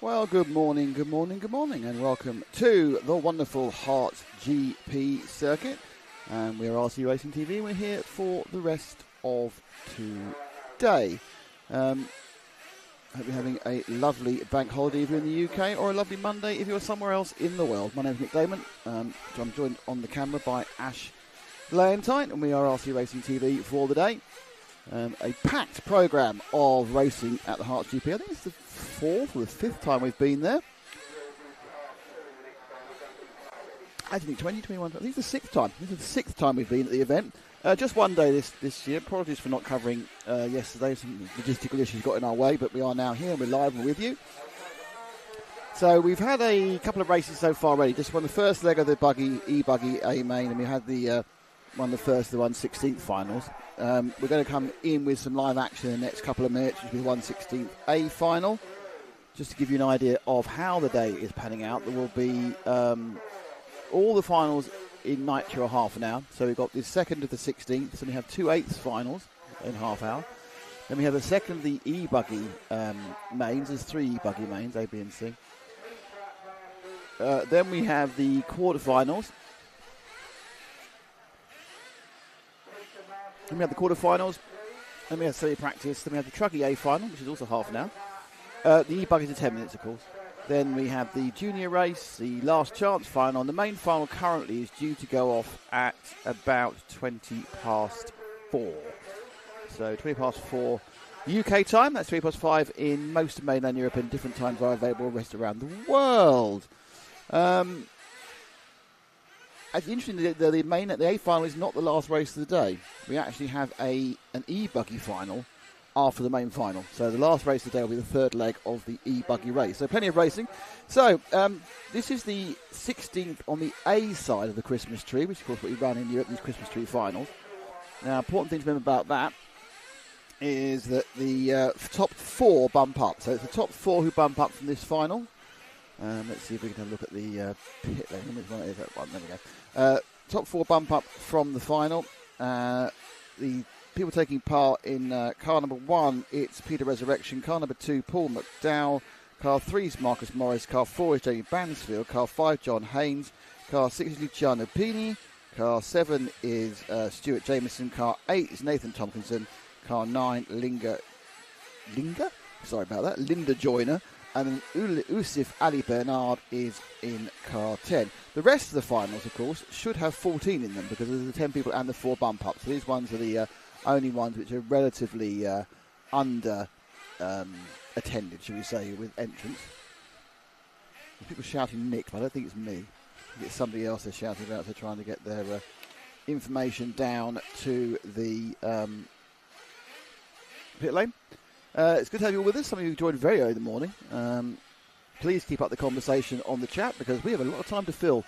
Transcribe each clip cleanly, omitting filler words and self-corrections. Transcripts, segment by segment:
Well, good morning, and welcome to the wonderful Herts GP circuit. We are RC Racing TV, and we're here for the rest of today. Hope you're having a lovely bank holiday if you're in the UK, or a lovely Monday if you're somewhere else in the world. My name is Nick Damon. I'm joined on the camera by Ash Leontine, and we are RC Racing TV for the day. A packed programme of racing at the Herts GP. I think it's the fourth or the fifth time we've been there. I think 2021. I think it's the sixth time. This is the sixth time we've been at the event. Just one day this year. Apologies for not covering yesterday. Some logistical issues got in our way, but we are now here and we're live and with you. So we've had a couple of races so far already. Just won the first leg of the E-buggy A main, and we had the won the first of the 1/16th finals. We're going to come in with some live action in the next couple of minutes, which will be the 1/16th A final. Just to give you an idea of how the day is panning out, there will be all the finals in Nitro half an hour. So we've got the second of the 16th, so we have 2/8 finals in half hour. Then we have the second of the E-buggy mains. There's 3 E-buggy mains, A, B and C. Then we have the quarterfinals. Then we have the quarterfinals, then we have silly practice, then we have the Truggy A final, which is also half an hour. The E-buggies are 10 minutes, of course. Then we have the junior race, the last chance final, and the main final currently is due to go off at about 20 past 4. So 20 past 4 UK time, that's 3 past 5 in most of mainland Europe, and different times are available rest around the world. It's interesting that the A final is not the last race of the day. We actually have an E-buggy final after the main final. So the last race of the day will be the third leg of the E-buggy race. So plenty of racing. So this is the 16th on the A side of the Christmas tree, which of course what we run in Europe, these Christmas tree finals. Now, important thing to remember about that is that the top 4 bump up. So it's the top 4 who bump up from this final. Let's see if we can have a look at the pit lane. Which one is that one? There we go. Top 4 bump up from the final. The people taking part in car number 1, it's Peter Resurrection. Car number 2, Paul McDowell. Car 3 is Marcus Morris. Car 4 is Jamie Bansfield. Car 5, John Haynes. Car 6 is Luciano Pini. Car 7 is Stuart Jameson. Car 8 is Nathan Tompkinson. Car 9, Linda Joyner. And Usif Ali Bernard is in car 10. The rest of the finals, of course, should have 14 in them because there's the 10 people and the 4 bump ups. So these ones are the only ones which are relatively under attended, shall we say, with entrance. There's people shouting Nick, but I don't think it's me. I think it's somebody else they're shouting about. They're trying to get their information down to the pit lane. It's good to have you all with us. Some of you joined very early in the morning. Please keep up the conversation on the chat because we have a lot of time to fill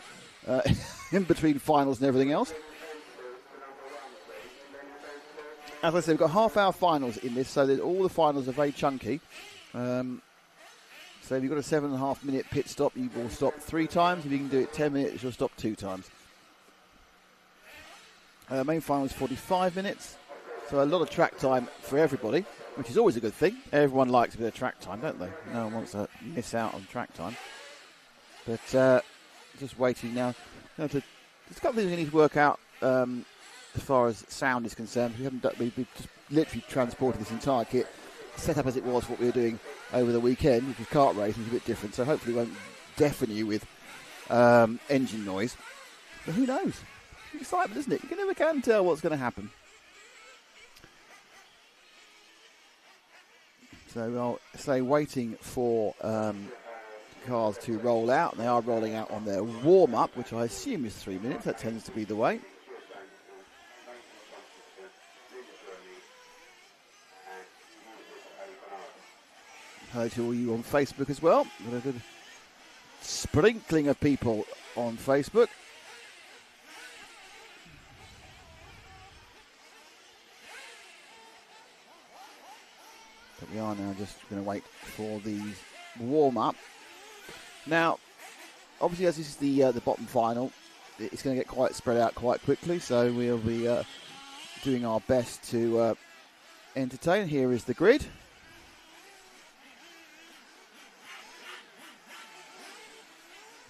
in between finals and everything else. As I said, we've got half-hour finals in this, so that all the finals are very chunky. So if you've got a 7.5-minute pit stop, you will stop 3 times. If you can do it 10 minutes, you'll stop 2 times. Main final is 45 minutes, so a lot of track time for everybody, which is always a good thing. Everyone likes a bit of track time, don't they? No one wants to miss out on track time. But just waiting now. There's a couple of things we need to work out as far as sound is concerned. We've just literally transported this entire kit, set up as it was what we were doing over the weekend, which was kart racing, is a bit different. So hopefully it won't deafen you with engine noise. But who knows? It's excitement, isn't it? You never can tell what's going to happen. So I'll say waiting for cars to roll out. They are rolling out on their warm-up, which I assume is 3 minutes. That tends to be the way. Hello to all you on Facebook as well. Got a good sprinkling of people on Facebook. But we are now just going to wait for the warm-up. Now, obviously, as this is the bottom final, it's going to get quite spread out quite quickly, so we'll be doing our best to entertain. Here is the grid.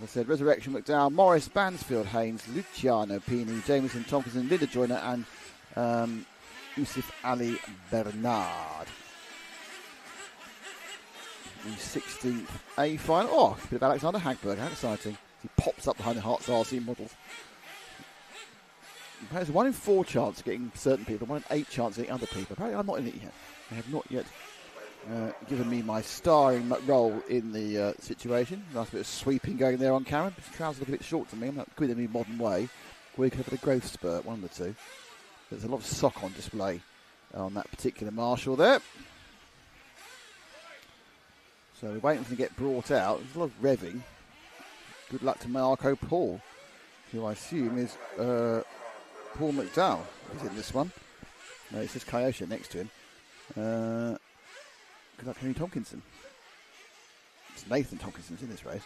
I said Resurrection, McDowell, Morris, Bansfield, Haynes, Luciano Pini, Jameson, Tompkinson, Linda Joyner, and Yusuf Ali Bernard. The 16th A final. Oh, a bit of Alexander Hagberg. How exciting. He pops up behind the Herts RC models. There's a 1 in 4 chance of getting certain people, 1 in 8 chance of getting other people. Apparently I'm not in it yet. They have not yet given me my starring role in the situation. Nice bit of sweeping going there on camera. His trousers look a bit short to me. I'm not doing it in a modern way. We could have a growth spurt, one of the two. There's a lot of sock on display on that particular marshal there. So we're waiting for him to get brought out. There's a lot of revving. Good luck to Marco Paul, who I assume is Paul McDowell. He's in this one. No, it says Kyosha next to him. Good luck, Henry Tompkinson. It's Nathan Tompkinson's in this race.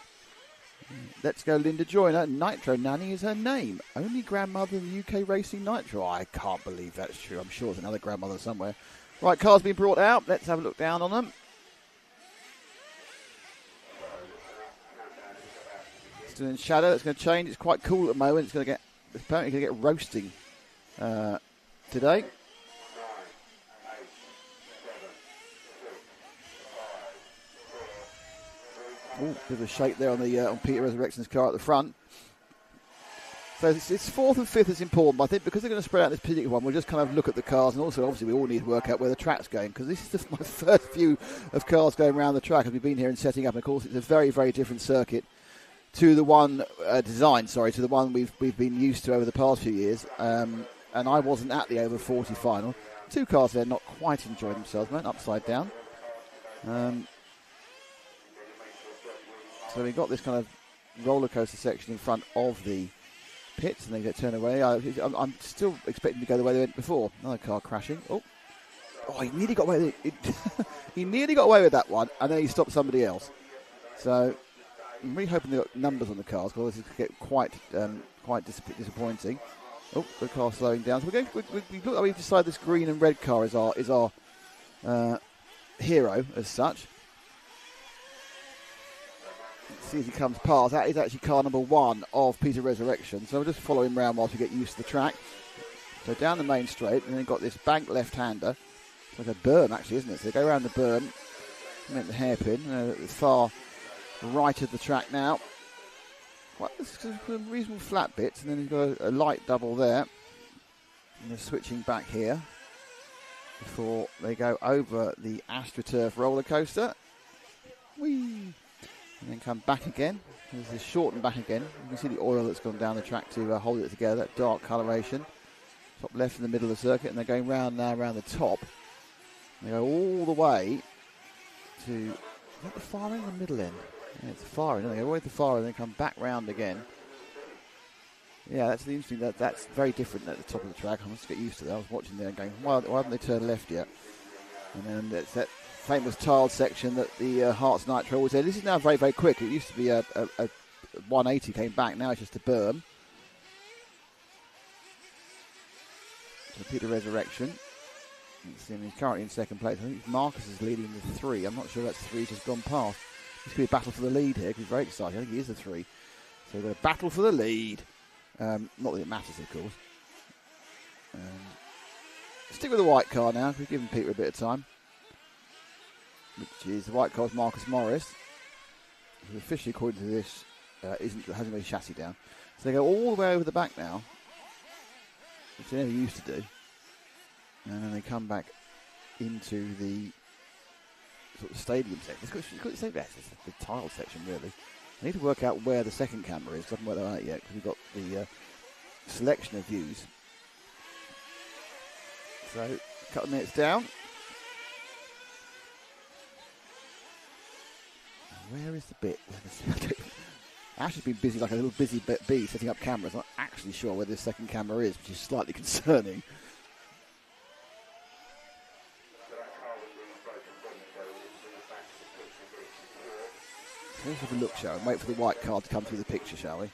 Let's go, Linda Joyner. Nitro Nanny is her name. Only grandmother in the UK racing Nitro. I can't believe that's true. I'm sure there's another grandmother somewhere. Right, cars being brought out. Let's have a look down on them. Still in shadow. It's going to change. It's quite cool at the moment. It's apparently going to get roasting today. Oh, bit of a shake there on Peter Resurrection's car at the front. So it's 4th and 5th is important, but I think because they're going to spread out this particular one, we'll just kind of look at the cars, and also obviously we all need to work out where the track's going, because this is my first view of cars going around the track as we've been here and setting up, and of course it's a very, very different circuit to the one to the one we've been used to over the past few years, and I wasn't at the over 40 final. 2 cars there not quite enjoying themselves, man, upside down. So we've got this kind of roller coaster section in front of the pits, and they get turned away. I'm still expecting to go the way they went before. Another car crashing. Oh, he nearly got away with it. He nearly got away with that one, and then he stopped somebody else. So I'm really hoping they've got numbers on the cars, because this could get quite disappointing. Oh, the car slowing down. So we've decided this green and red car is our hero as such. See as he comes past. That is actually car number 1 of Peter Resurrection. So we'll just follow him around whilst we get used to the track. So down the main straight, and then got this bank left-hander. It's like a berm, actually, isn't it? So they go around the berm, make the hairpin. At the far right of the track now. Well, there's some reasonable flat bits, and then you've got a light double there. And they're switching back here before they go over the AstroTurf roller coaster. Whee! And then come back again. There's this shorten back again. You can see the oil that's gone down the track to hold it together, that dark coloration. Top left in the middle of the circuit, and they're going round now around the top. And they go all the way to, is that the far end or the middle end? Yeah, it's the far end. They go all the way to the far end and then come back round again. Yeah, that's the interesting, that's very different at the top of the track. I must get used to that. I was watching there and going, why haven't they turned left yet? And then it's that famous tiled section that the Herts Nitro always said. This is now very, very quick. It used to be a 180 came back. Now it's just a berm. So Peter Resurrection. He's currently in second place. I think Marcus is leading the 3. I'm not sure that's the 3 just gone past. This could be a battle for the lead here. He's very excited. I think he is the 3. So we've got a battle for the lead. Not that it matters, of course. Stick with the white car now. We've given Peter a bit of time. Which is the white car's Marcus Morris, who officially, according to this, hasn't got his chassis down. So they go all the way over the back now, which they never used to do, and then they come back into the sort of stadium section. It's got the tile section really. I need to work out where the second camera is, because I haven't worked that out yet, because we've got the selection of views. So a couple of minutes down. Where is the bit? Ash has been busy like a little busy bee setting up cameras. I'm not actually sure where this second camera is, which is slightly concerning. Let's have a look, shall we? Wait for the white card to come through the picture, shall we?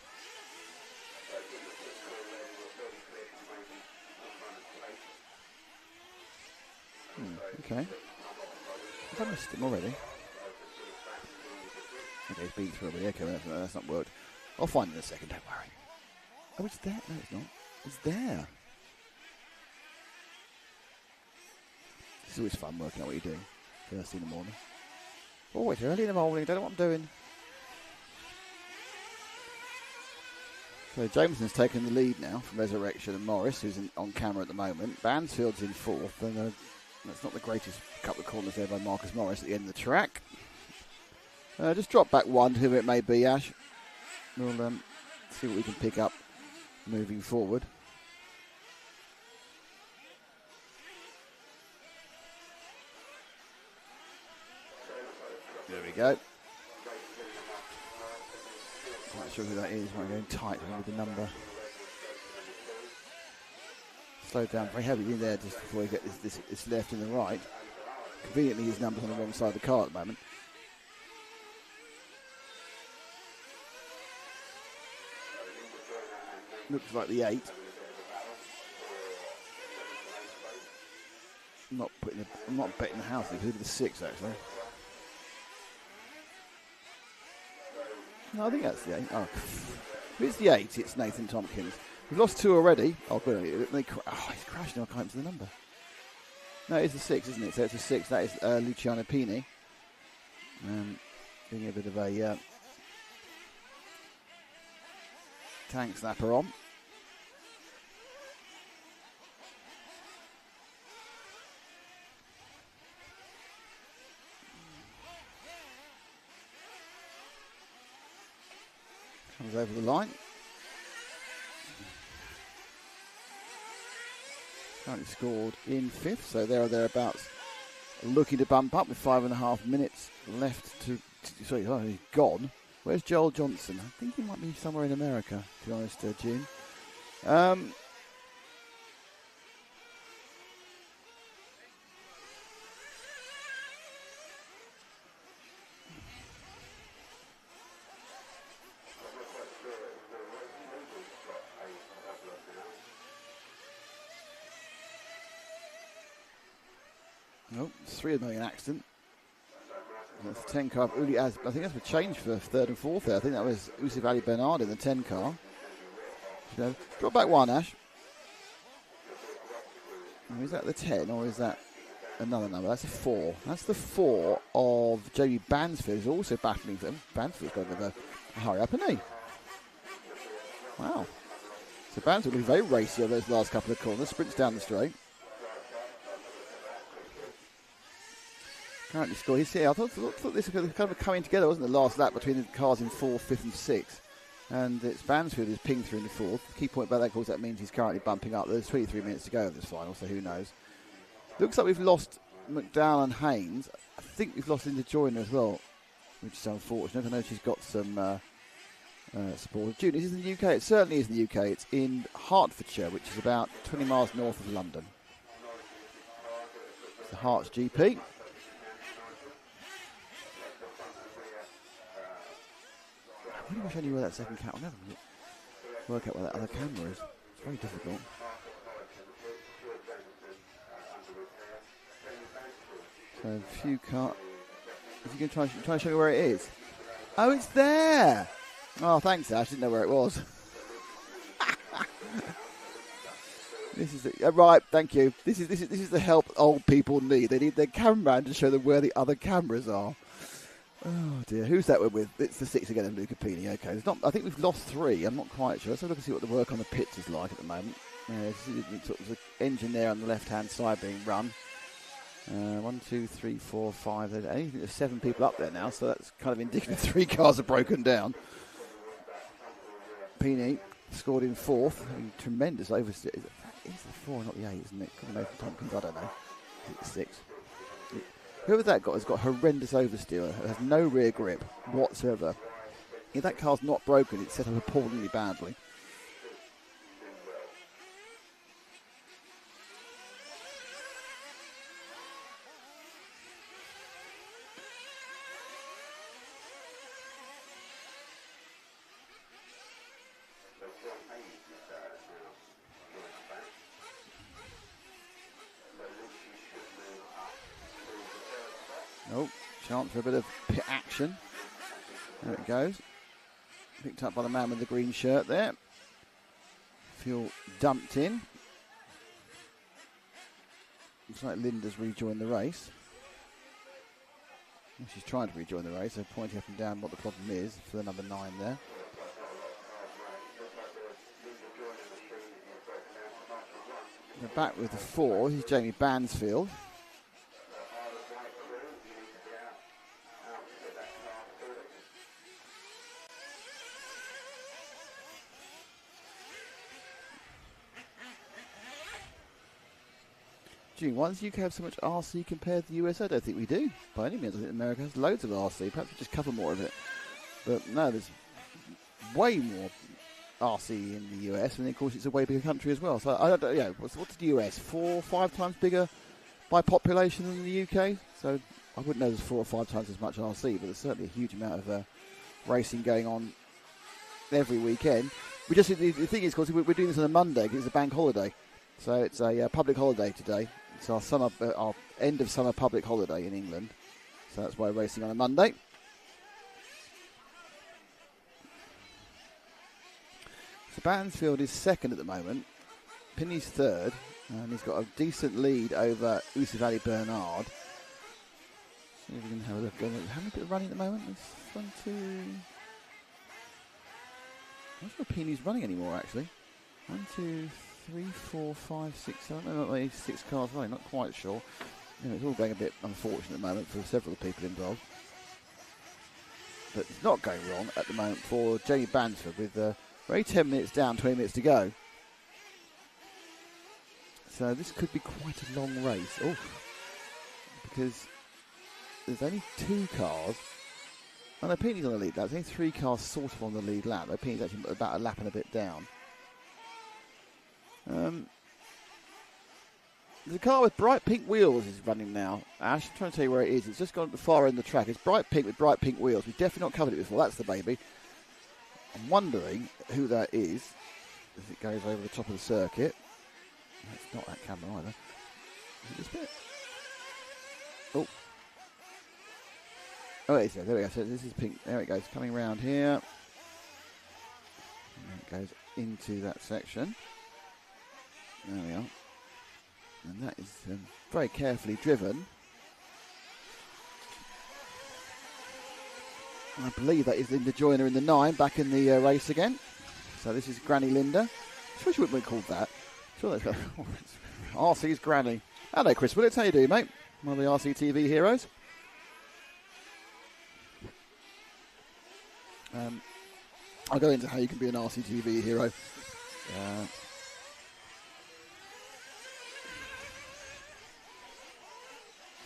Okay. Have I missed him already? Okay, he's beat through already. Okay, that's not worked. I'll find it in a second, don't worry. Oh, it's there. No, it's not. It's there. It's always fun working out what you're doing first thing in the morning. Oh, it's early in the morning. Don't know what I'm doing. So Jameson's taken the lead now from Resurrection and Morris, who's on camera at the moment. Bansfield's in fourth, and that's not the greatest couple of corners there by Marcus Morris at the end of the track. Just drop back one to whoever it may be, Ash. We'll see what we can pick up moving forward. There we go. Not sure who that is. I'm going tight with the number. Slow down very heavily in there just before we get this left and the right. Conveniently, his number's on the wrong side of the car at the moment. Looks like the 8. I'm not betting the house. It could be the 6 actually. No, I think that's the 8. Oh, if it's the 8, it's Nathan Tompkins. We've lost 2 already. Oh, good. He's crashing. I can't see the number. No, it's the 6, isn't it? So it's a 6. That is Luciano Pini. Doing a bit of a tank snapper on. Comes over the line. Currently scored in 5th, so there or thereabouts. Looking to bump up with 5.5 minutes left to sorry, he's gone. Where's Joel Johnson? I think he might be somewhere in America, to be honest, June. Nope, it's 3 of them in an accident. That's the 10 car of Uli Az. I think that's a change for 3rd and 4th there. I think that was Usif Ali Bernard in the 10 car. So, drop back 1, Ash. Is that the 10 or is that another number? That's a 4. That's the 4 of Jamie Bansfield, who's also battling for him. Bansfield's got a bit of a hurry up, hasn't he? Wow. So Bansfield will be very racy on those last couple of corners. Sprints down the straight. Currently scored. I thought this was kind of coming together, wasn't it? The last lap between the cars in 4th, 5th, and 6th. And it's Bansfield who's pinged through in the 4th. The key point about that, of course, that means he's currently bumping up. There's 23 minutes to go of this final, so who knows? Looks like we've lost McDowell and Haynes. I think we've lost Linda Joyner as well, which is unfortunate. I know she's got some support. June, is this in the UK? It certainly is in the UK. It's in Hertfordshire, which is about 20 miles north of London. It's the Herts GP. I really wish I knew where that second camera. I'll never work out where that other camera is. It's very difficult. So a few cars. If you can try and show me where it is. Oh, it's there. Oh, thanks, Ash. Didn't know where it was. This is right. Thank you. This is the help old people need. They need their cameraman to show them where the other cameras are. Oh dear, who's that with? It's the 6 again of Luca Pini. Okay, it's not. I think we've lost 3. I'm not quite sure. Let's have a look and see what the work on the pits is like at the moment. Sort of the engine there on the left-hand side being run. 1, 2, 3, 4, 5. There's 7 people up there now, so that's kind of indicative 3 cars are broken down. Pini scored in 4th. Tremendous oversteer. It's the 4, not the 8, isn't it? Nathan Tompkins, I don't know. It's the 6. Whoever that got has got horrendous oversteer. It has no rear grip whatsoever. If that car's not broken, it's set up appallingly badly. Oh, chance for a bit of pit action. There it goes. Picked up by the man with the green shirt there. Fuel dumped in. Looks like Linda's rejoined the race. Well, she's trying to rejoin the race, so pointing up and down what the problem is for the number 9 there. We're back with the 4. This is Jamie Bansfield. Why does the UK have so much RC compared to the US? I don't think we do. By any means, I think America has loads of RC. Perhaps we just cover more of it. But no, there's way more RC in the US, and of course it's a way bigger country as well. So I don't, what's the US? 4 or 5 times bigger by population than the UK. So I wouldn't know there's 4 or 5 times as much RC, but there's certainly a huge amount of racing going on every weekend. The thing is, of course, we're doing this on a Monday because it's a bank holiday, so it's a public holiday today. It's our end of summer public holiday in England, so that's why we're racing on a Monday. So Bansfield is second at the moment. Pinney's third, and he's got a decent lead over Usavali Bernard. See if we can have a look. How many people running at the moment? There's 1, 2. I'm not sure Pinney's running anymore, actually. 1, 2, 3, 4, 5, 6, 7. Not really 6 cars running. Not quite sure. It's all going a bit unfortunate at the moment for several people involved. But it's not going wrong at the moment for Jamie Bansford with very 10 minutes down, 20 minutes to go. So this could be quite a long race. Oh, because there's only 2 cars. And Opini's on the lead lap. There's only 3 cars sort of on the lead lap. Opini's actually about a lap and a bit down. There's a car with bright pink wheels is running now. Ash, I'm trying to tell you where it is. It's just gone at the far end of the track. It's bright pink with bright pink wheels. We've definitely not covered it before. That's the baby. I'm wondering who that is as it goes over the top of the circuit. That's not that camera either. Is it this bit? Oh. Oh, it is there. There we go. So this is pink. There it goes. Coming around here. And it goes into that section. There we are. And that is very carefully driven. I believe that is Linda Joyner in the 9 back in the race again. So this is Granny Linda. I suppose you wouldn't be called that. Sure, that's RC's Granny. Hello, Chris Willits. How you doing, mate? One of the RCTV heroes. I'll go into how you can be an RCTV hero.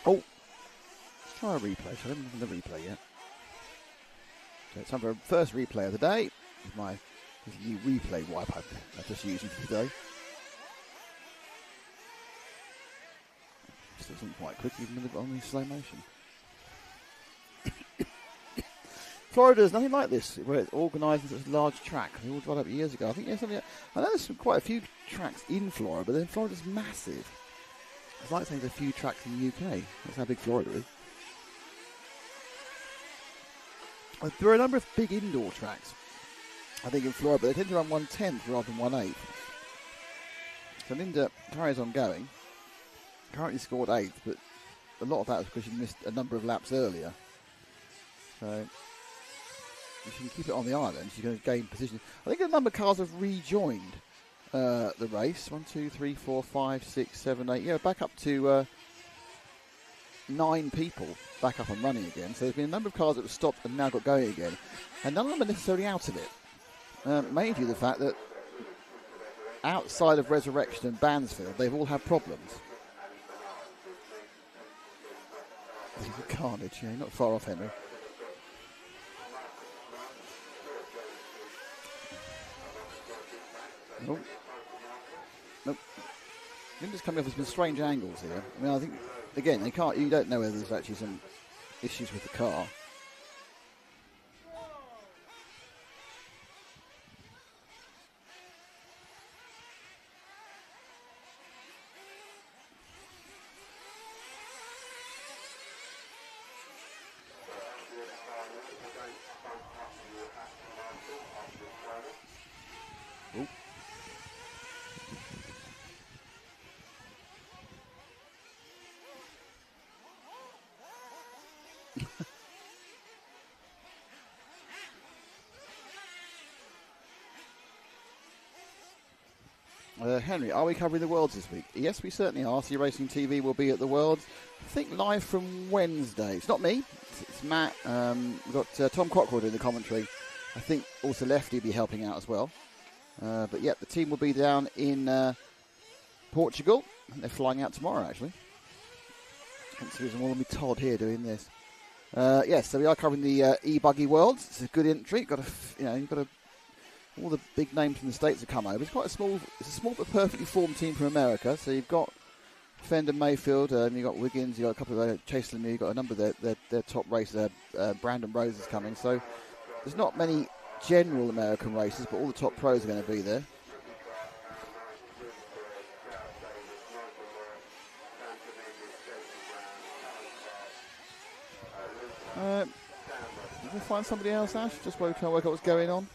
Oh, let's try a replay. So I haven't done the replay yet. So it's time for a first replay of the day. With my new replay wipe I've just used for today. Still isn't quite quick even on the slow motion. Florida is nothing like this, where it's organised in such a large track. They all dried up years ago. I think there's something. I know there's quite a few tracks in Florida, but then Florida's massive. It's like saying there's a few tracks in the UK. That's how big Florida is. There are a number of big indoor tracks, I think, in Florida, but they tend to run 1/10 rather than 1/8. So Linda carries on going. Currently scored 8th, but a lot of that is because she missed a number of laps earlier. So if she can keep it on the island, she's going to gain position. I think a number of cars have rejoined the race. 1, 2, 3, 4, 5, 6, 7, 8. Yeah, back up to 9 people back up and running again. So there's been a number of cars that have stopped and now got going again. And none of them are necessarily out of it. Mainly due to the fact that outside of Resurrection and Bansfield, they've all had problems. This is a carnage, yeah, not far off, Henry. Nope. Nope. Linda's coming off with some strange angles here. I mean, I think, again, you don't know whether there's actually some issues with the car. Henry, are we covering the Worlds this week? Yes, we certainly are. RC Racing TV will be at the Worlds, I think live from Wednesday. It's not me, it's Matt. We've got Tom Cockrell doing the commentary. I think also Lefty will be helping out as well. But yeah, the team will be down in Portugal. They're flying out tomorrow, actually. Hence the reason why we'll be Todd here doing this. Yes, so we are covering the E-buggy Worlds. It's a good entry. You've got all the big names from the States have come over. It's a small but perfectly formed team from America. So you've got Fender Mayfield, you've got Wiggins, you've got a couple of Chase Lemieux, you've got a number of their top racers. Brandon Rose is coming. So there's not many general American races, but all the top pros are going to be there. Did we find somebody else, Ash? Just while we try to work out what's going on.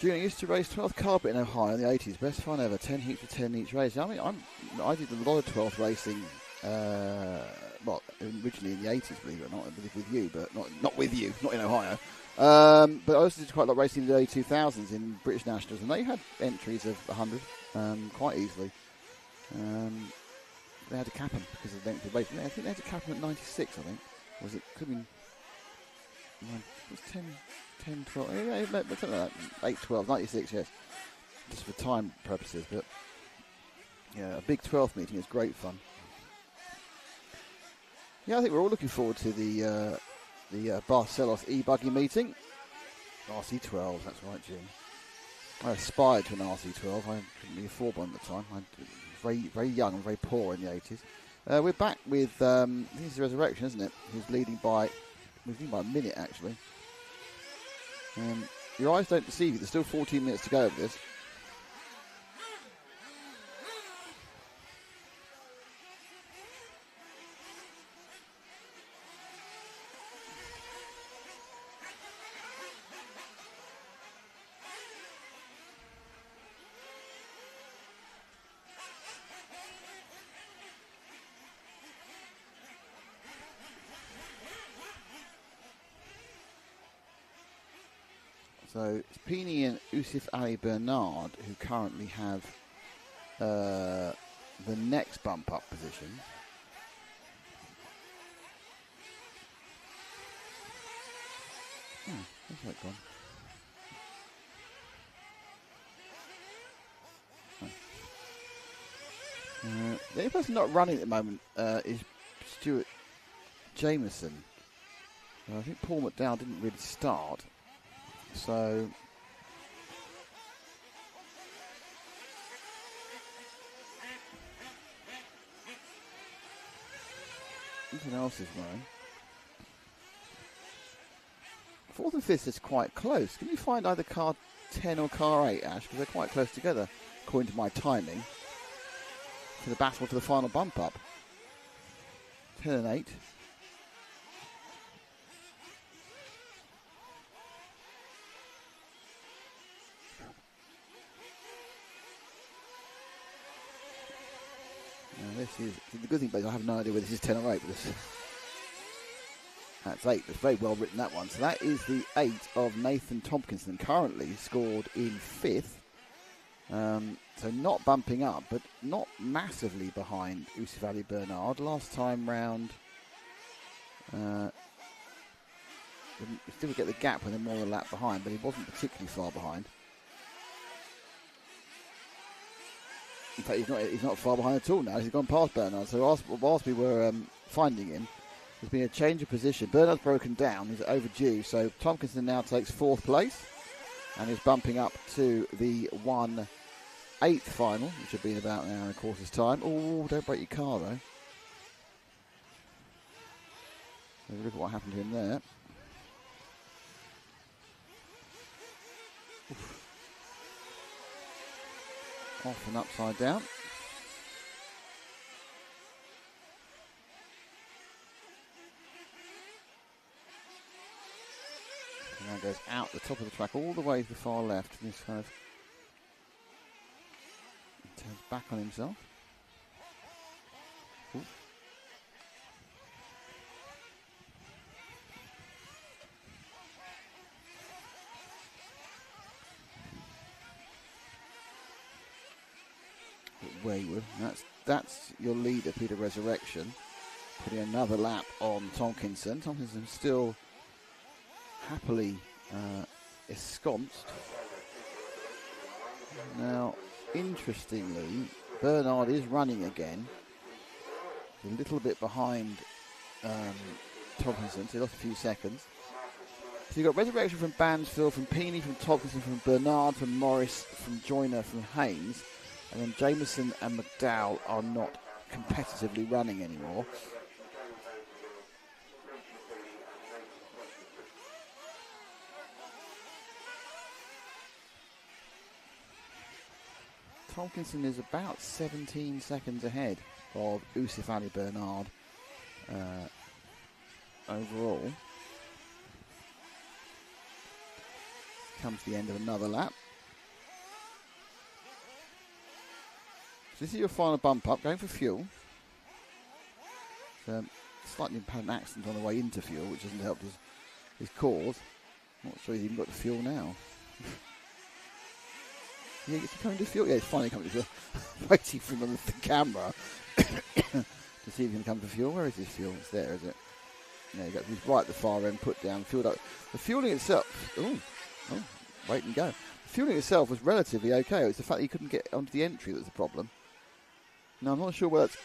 Junior used to race 12th carpet in Ohio in the 80s. Best fun ever. 10 heats for 10 each race. I mean, I did a lot of 12th racing. Originally in the 80s, believe it or not, with you, but not with you, not in Ohio. But I also did quite a lot of racing in the early 2000s in British Nationals, and they had entries of 100 quite easily. They had to cap them because of the length of the race. I think they had to cap them at 96, I think. Or was it? Could have been. It was 10, 12. Yeah, something like that. 8, 12, 96, yes. Just for time purposes, but yeah, a big 12th meeting is great fun. Yeah, I think we're all looking forward to the Barcelos E-buggy meeting. RC12, that's right, Jim. I aspired to an RC12. I couldn't be afford one at the time. I was very, very young and very poor in the 80s. We're back with this is Resurrection, isn't it? Who's leading by a minute actually. Your eyes don't deceive you. There's still 14 minutes to go of this. So it's Pini and Usif Ali Bernard who currently have the next bump up position. Where's that gone? The only person not running at the moment is Stuart Jameson. I think Paul McDowell didn't really start. So nothing else is running. 4th and 5th is quite close. Can you find either car 10 or car 8, Ash? Because they're quite close together, according to my timing, for the battle for the final bump up. 10 and 8. This is the good thing, but I have no idea whether this is 10 or 8. But that's 8. It's very well written, that one. So that is the 8 of Nathan Tompkinson, currently scored in 5th. So not bumping up, but not massively behind Usif Ali Bernard. Last time round, still get the gap when they're more than a lap behind, but he wasn't particularly far behind. In fact, he's not far behind at all now. He's gone past Bernard. So whilst we were finding him, there's been a change of position. Bernard's broken down. He's overdue. So Tompkinson now takes 4th place and is bumping up to the 1/8 final, which will be in about an hour and a quarter's time. Oh, don't break your car, though. Have a look at what happened to him there. Oof. Off and upside down. And now goes out the top of the track all the way to the far left. And this kind of turns back on himself. where he would. That's your leader, Peter Resurrection, putting another lap on Tomkinson. Tomkinson still happily ensconced. Now, interestingly, Bernard is running again. He's a little bit behind Tomkinson, so he lost a few seconds. So you've got Resurrection from Bansfield, from Peeney, from Tomkinson, from Bernard, from Morris, from Joyner, from Haynes. And then Jameson and McDowell are not competitively running anymore. Tomkinson is about 17 seconds ahead of Usif Ali Bernard overall. Comes the end of another lap. So this is your final bump up, going for fuel. So slightly had an accident on the way into fuel, which doesn't help his cause. Not sure he's even got the fuel now. Yeah, is he coming to fuel? Yeah, he's finally coming to fuel. Waiting for him on the camera to see if he can come to fuel. Where is his fuel? It's there, is it? Yeah, he's right at the far end, put down, fueled up. The fueling itself, wait and go. The fueling itself was relatively okay. It was the fact that he couldn't get onto the entry that was the problem. Now, I'm not sure where that's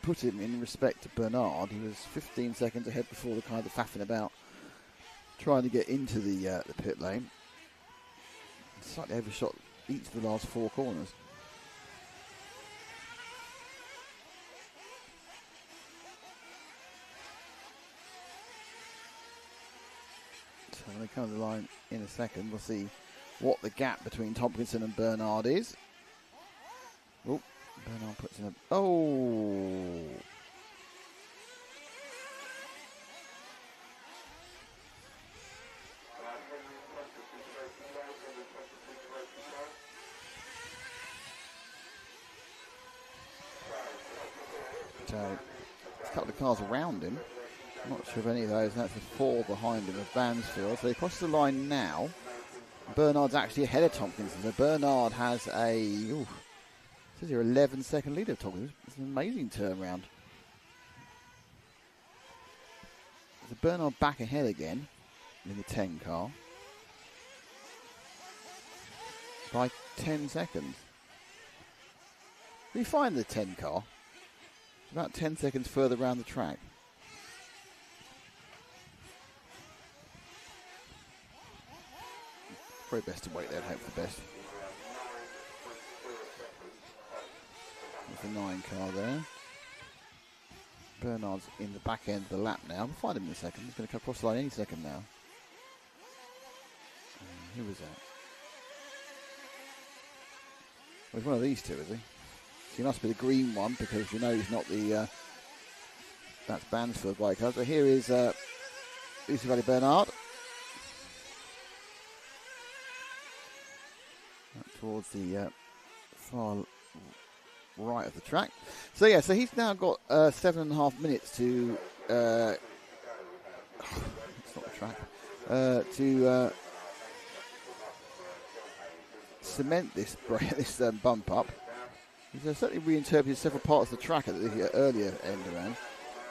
put him in respect to Bernard. He was 15 seconds ahead before the kind of faffing about trying to get into the pit lane. Slightly overshot each of the last four corners. So when they come to the line in a second, we'll see what the gap between Tomkinson and Bernard is. Oh, Bernard puts in a... Oh! So, there's a couple of cars around him. I'm not sure of any of those. That's the four behind him of Bansfield. So they cross the line now. Bernard's actually ahead of Tomkinson. So Bernard has a... Ooh, says here 11-second lead of Tomkinson. It's an amazing turnaround. So Bernard back ahead again in the 10 car. By 10 seconds. We find the 10 car. About 10 seconds further around the track. Probably best to wait there and hope for the best. There's the 9 car there. Bernard's in the back end of the lap now. We'll find him in a second. He's going to come across the line any second now. Who was that? Well, he's one of these two, is he? So he must be the green one, because you know he's not the... that's Bansfield white car. So here is Usif Ali Bernard. Towards the far right of the track. So yeah, so he's now got 7.5 minutes to... it's not the track. To cement this bump up. He's certainly reinterpreted several parts of the track at the earlier end around.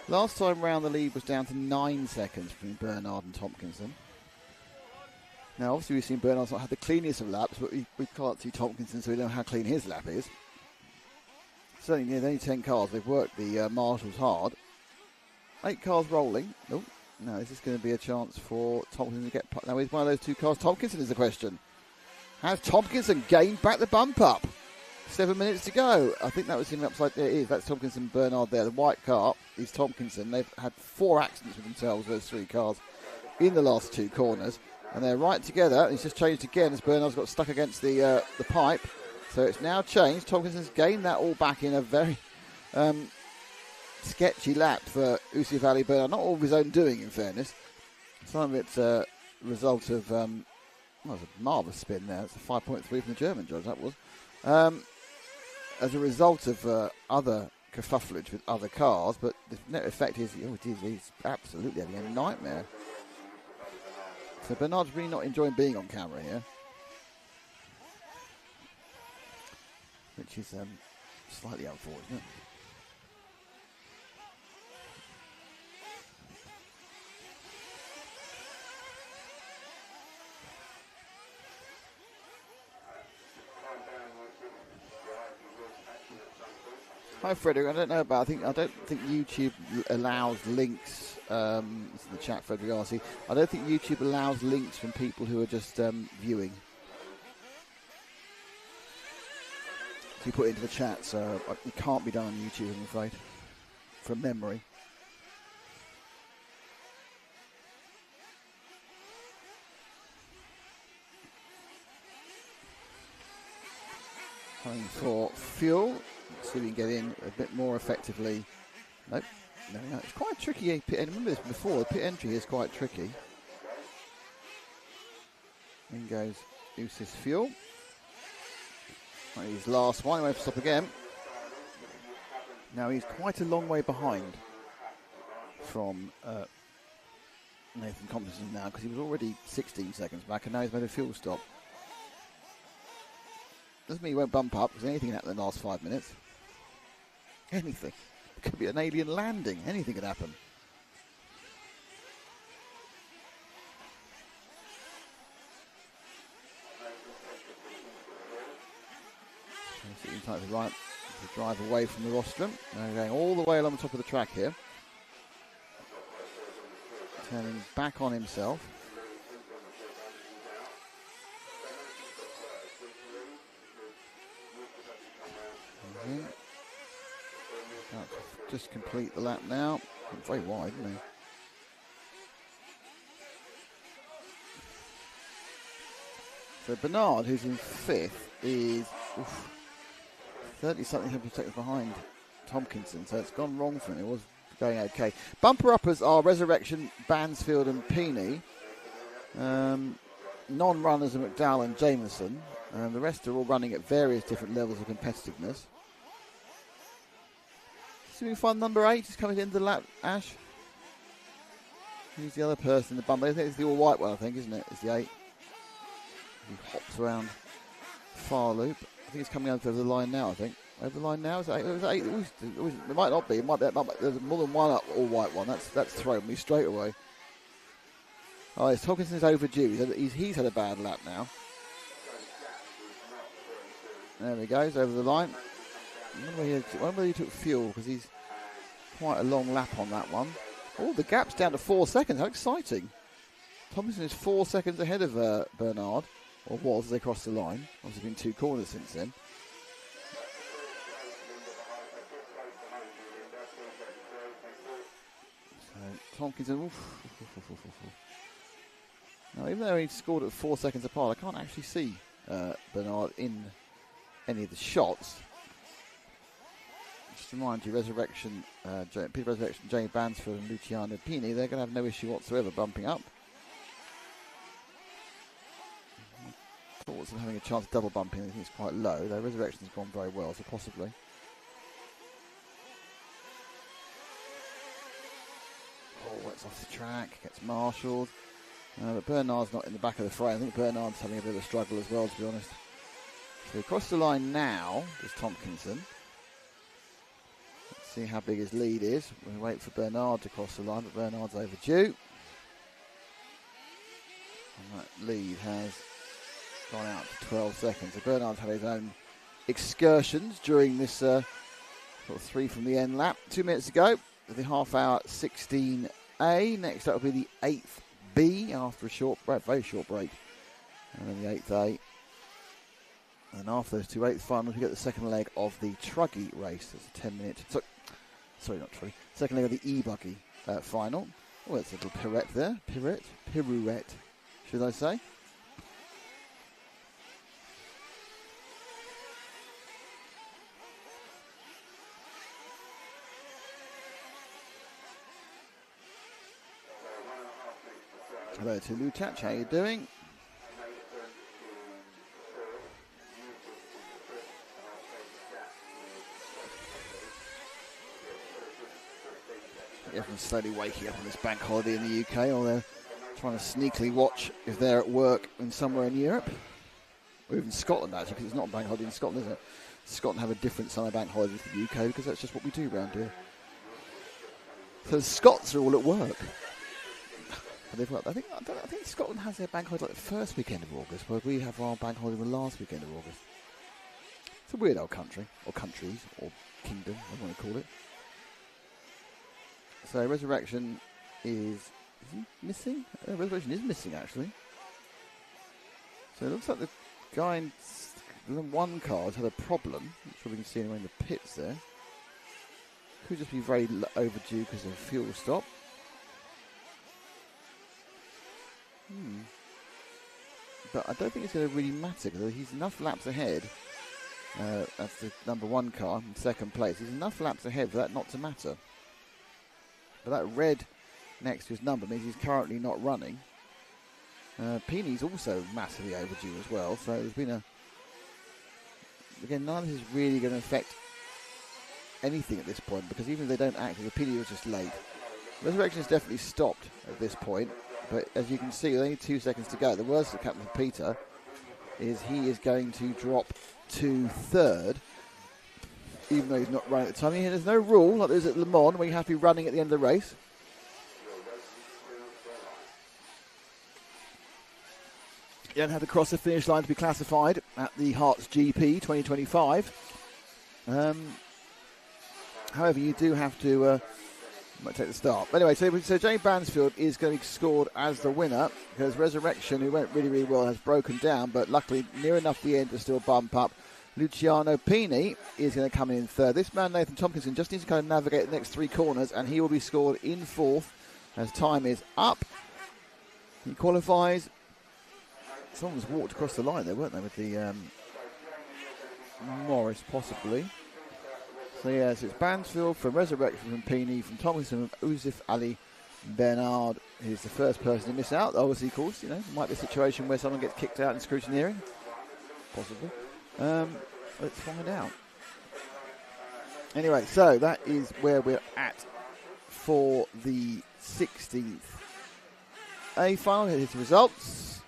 Last time round, the lead was down to 9 seconds between Bernard and Tomkinson. Now, obviously, we've seen Bernard's not had the cleanest of laps, but we can't see Tomkinson, so we don't know how clean his lap is. Certainly, there's only 10 cars. They've worked the marshals hard. 8 cars rolling. Nope. No, this is going to be a chance for Tomkinson to get... Now, is one of those 2 cars Tomkinson is the question. Has Tomkinson gained back the bump up? 7 minutes to go. I think that was him upside there. It is. That's Tomkinson, Bernard there. The white car is Tomkinson. They've had 4 accidents with themselves, those 3 cars, in the last 2 corners. And they're right together. It's just changed again as Bernard's got stuck against the pipe. So it's now changed. Tomkinson's gained that all back in a very sketchy lap for Usif Ali Bernard. Not all of his own doing, in fairness. Some of it's a result of... well, it was a marvellous spin there. It's a 5.3 from the German judge, that was. As a result of other kerfufflage with other cars. But the net effect is, he's absolutely having a nightmare. So Bernard's really not enjoying being on camera here. Which is Slightly unfortunate. Hi Frederick, I don't know about. I don't think YouTube allows links. This is the chat, Frederick RC. I don't think YouTube allows links from people who are just viewing. So you put it into the chat, so it can't be done on YouTube, I'm afraid, from memory. Coming for fuel. Let's see if we can get in a bit more effectively. Nope. No. It's quite tricky. I remember this before. The pit entry is quite tricky. In goes Usis Fuel. His last one. He won't stop again. Now he's quite a long way behind from Nathan Compton now, because he was already 16 seconds back and now he's made a fuel stop. Doesn't mean he won't bump up, because anything can happen in the last 5 minutes. Anything. It could be an alien landing. Anything could happen. Sitting tight to the right to drive away from the rostrum. Now going all the way along the top of the track here. Turning back on himself. About to just complete the lap now. Very wide, isn't he? So Bernard, who's in 5th, is 30-something seconds behind Tompkinson, so it's gone wrong for him. It was going okay. Bumper-uppers are Resurrection, Bansfield and Peeney. Non-runners are McDowell and Jameson. The rest are all running at various different levels of competitiveness. See if we find number 8 is coming into the lap, Ash. Who's the other person in the bumper? I think it's the all-white one, I think, isn't it? It's the 8. He hops around far loop. I think it's coming over the line now, I think. Over the line now? Is it 8? It might not be. It might be. There's more than one all-white one. That's thrown me straight away. Oh, it's Tompkinson's overdue. He's had a bad lap now. There he goes, over the line. I wonder whether he took fuel, because he's quite a long lap on that one. Oh, the gap's down to 4 seconds. How exciting. Tompkinson is 4 seconds ahead of Bernard, or was as they crossed the line. Obviously been 2 corners since then. So Tompkinson, now even though he scored at 4 seconds apart, I can't actually see Bernard in any of the shots. Just to remind you, Resurrection, Peter Resurrection, Jamie Bansfield and Luciano Pini, they're going to have no issue whatsoever bumping up. Thoughts of having a chance of double bumping, I think it's quite low, though Resurrection's gone very well, so possibly. Oh, it's off the track, gets marshalled. But Bernard's not in the back of the fray. I think Bernard's having a bit of a struggle as well, to be honest. So across the line now is Tompkinson. Let's see how big his lead is. We'll wait for Bernard to cross the line, but Bernard's overdue. And that lead has gone out to 12 seconds. So Bernard's had his own excursions during this sort of 3 from the end lap. 2 minutes ago, the half hour 16A. Next up will be the 8th B after a short break, very short break. And then the 8th A. And after those 2 8th finals, we get the second leg of the Truggy race. It's a 10-minute. Sorry, not Truggy. Second leg of the E-buggy final. Oh, that's a little pirouette there. Pirouette, should I say? Hello to Lutach, how you doing? Everyone's slowly waking up on this bank holiday in the UK, or they're trying to sneakily watch if they're at work in somewhere in Europe. Or even Scotland, actually, because it's not a bank holiday in Scotland, is it? Scotland have a different summer bank holiday to the UK because that's just what we do around here. So the Scots are all at work. I think Scotland has their bank holiday like the first weekend of August, where we have our bank holiday the last weekend of August. It's a weird old country, or countries, or kingdom, whatever you want to call it. So Resurrection is he missing? Resurrection is missing, actually. So it looks like the guy in the one card had a problem. I'm sure we can see anyone in the pits there. Could just be very overdue because of a fuel stop. But I don't think it's going to really matter because he's enough laps ahead. That's the number one car in second place. He's enough laps ahead for that not to matter. But that red next to his number means he's currently not running. Peeney's also massively overdue as well. So there's been again, none of this is really going to affect anything at this point because even if they don't act, the Peeney was just late. Resurrection has definitely stopped at this point. But as you can see, with only 2 seconds to go, the worst that happened for Peter is he is going to drop to third, even though he's not running at the time. There's no rule, like there's at Le Mans, where you have to be running at the end of the race. You don't have to cross the finish line to be classified at the Herts GP 2025. However, you do have to... might take the start. But anyway, so Jay Bansfield is going to be scored as the winner because Resurrection, who went really, really well, has broken down, but luckily near enough the end to still bump up. Luciano Pini is going to come in third. This man, Nathan Tompkinson, just needs to kind of navigate the next three corners, and he will be scored in fourth as time is up. He qualifies. Someone's walked across the line there, weren't they, with the Morris, possibly. So yes, it's Bansfield from Resurrection from Peeney, from Tomlinson from Uzif Ali Bernard, who's the first person to miss out. Obviously, of course, might be a situation where someone gets kicked out in scrutineering. Possibly. Let's find out. Anyway, so that is where we're at for the 16th A final. Here's the results.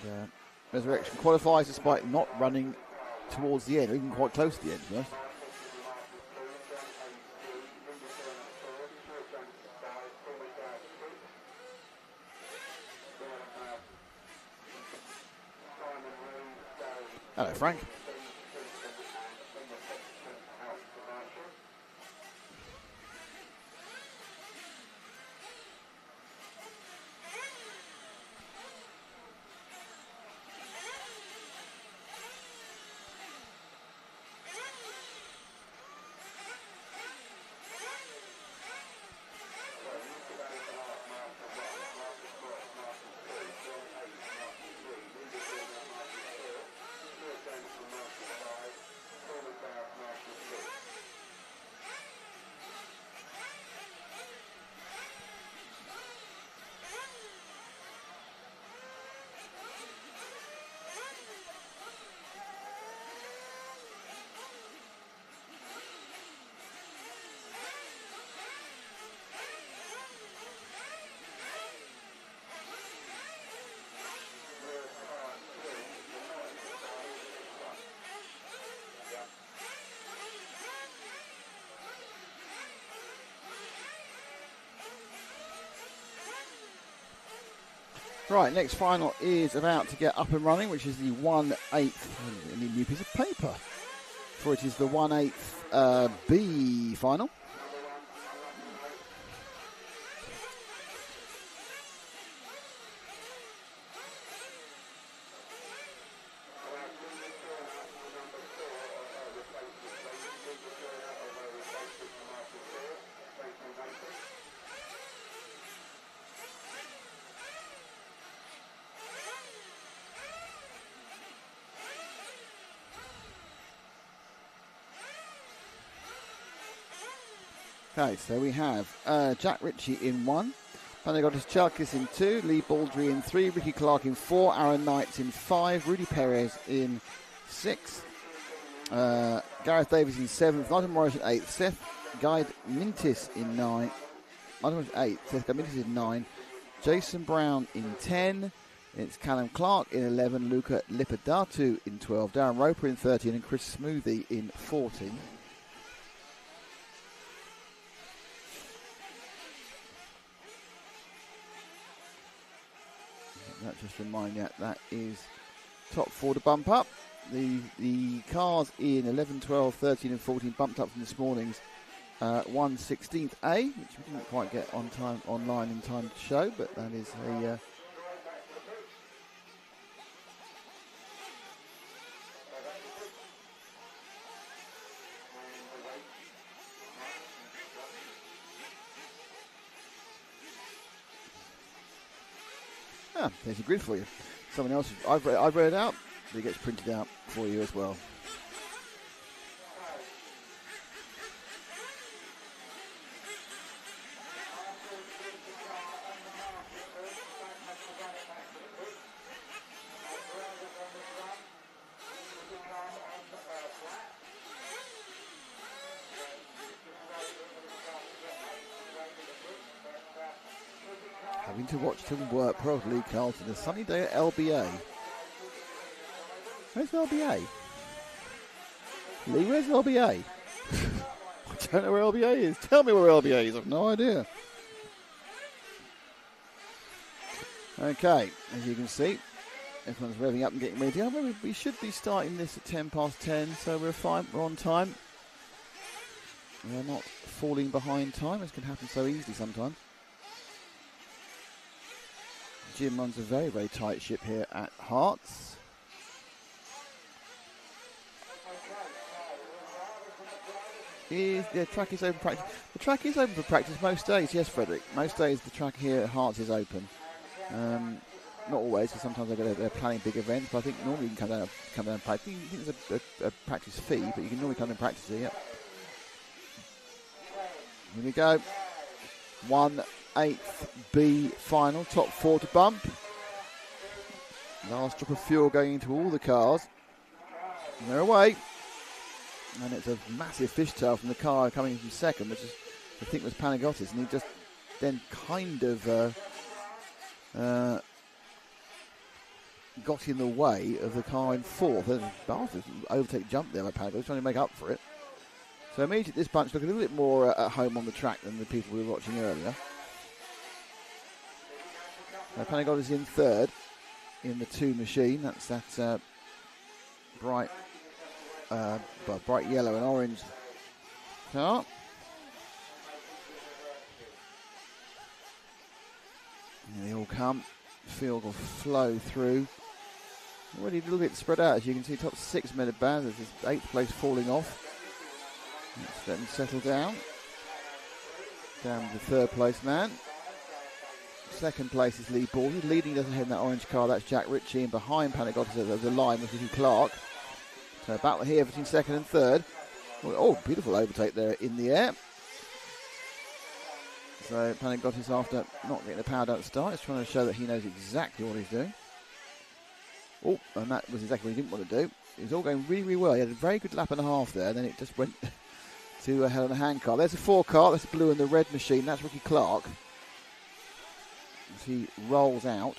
And Resurrection qualifies despite not running towards the end, or even quite close to the end, to be honest. Hello, Frank. Right, next final is about to get up and running, which is the 1/8. I need a new piece of paper. For it is the 1/8 B final. Okay, so we have Jack Ritchie in 1, Panagotis Chalkis in 2, Lee Baldry in 3, Ricky Clark in 4, Aaron Knights in 5, Rudy Perez in 6, Gareth Davies in 7th, Nigel Morris in 8th, Seth Guide Mintis in 9, Nigel Morris 8th, Seth Guide Mintis in 9, Jason Brown in 10, It's Callum Clark in 11, Luca Lipidatu in 12, Darren Roper in 13, and Chris Smoothie in 14. That just remind you that is top 4 to bump up. The cars in 11, 12, 13 and 14 bumped up from this morning's 1/16th A, which we didn't quite get on time online in time to show, but that is a there's a grid for you. Someone else, I've read it out, but it gets printed out for you as well. Having to watch them work Pro League Carlton. A sunny day at LBA. Where's LBA? Lee, where's LBA? I don't know where LBA is. Tell me where LBA is. I've no idea. Okay, as you can see, everyone's revving up and getting ready. We should be starting this at 10 past 10, so we're fine. We're on time. We're not falling behind time. This can happen so easily sometimes. Jim runs a very, very tight ship here at Herts. The track is open for practice. The track is open for practice most days, yes, Frederick. Most days the track here at Herts is open. Not always, because sometimes they're planning big events, but I think normally you can come down and practice. I think there's a practice fee, but you can normally come and practice here. Yep. Here we go. 1/8 B final, top 4 to bump. Last drop of fuel going into all the cars. And they're away. And it's a massive fishtail from the car coming from second, which is, I think was Panagiotis, and he just then kind of got in the way of the car in fourth. And Bart's overtake jump there by Panagiotis, trying to make up for it. So immediately this bunch look a little bit more at home on the track than the people we were watching earlier. Panagiotis in third in the 2 machine. That's that bright yellow and orange car. And they all come. Field will flow through. Already a little bit spread out, as you can see. Top 6 minute band. There's this 8th place falling off. Let's let them settle down. Down to the 3rd place man. 2nd place is Lee Baldry. Leading us ahead in that orange car, that's Jack Ritchie. And behind Panagiotis there's a line with Ricky Clark. So battle here between 2nd and 3rd. Oh, beautiful overtake there in the air. So Panagiotis, after not getting the power down at the start, is trying to show that he knows exactly what he's doing. Oh, and that was exactly what he didn't want to do. It was all going really, really well. He had a very good lap and a half there, and then it just went to a hell of a hand car. There's a 4 car. That's the blue and the red machine. That's Ricky Clark. As he rolls out.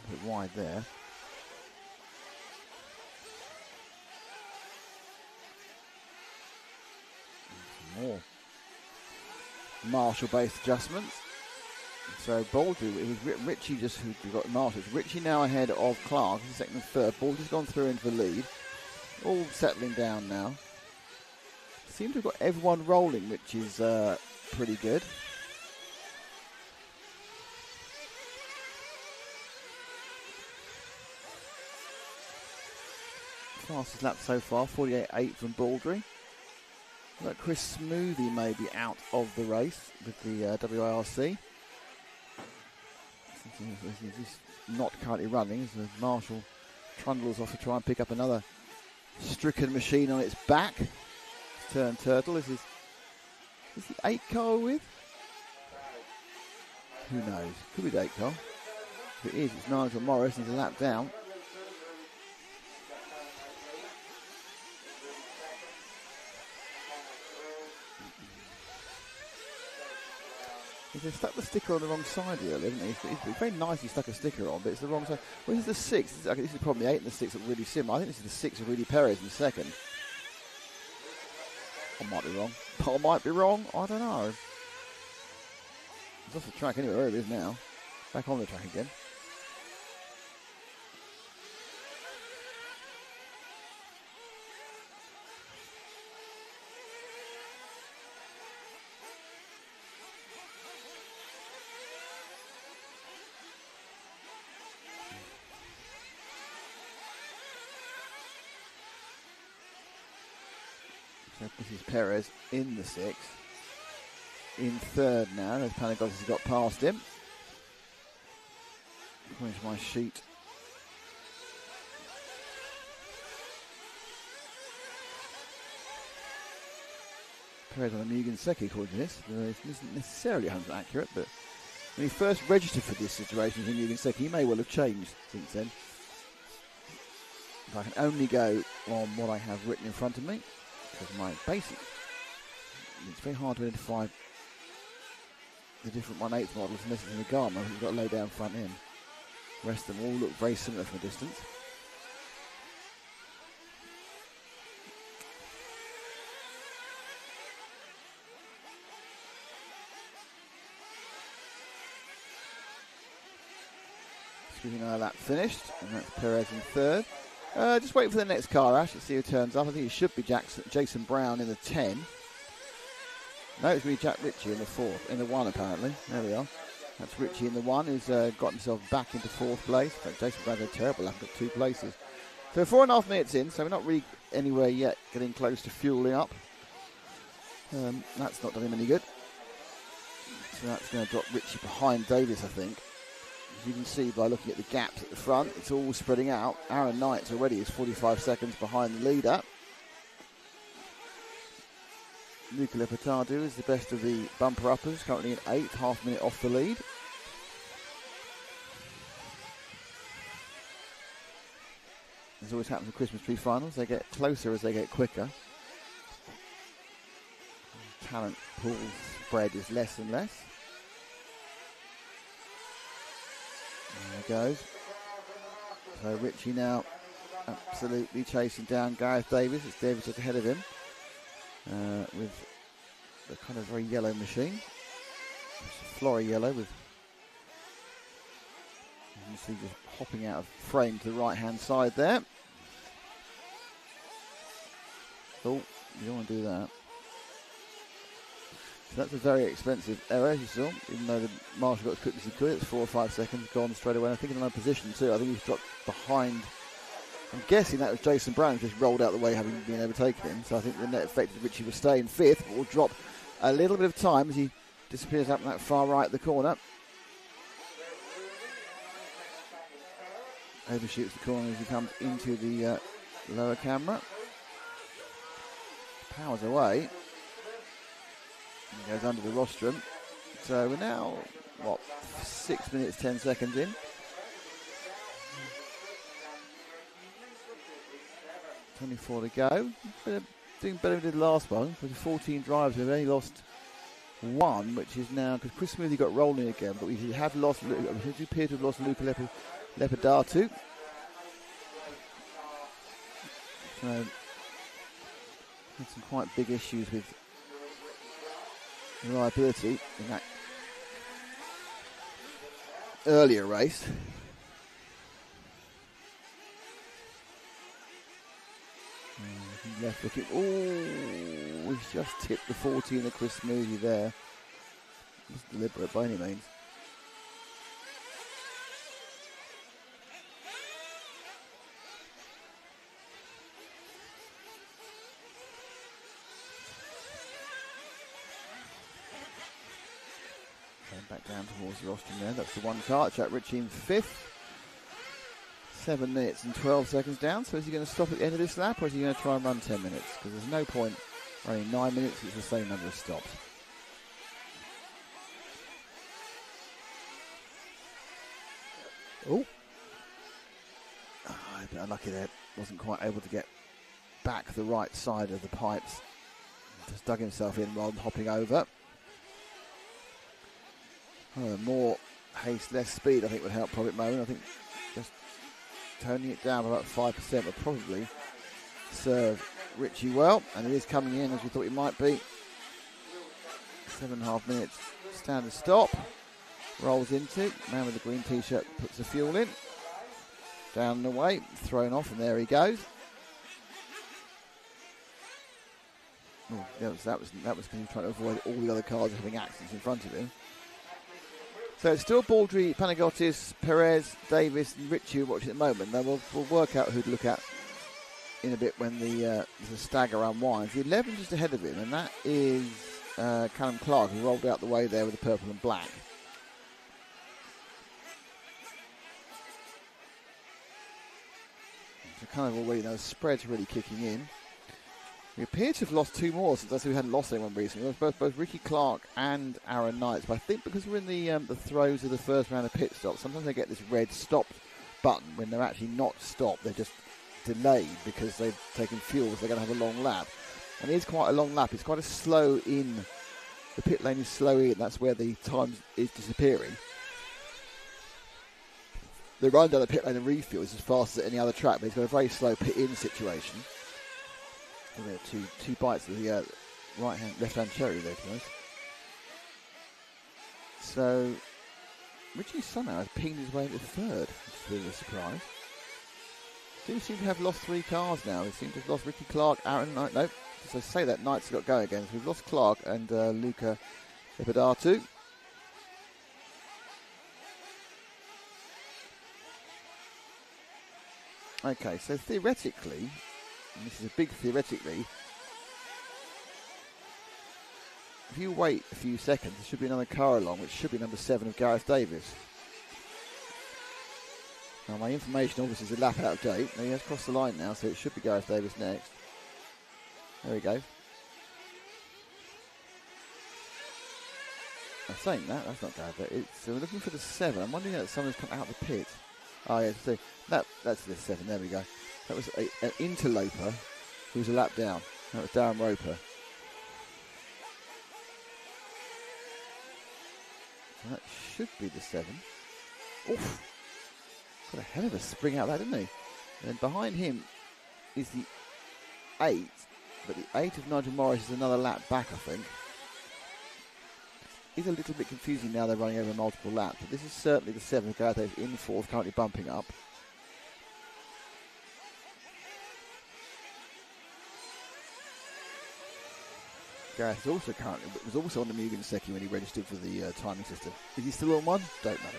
A bit wide there. Some more Marshall-based adjustments. So Baldry, it was Ritchie just who got Marshall. Ritchie now ahead of Clark, 2nd and 3rd. Baldry's gone through into the lead. All settling down now. Seem to have got everyone rolling, which is pretty good. Fastest lap so far, 48.8 from Baldry. Look, Chris Smoothie may be out of the race with the WIRC. He's not currently running, as the Marshall trundles off to try and pick up another stricken machine on its back. Turn Turtle. Is the 8 car with? Who knows? Could be the 8 car. If it is, it's Nigel Morris. He's a lap down. He's stuck the sticker on the wrong side here, haven't he? He's very nicely stuck a sticker on, but it's the wrong side. Well, this is the 6. This is probably the 8 and the 6 look really similar. I think this is the 6 of Rudy Perez in second. I might be wrong. I might be wrong. I don't know. He's off the track anyway, where it is now. Back on the track again. So this is Perez in the 6th. In third now, as Panagos has got past him. According to my sheet. Perez on a Mugen Seki according to this. It isn't necessarily 100% accurate, but when he first registered for this situation in Mugen Seki, he may well have changed since then. If I can only go on what I have written in front of me, because my basic, it's very hard to identify the different 1/8 models unless it's in the Garmin, because you've got a low down front end. The rest of them all look very similar from a distance. Excuse me, now that finished, and that's Perez in third. Just waiting for the next car, Ash. Let's see who turns up. I think it should be Jason Brown in the 10. No, it's really Jack Ritchie in the 4th, in the 1 apparently. There we are. That's Ritchie in the 1, who's got himself back into 4th place. In fact, Jason Brown's terrible. I've got 2 places. So 4.5 minutes in, so we're not really anywhere yet, getting close to fueling up. That's not done him any good. So that's going to drop Ritchie behind Davis, I think. As you can see by looking at the gaps at the front, it's all spreading out. Aaron Knights already is 45 seconds behind the leader. Luca Lepatadu is the best of the bumper-uppers, currently in 8th, half minute off the lead. As always happens with Christmas tree finals, they get closer as they get quicker. Talent pool spread is less and less. There it goes. So Ritchie now absolutely chasing down Gareth Davis. It's Davis just ahead of him with the kind of very yellow machine. It's a flory yellow with, you can see, just hopping out of frame to the right hand side there. Oh, you don't want to do that. So that's a very expensive error, as you saw, even though the marshal got as quick as he could. It's 4 or 5 seconds gone straight away. I think in another position too. I think he's dropped behind. I'm guessing that was Jason Brown who just rolled out the way, having been overtaken him. So I think the net effect of Ritchie will stay in 5th, but will drop a little bit of time as he disappears up in that far right of the corner. Overshoots the corner as he comes into the lower camera. Powers away. He goes under the rostrum. So we're now, 6 minutes, 10 seconds in. $24 to go. Doing better than we did last one. For the 14 drives, we've only lost 1, which is now, because Chris Smoothy got rolling again, but we have lost, we appear to have lost Luca Lepidatu. So, had some quite big issues with reliability in that earlier race. Left looking. Oh, he's just tipped the 14 of Chris Smoothy there. It wasn't deliberate by any means. Back down towards the rostrum there. That's the one car. Jack Ritchie in 5th. 7 minutes and 12 seconds down. So is he going to stop at the end of this lap, or is he going to try and run 10 minutes? Because there's no point running 9 minutes. It's the same number of stops. Oh. A bit unlucky there. Wasn't quite able to get back the right side of the pipes. Just dug himself in rather than hopping over. More haste, less speed, I think would help Profit Moment. I think just toning it down by about 5% would probably serve Richie well. And he is coming in as we thought he might be. 7.5 minutes standard stop. Rolls into, man with the green t-shirt puts the fuel in. Down and away, thrown off, and there he goes. Oh, that was because he was trying to avoid all the other cars having accidents in front of him. So it's still Baldry, Panagiotis, Perez, Davis, and Ritchie watching at the moment. Now we'll work out who to look at in a bit when the stagger unwinds. The 11 just ahead of him, and that is Callum Clark, who rolled out the way there with the purple and black. So kind of already, the spread's really kicking in. We appear to have lost two more since we hadn't lost anyone recently. Both Ricky Clark and Aaron Knights. But I think because we're in the throes of the first round of pit stops, sometimes they get this red stop button when they're actually not stopped. They're just delayed because they've taken fuel, so they're going to have a long lap. And it is quite a long lap. It's quite a slow in. The pit lane is slow in. That's where the time is disappearing. The run down the pit lane and refuel is as fast as any other track, but it's got a very slow pit in situation. There are two bites of the left-hand cherry there, to be honest. So, Richie somehow has pinged his way into third, which is really a surprise. Do seem to have lost three cars now. They seem to have lost Ricky Clark, Aaron Knight. No, as I say that, Knight's got going again. So we've lost Clark and Luca Epidatu. Okay, so theoretically, and this is a big theoretically, if you wait a few seconds, there should be another car along, which should be number 7 of Gareth Davis. Now, my information obviously is a lap out of date. Now, he has crossed the line now, so it should be Gareth Davis next. There we go. I'm saying that's not Gareth Davis. So we're looking for the 7. I'm wondering if someone's come out of the pit. Oh, yeah, so that's the 7. There we go. That was an interloper who was a lap down. That was Darren Roper. So that should be the 7. Oof. Got a hell of a spring out there, didn't he? And then behind him is the 8. But the 8 of Nigel Morris is another lap back, I think. It's a little bit confusing now they're running over multiple laps. But this is certainly the 7 of Gareth Davis in 4th, currently bumping up. Gareth is also was also on the Mugen Secchi when he registered for the timing system. Is he still on one? Don't know.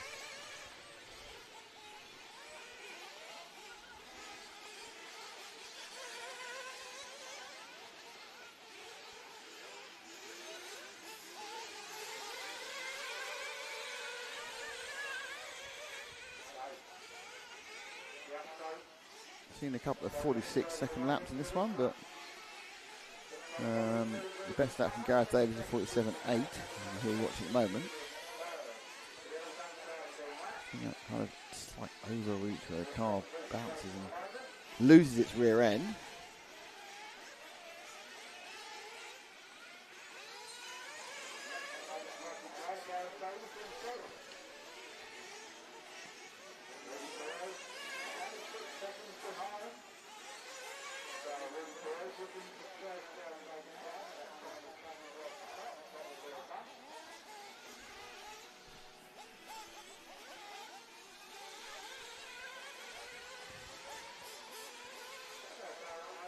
Seen a couple of 46-second laps in this one, but the best lap from Gareth Davis is 47.8, who you're watching at the moment. That kind of slight overreach where the car bounces and loses its rear end.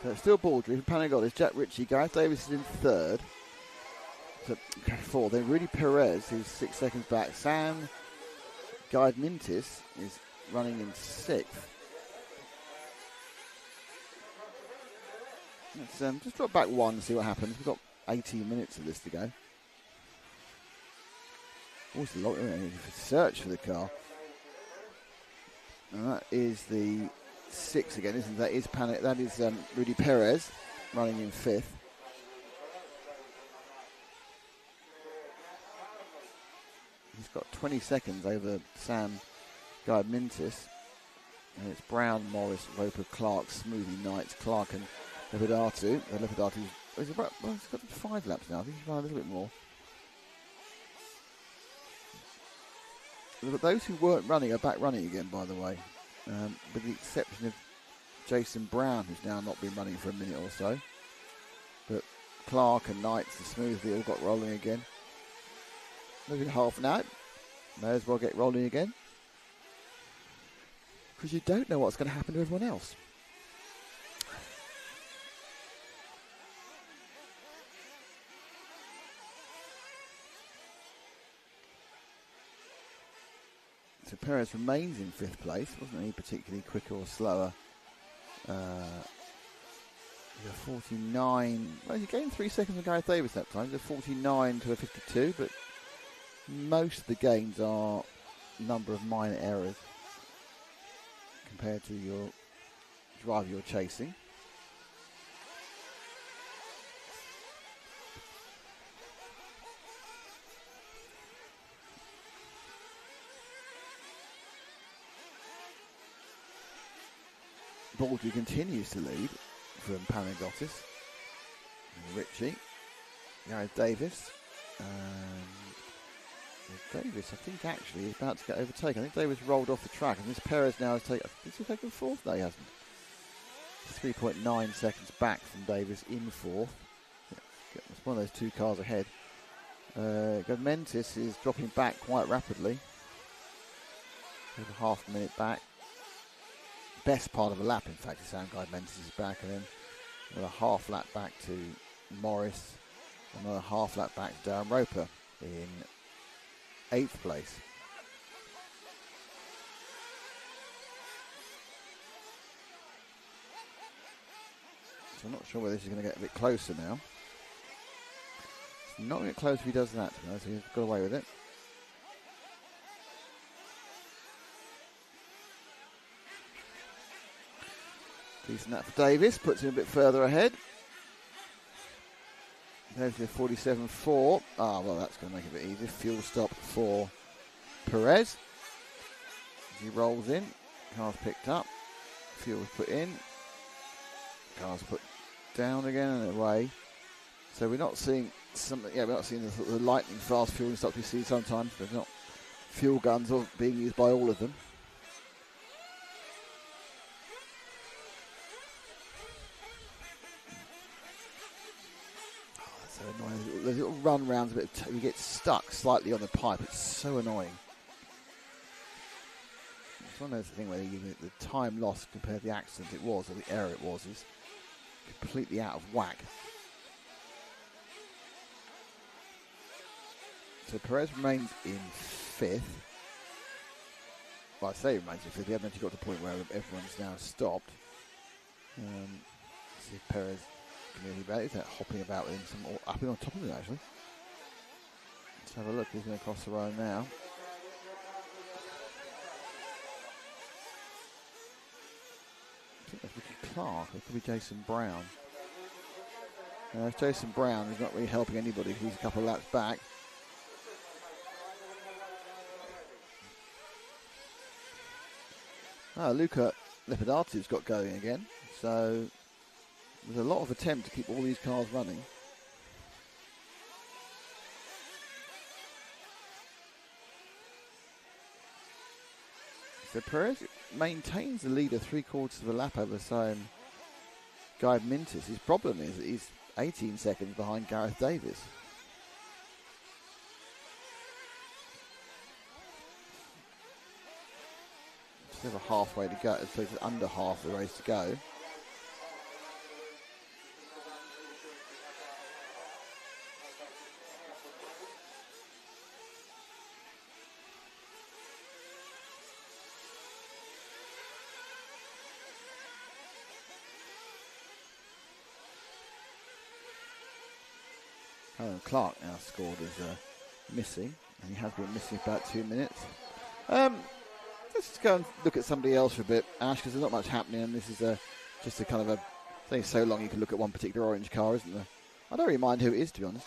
So it's still Baldry, Panagiotis, Jack Ritchie, Gareth Davis is in 3rd. So 4th. Then Rudy Perez, who's 6 seconds back. Sam Guide-Mintis is running in 6th. Let's just drop back 1 and see what happens. We've got 18 minutes of this to go. Always a lot of search for the car. And that is the 6 again, isn't it? That is Rudy Perez running in 5th. He's got 20 seconds over Sam Guide-Mintis. And it's Brown, Morris, Roper, Clark, Smoothie, Knights, Clark and Lepidatu. He's got 5 laps now. I think he's run a little bit more. Those who weren't running are back running again, by the way, with the exception of Jason Brown, who's now not been running for a minute or so. But Clark and Knights and Smoothly all got rolling again. Maybe half an hour. May as well get rolling again. Because you don't know what's going to happen to everyone else. So Perez remains in 5th place. Wasn't he particularly quicker or slower? 49. Well, he gained 3 seconds on Gareth Davis that time. He's a 49 to a 52, but most of the gains are a number of minor errors compared to your driver you're chasing. Baldry continues to lead from Panagotis and Ritchie. Gareth Davis. Davis, I think, actually is about to get overtaken. I think Davis rolled off the track, and this Perez now has taken. Is he taken 4th? No, he hasn't. 3.9 seconds back from Davis in 4th. Yeah, it's one of those 2 cars ahead. Gavmentis is dropping back quite rapidly. Over half a minute back. Best part of a lap, in fact, is Sam Gavmentis is back, and then another half lap back to Morris, another half lap back to Darren Roper in 8th place. So I'm not sure whether this is going to get a bit closer now. It's not going to get close if he does that, so he's got away with it. Decent that for Davis, puts him a bit further ahead. There's the 47.4. Ah, well, that's going to make it a bit easier. Fuel stop for Perez. As he rolls in, car's picked up, fuel's put in, car's put down again and away. So we're not seeing something. Yeah, we're not seeing the lightning fast fueling stops we see sometimes. There's not fuel guns being used by all of them. So annoying. Those little run rounds, you get stuck slightly on the pipe. It's so annoying. It's one of those things where the time lost compared to the accident it was, or the error it was, is completely out of whack. So Perez remains in 5th. Well, I say remains in 5th. He hasn't actually got to the point where everyone's now stopped. See if Perez can do anything about it. He's hopping about with him, upping on top of it actually. Let's have a look. He's going to cross the road now. I think that's Ricky Clark. It could be Jason Brown. Jason Brown is not really helping anybody. He's a couple of laps back. Luca Lepidati's got going again. So there's a lot of attempt to keep all these cars running. So Perez maintains the lead of 3/4 of a lap over Guy Mintis. His problem is that he's 18 seconds behind Gareth Davis. Still halfway to go, so it's under half the race to go. Alan Clark now scored as missing, and he has been missing about 2 minutes. Let's just go and look at somebody else for a bit, Ash, because there's not much happening, and this is just a kind of a thing. So long you can look at one particular orange car, isn't there? I don't really mind who it is, to be honest.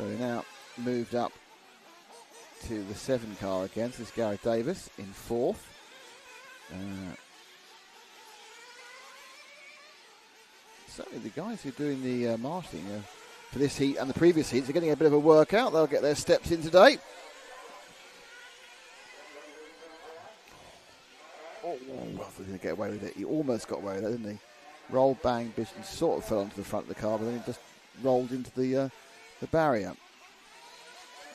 So we now moved up to the 7 car again. So this is Gareth Davis in 4th. Certainly the guys who are doing the marshalling for this heat and the previous heats are getting a bit of a workout. They'll get their steps in today. Oh, well, he's going to get away with it. He almost got away with it, didn't he? Rolled, bang, bish, and sort of fell onto the front of the car, but then he just rolled into the barrier.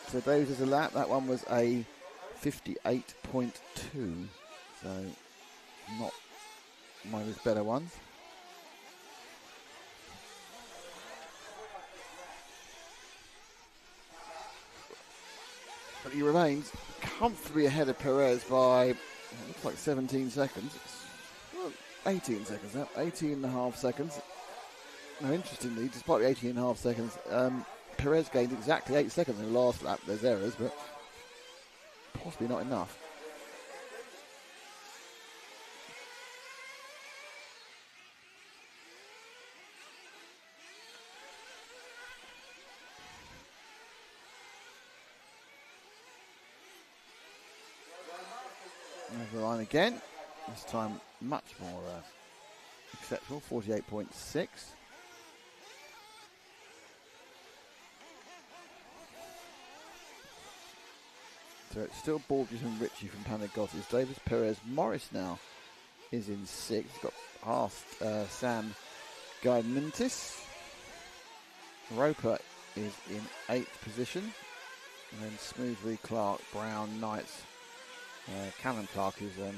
So Davis is a lap. That one was a 58.2. So not one of his better ones. But he remains comfortably ahead of Perez by, looks like 17 seconds. Well, 18 seconds now. 18.5 seconds. Now, interestingly, despite the 18.5 seconds, Perez gained exactly 8 seconds in the last lap. There's errors, but possibly not enough. Over the line again. This time much more acceptable, 48.6. So it's still Baldridge and Ritchie from Panagiotis. Davis, Perez, Morris now is in 6th. He's got past Sam Guidementis. Roper is in 8th position. And then Smoothly, Clark, Brown, Knights. Callum Clark is, I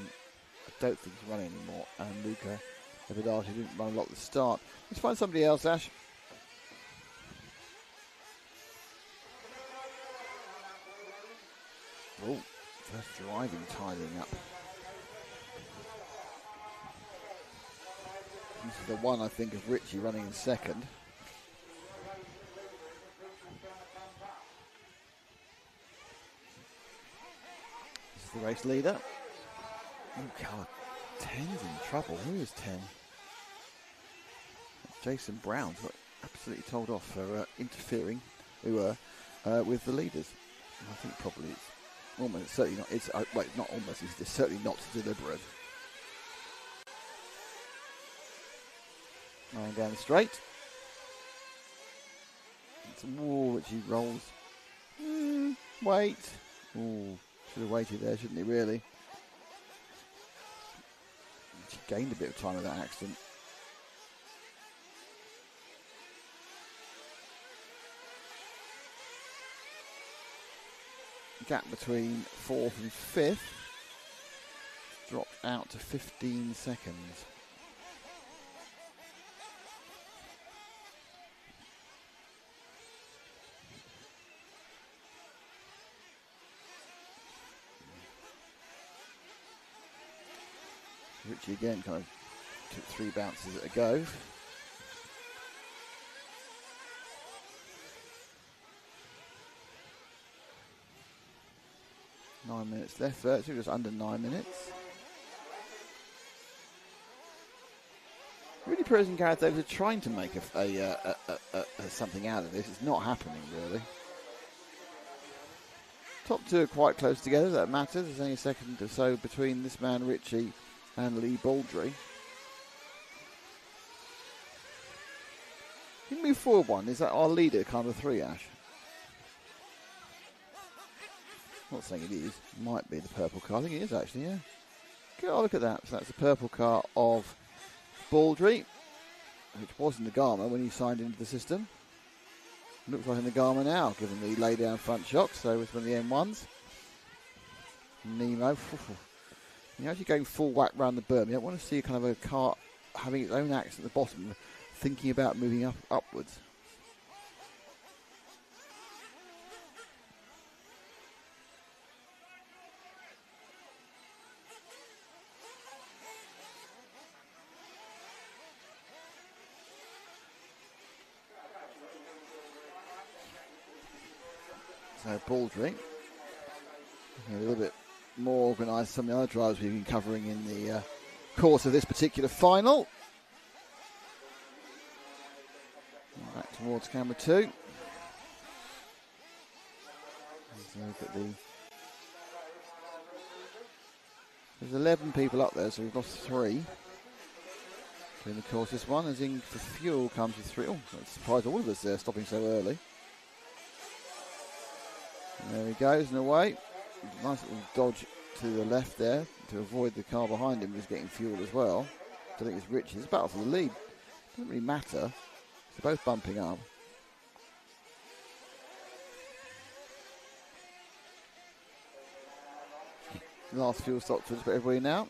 don't think he's running anymore. And Luca Evidati didn't run a lot at the start. Let's find somebody else, Ash. Oh, first driving tidying up. This is the one I think of Ritchie running in 2nd. This is the race leader. Oh God, 10's in trouble. Who is 10? Jason Brown got absolutely told off for interfering with the leaders. I think probably it's almost certainly not. It's wait, not almost. It's certainly not deliberate. Going down the straight. It's a wall which he rolls. Wait. Oh, should have waited there, shouldn't he? Really. He gained a bit of time with that accident. Gap between 4th and 5th dropped out to 15 seconds. Ritchie again kind of took 3 bounces at a go. Nine minutes left, virtually just under 9 minutes. Really, Perez and Gareth Davis are trying to make something out of this. It's not happening, really. Top 2 are quite close together, that matters. There's only a second or so between this man, Ritchie, and Lee Baldry. Can you move forward one? Is that our leader, kind of 3, Ash? Not saying it is. Might be the purple car. I think it is actually, yeah. Oh, look at that. So that's the purple car of Baldry, which was in the Garma when he signed into the system. Looks like in the Garma now, given the lay down front shock. So it's one of the M1s. Nemo. You're actually going full whack round the berm. You don't want to see kind of a car having its own axis at the bottom, thinking about moving upwards. So Baldry, a little bit more organised than some of the other drivers we've been covering in the course of this particular final. Back towards camera 2. So look at there's 11 people up there, so we've lost 3 during the course of this one. As in for fuel comes with 3. Oh, that surprised all of us there stopping so early. And there he goes and away. Nice little dodge to the left there to avoid the car behind him who's getting fuel as well. I think it's Richie. It's a battle for the lead. Doesn't really matter. They're both bumping up. Last fuel stop for everybody now.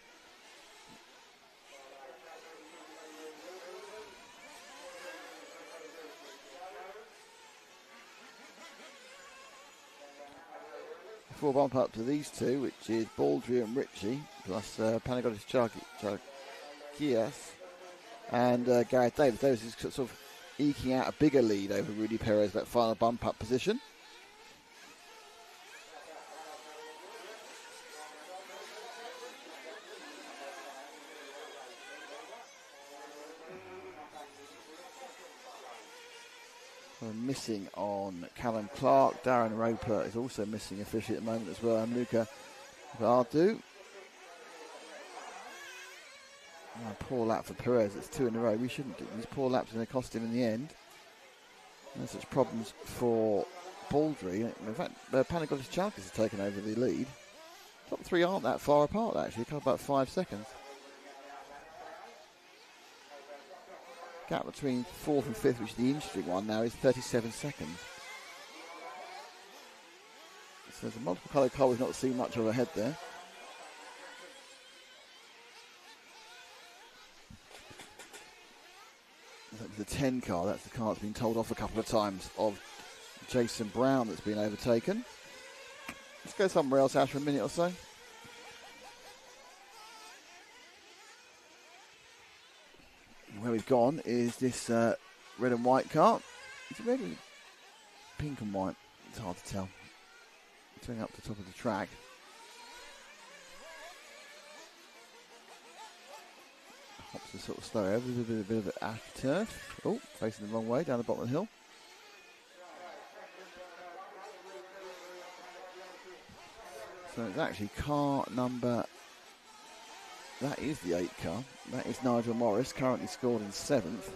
Before bump up to these two, which is Baldry and Ritchie, plus Panagotis Charkias and Gareth Davis. Davis is sort of eking out a bigger lead over Rudy Perez, that final bump up position. We're missing on Callum Clark. Darren Roper is also missing officially at the moment as well, and Luca Vardu. Oh, poor lap for Perez. It's 2 in a row. We shouldn't do these poor laps, going to cost him in the end. No such problems for Baldry. In fact, Panagotis Chalkis has taken over the lead. Top 3 aren't that far apart actually. A couple about 5 seconds. Gap between 4th and 5th, which is the interesting one now, is 37 seconds. So there's a multiple coloured car we've not seen much of ahead there. That was the 10 car, that's the car that's been told off a couple of times of Jason Brown that's been overtaken. Let's go somewhere else, Ash, for a minute or so. Where we've gone is this red and white car. It's red and pink and white. It's hard to tell. It's going up the top of the track. Hops are sort of slow over. There's a bit of AstroTurf. Oh, facing the wrong way down the bottom of the hill. So it's actually car number... That is the 8 car. That is Nigel Morris, currently scored in 7th.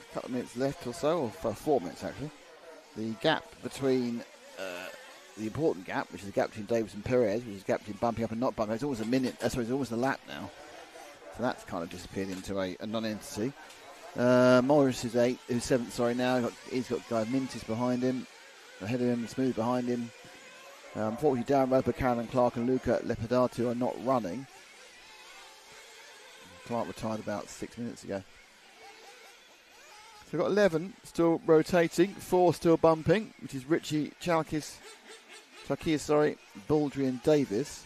A couple of minutes left or so, or for 4 minutes actually. The gap between the important gap, which is the gap between Davis and Perez, which is the gap between bumping up and not bumping. It's almost a minute. Sorry, it's almost a lap now. So that's kind of disappeared into a non-entity. Morris is 7th. Sorry, now he's got Guy Mintis behind him, ahead of him, Smooth behind him. Unfortunately, Darren Roper, Caroline Clark, and Luca Lepidatu are not running. Clark retired about 6 minutes ago. So we've got 11 still rotating, 4 still bumping, which is Richie, Charkias, Baldry and Davis.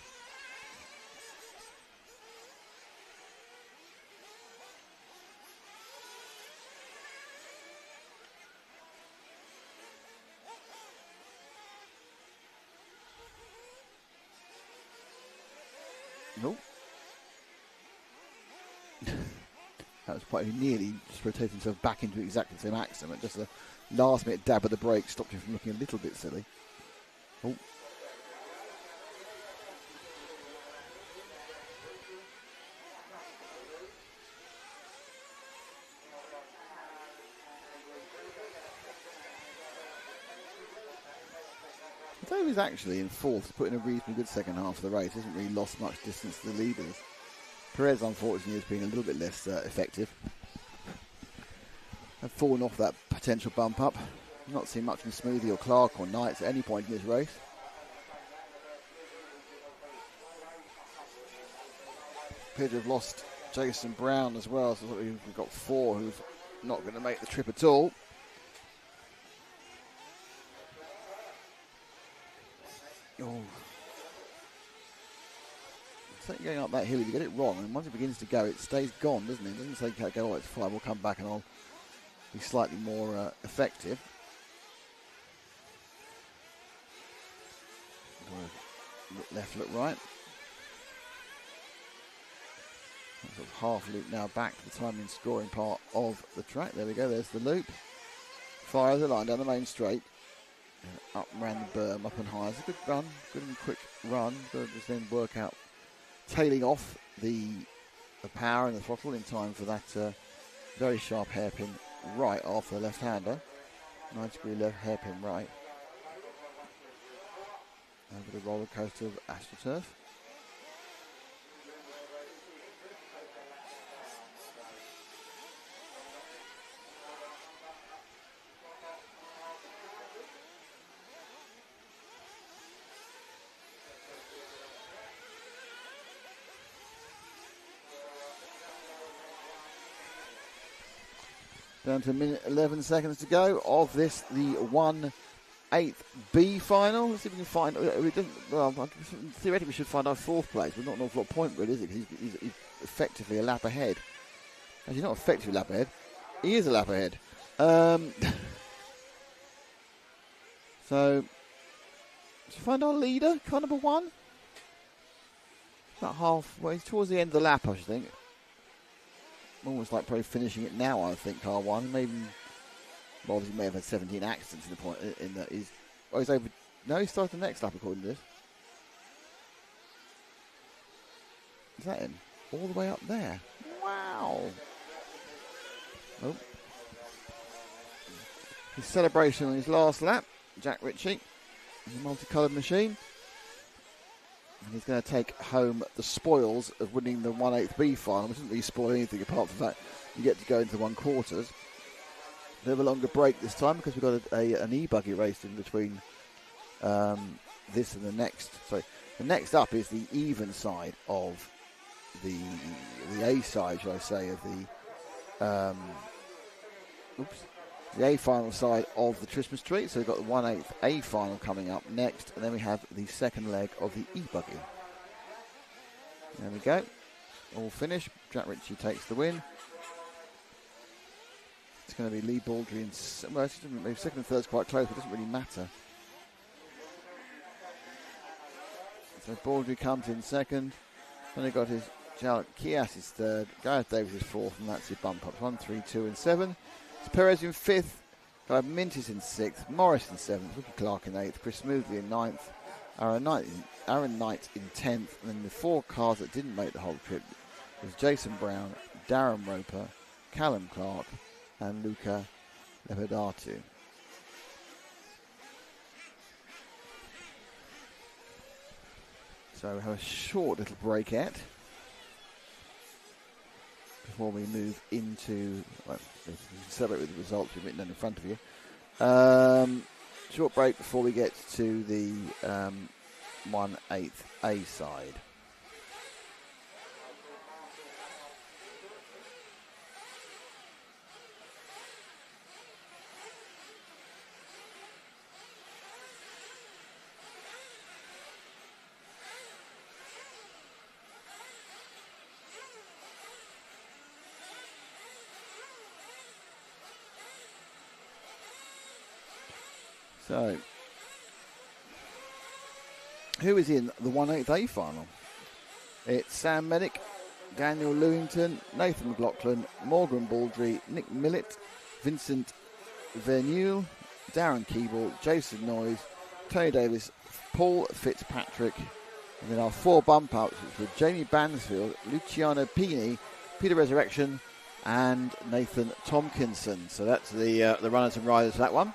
Nope. That was quite nearly just rotating himself back into exactly the same accident. Just a last minute dab at the brake stopped him from looking a little bit silly. Oh. Davis actually in 4th, put in a reasonably good second half of the race. Hasn't really lost much distance to the leaders. Perez, unfortunately, has been a little bit less effective. Have fallen off that potential bump up. Not seen much from Smoothie or Clark or Knights at any point in this race. Appear to have lost Jason Brown as well, so we've got 4 who've not going to make the trip at all. up that hill, if you get it wrong, and once it begins to go, it stays gone, doesn't it? It doesn't say, go, oh, it's fine, we'll come back and I'll be slightly more effective. Look left, look right. Sort of half loop now back to the timing scoring part of the track. There we go, there's the loop. Fires the line down the main straight. Up and around the berm, up and high. It's a good run, good and quick run. Got to just then work out tailing off the power and the throttle in time for that very sharp hairpin right off the left-hander. 90-degree left hairpin right. Over the roller coaster of AstroTurf. Down to a minute 11 seconds to go of this, the 1/8 B final. Let's see if we can find. Well, theoretically, we should find our fourth place, but not an awful lot of point, really, is it? Because he's effectively a lap ahead. Actually, not effectively a lap ahead. He is a lap ahead. So, let's find our leader, car number 1. About halfway, towards the end of the lap, I should think. Almost like probably finishing it now, I think, car 1. Maybe, well, he may have had 17 accidents in the point. In that he's over. No, he started the next lap according to this. Is that him? All the way up there. Wow. Oh. His celebration on his last lap. Jack Ritchie, the multicoloured machine. And he's going to take home the spoils of winning the 1/8 B final, which doesn't really spoil anything apart from the fact you get to go into the 1/4s. We have a longer break this time because we've got an E-buggy race in between this and the next. Sorry, the next up is the even side of the A side, shall I say, of the the A final side of the Christmas tree. So we've got the 1/8 A final coming up next, and then we have the second leg of the E-buggy. There we go. All finished. Jack Ritchie takes the win. It's going to be Lee Baldry and maybe second and third's quite close, but it doesn't really matter. So Baldry comes in second. Then he got his Jalek Kias is third. Gareth Davis is fourth, and that's your bump up. 1, 3, 2, and 7. Perez in 5th, Mint is in 6th, Morris in 7th, Ricky Clark in 8th, Chris Smoothley in 9th, Aaron Knight in 10th, and then the 4 cars that didn't make the whole trip was Jason Brown, Darren Roper, Callum Clark, and Luca Lepidatu. So we have a short little breakette before we move into, well, you can celebrate with the results we've written down in front of you. Short break before we get to the 1/8 A side. So, who is in the 1/8 A final? It's Sam Medic, Daniel Lewington, Nathan McLaughlin, Morgan Baldry, Nick Millett, Vincent Verneuil, Darren Keeble, Jason Noyes, Tony Davis, Paul Fitzpatrick, and then our 4 bump outs, which were Jamie Bansfield, Luciano Pini, Peter Resurrection, and Nathan Tompkinson. So that's the runners and riders for that one.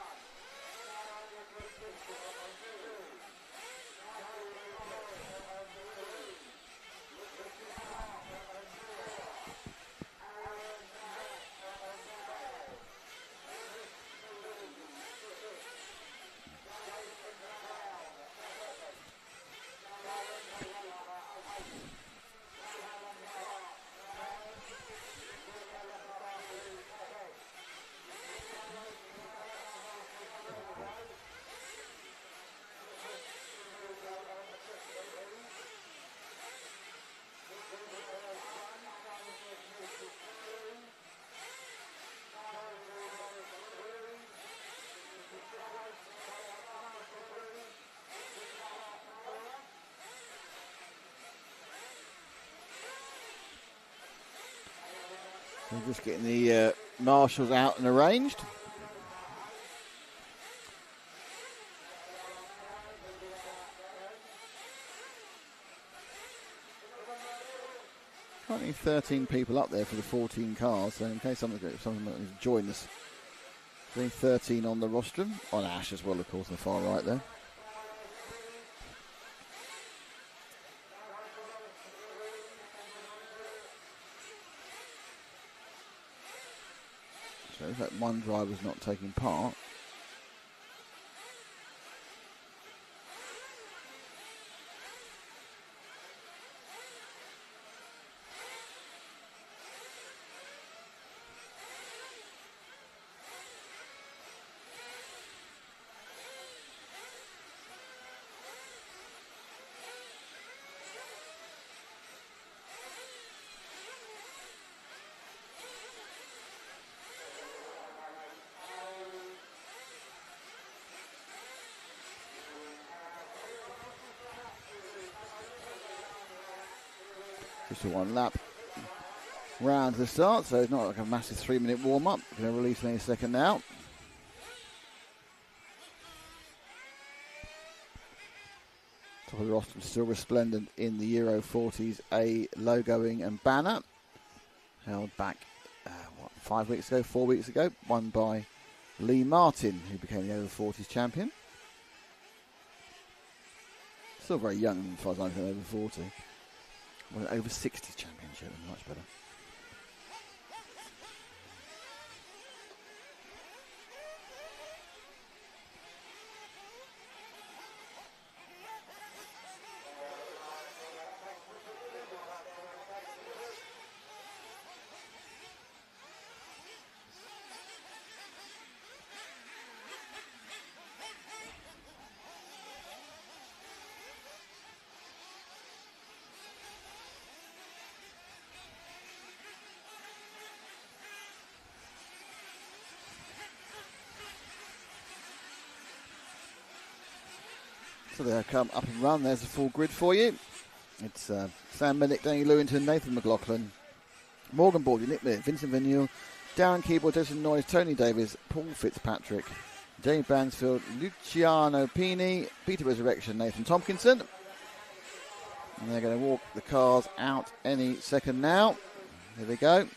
We're just getting the marshals out and arranged. Currently 13 people up there for the 14 cars, so in case someone wants to join us. Only 13 on the rostrum, on Ash as well, of course, on the far right there. So if that one driver's not taking part. Just a one lap round to the start, so it's not like a massive 3-minute warm-up. Going to release any second now. Top of the roster still resplendent in the Euro 40s A logoing and banner. Held back 4 weeks ago, won by Lee Martin, who became the over 40s champion. Still very young as far as I'm concerned, over 40. Well, over 60s championship, much better. So they'll come up and run. There's a full grid for you. It's Sam Minnick, Danny Lewington, Nathan McLaughlin, Morgan Baldwin, Nick Millett, Vincent Vigneault, Darren Keyboard, Jason Noyes, Tony Davis, Paul Fitzpatrick, Jamie Bansfield, Luciano Pini, Peter Resurrection, Nathan Tompkinson. And they're going to walk the cars out any second now. Here they go.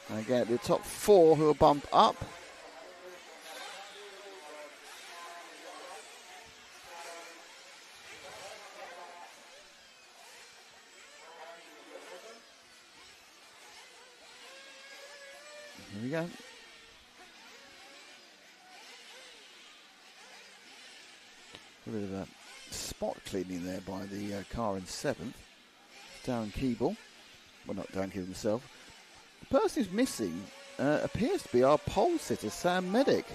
And again, it'll be the top 4 who will bump up. Here we go. A bit of a spot cleaning there by the car in 7th. Darren Keeble. Well, not Darren Keeble himself. The person who's missing appears to be our pole sitter, Sam Medic.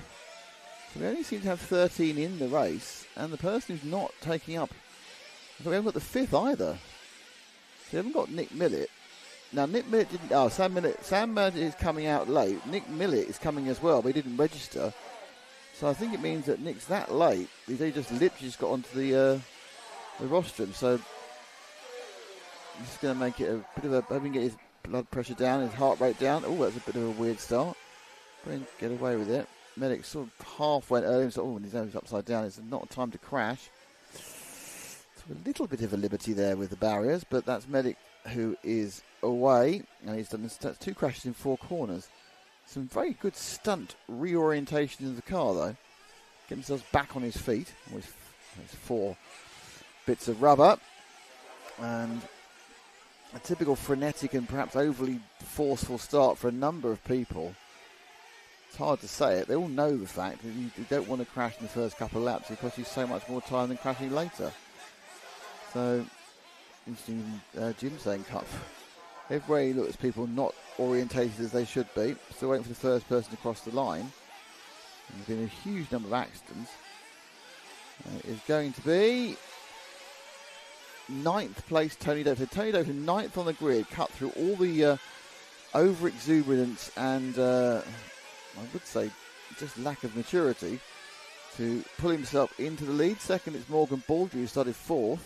So we only seem to have 13 in the race, and the person who's not taking up... we haven't got the 5th either. So we haven't got Nick Millett. Now, Nick Millett didn't... Oh, Sam Millett is coming out late. Nick Millett is coming as well, but he didn't register. So I think it means that Nick's that late. He's just literally just got onto the rostrum. So this is going to make it a bit of a... Hoping to get his blood pressure down, his heart rate down. Oh, that's a bit of a weird start. Get away with it. Medic sort of half went early and thought, oh, and his nose upside down. It's not time to crash. So a little bit of a liberty there with the barriers, but that's Medic who is away, and he's done 2 crashes in 4 corners. Some very good stunt reorientation of the car, though. Getting themselves back on his feet with 4 bits of rubber. And a typical frenetic and perhaps overly forceful start for a number of people. It's hard to say it. They all know the fact that you don't want to crash in the first couple of laps. It costs you so much more time than crashing later. So, interesting, Jim saying Cup. Everywhere you look, there's people not orientated as they should be. Still waiting for the first person to cross the line. There's been a huge number of accidents. It's going to be 9th place, Tony Dover. Tony Dover, 9th on the grid, cut through all the over-exuberance and, I would say, just lack of maturity to pull himself into the lead. Second, it's Morgan Baldry, who started 4th.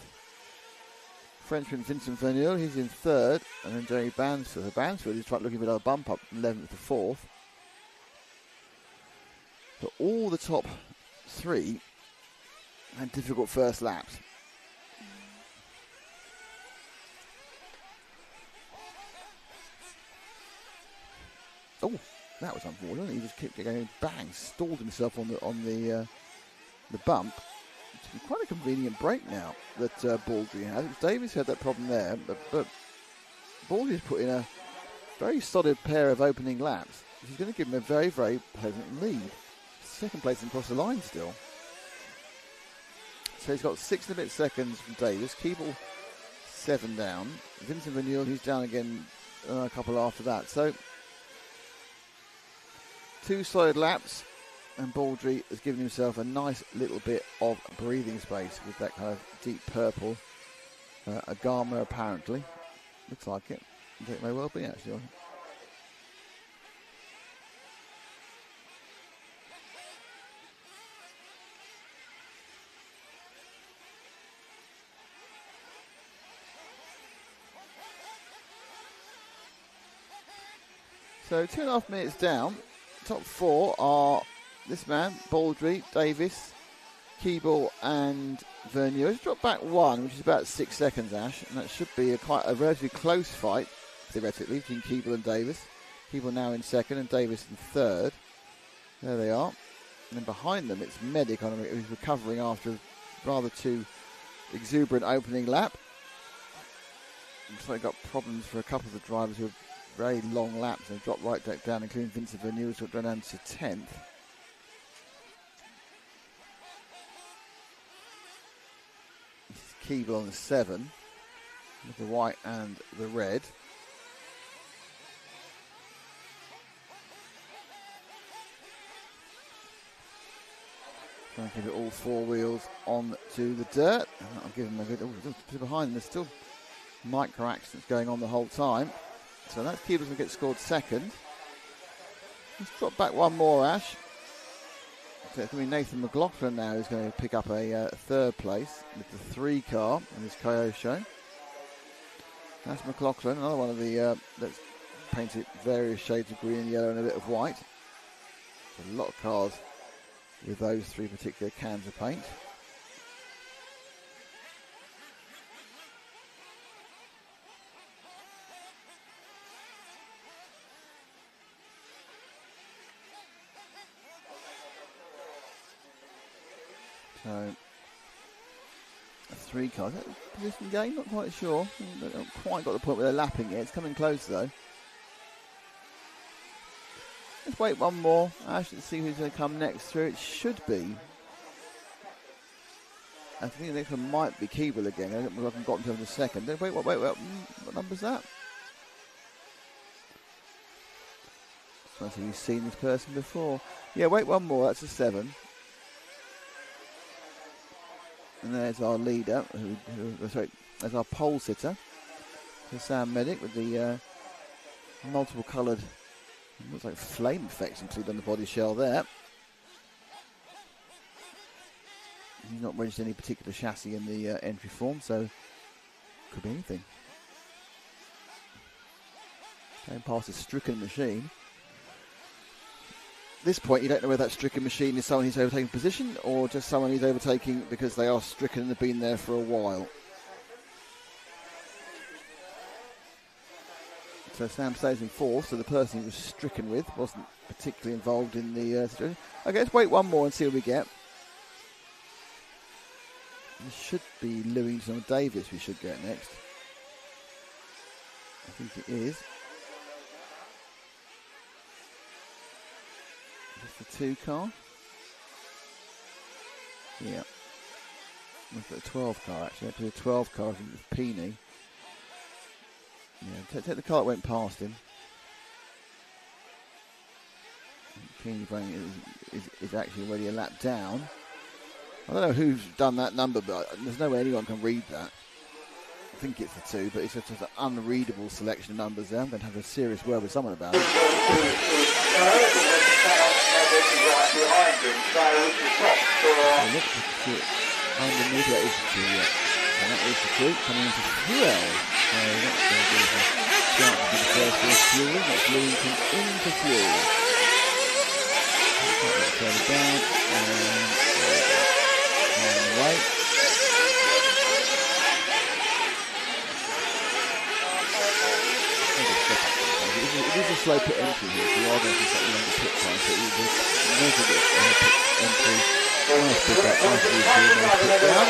Frenchman Vincent Verneuil, he's in third, and then Jerry Bansford. Bansford is looking for another bump up from 11th to 4th. But all the top three had difficult first laps. Oh, that was unfortunate. He just kept going bang, stalled himself on the bump. It's quite a convenient break now that Baldry has. Davis had that problem there, but Baldry's put in a very solid pair of opening laps, which is going to give him a very, very pleasant lead. Second place and across the line still. So he's got 6 and a bit seconds from Davis. Keeble 7 down. Vincent Verneuil, he's down again a couple after that. So 2 solid laps, and Baldry has given himself a nice little bit of breathing space with that kind of deep purple Agama apparently. Looks like it. I think it may well be actually. So 2.5 minutes down. Top 4 are this man, Baldry, Davis, Keeble and Verneuil. He's dropped back 1, which is about 6 seconds, Ash, and that should be quite a relatively close fight, theoretically, between Keeble and Davis. Keeble now in second and Davis in third. There they are. And then behind them, it's Medic, who's recovering after a rather too exuberant opening lap. Looks like got problems for a couple of the drivers who have very long laps. They've dropped right back down, including Vincent Verneuil, who's dropped down to 10th. Keeble on the 7 with the white and the red. Trying to keep it all 4 wheels on to the dirt. And that'll give them a good. Oh, behind them, there's still micro accidents going on the whole time. So that's Keeble's going to get scored second. Let's drop back 1 more, Ash. So it's going to be Nathan McLaughlin now who's going to pick up a third place with the 3 car in this Kyosho. That's McLaughlin, another one of the that's painted various shades of green and yellow and a bit of white. There's a lot of cars with those 3 particular cans of paint. So, 3 cars. Is that a position game? Not quite sure. They haven't quite got the point where they're lapping it. It's coming close though. Let's wait 1 more. Ash, let's see who's going to come next through. It should be. I think the next one might be Keeble again. I haven't gotten to him in a second. Wait. What number's that? Just want to see if you've seen this person before. Yeah, wait 1 more. That's a 7. And there's our leader, there's our pole sitter. So Sam Medic with the multiple coloured, looks like flame effects included on the body shell there. He's not registered any particular chassis in the entry form, so could be anything. Going past a stricken machine. At this point, you don't know whether that stricken machine is someone who's overtaking position or just someone who's overtaking because they are stricken and have been there for a while. So Sam stays in 4th, so the person he was stricken with wasn't particularly involved in the situation. Okay, let's wait 1 more and see what we get. This should be Lewington or Davis we should get next. I think it is. The 2 car. Yeah. We've got a 12 car actually. Actually, a 12 car, I think it was Peony. Yeah, take the car that went past him. Peony is actually already a lap down. I don't know who's done that number, but there's no way anyone can read that. I think it's the 2, but it's just an unreadable selection of numbers there. I'm going to have a serious word with someone about it. Underneath that is the And that is the group coming into Fuel. So that's going to give us a chance to be the first for Fuel. That's Lewington into Fuel. Let's go down and the way. It is a slow pit entry here, so you are going to set the longer pit time, so it will measure the pit entry. Nice pit up, nice view, nice pit down.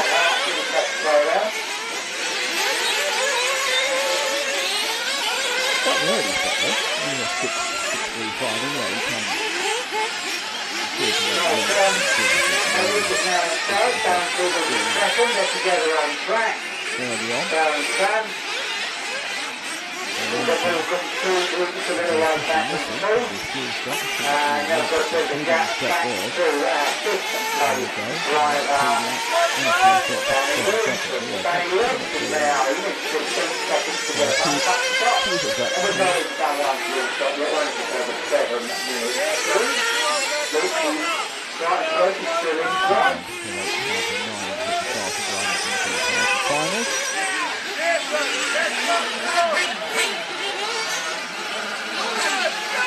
Quite an early step there. Only got 6:35 anyway, you can early on. And now got to the gap back to fifth. Right up. Now, he needs to 6 seconds to get back up the top. And we've already done one fuel stop. We're running just over 7 minutes. Right, close is still in front.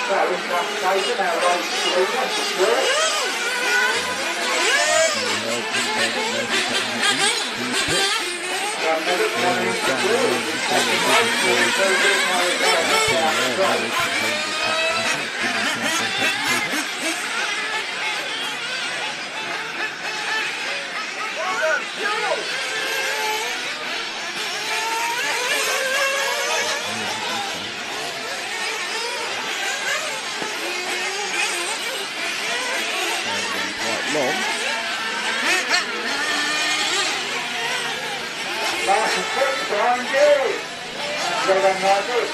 So this one's taken, our race to the one for sure. One minute, 1 minute to do. Second race, so there's no doubt down the track. Nice and quick behind you. Well done, Nigel.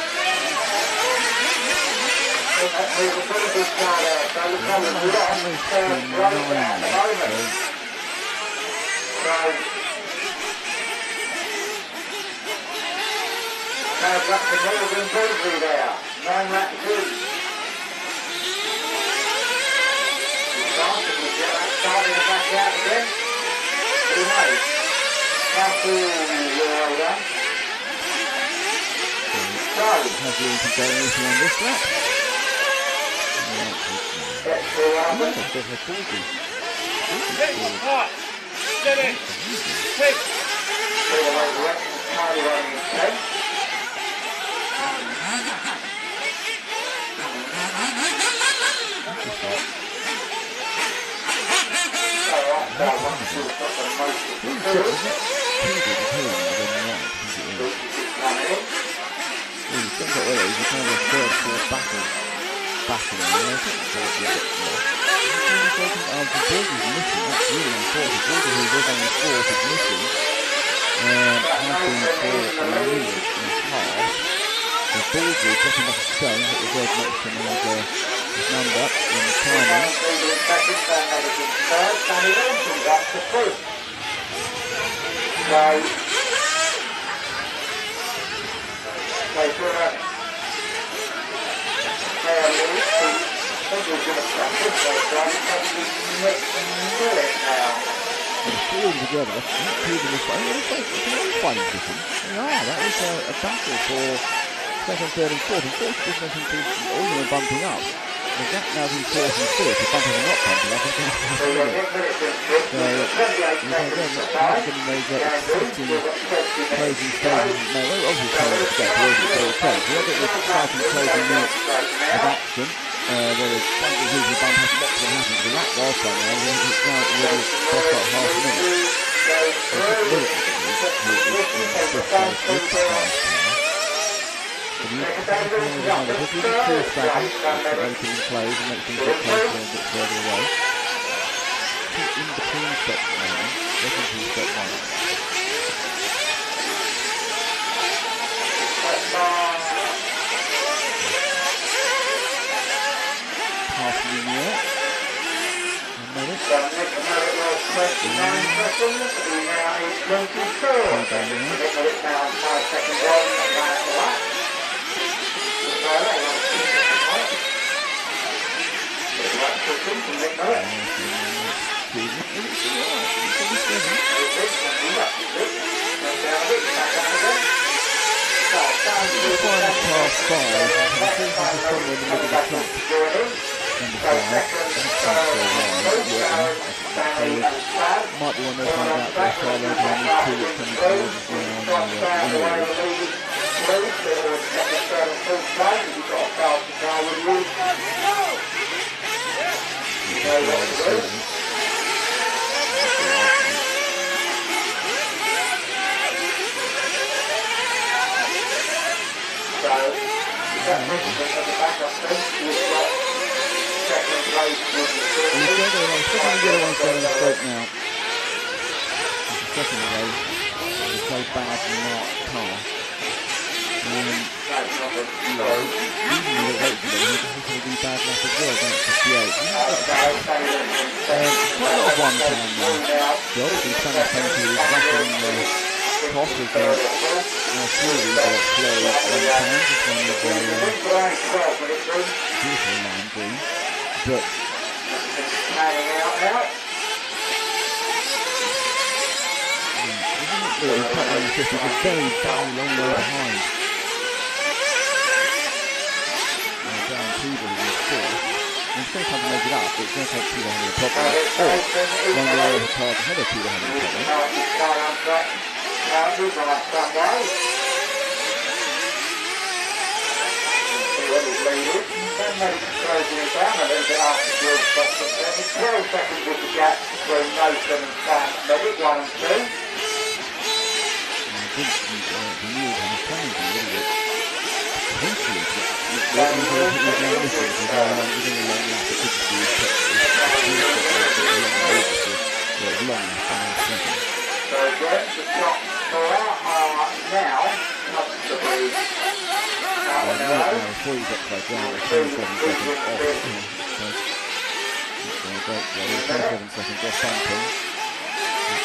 There's a pretty good car there, so we're coming a lot of first race at the moment. So, now back to Northern Baldry there, 9 lap 2. Chance if we get that starting and back out again. Who knows? That's all well done. So, have you to go anything on this lap? Get hot, steady, quick. All the way to Rex, Carly running in 10. That was a battle for second, third and fourth. And fourth was nothing to all of them bumping up. The gap now being fourth and fifth. The bumping and not bumping up. So, getting those 15 closing stages. Now, they're obviously trying to get towards it for all trades. We have got this starting closing minutes of action. Where the bumping usually bump has lots of happened to that last time around. It's now already just about half a minute. last 5. I think he's somewhere in the middle of the track. Number 5. Might be one of those ones out there. Far low behind these two that's coming towards us now on the winner. But he's a very, very long way behind. Down Peeble in his fourth. He's going to come to make it up, but it's going to take Peeble having a problem. Or one of the other cars ahead of Peeble having a problem. Then maybe closing it down a little bit after George stops at 12 seconds with the gap between Nathan and Sam Medic, 1 and 2. So again, the top 4 are now comfortably before you get close down, 27 seconds off. 27 seconds off bumping.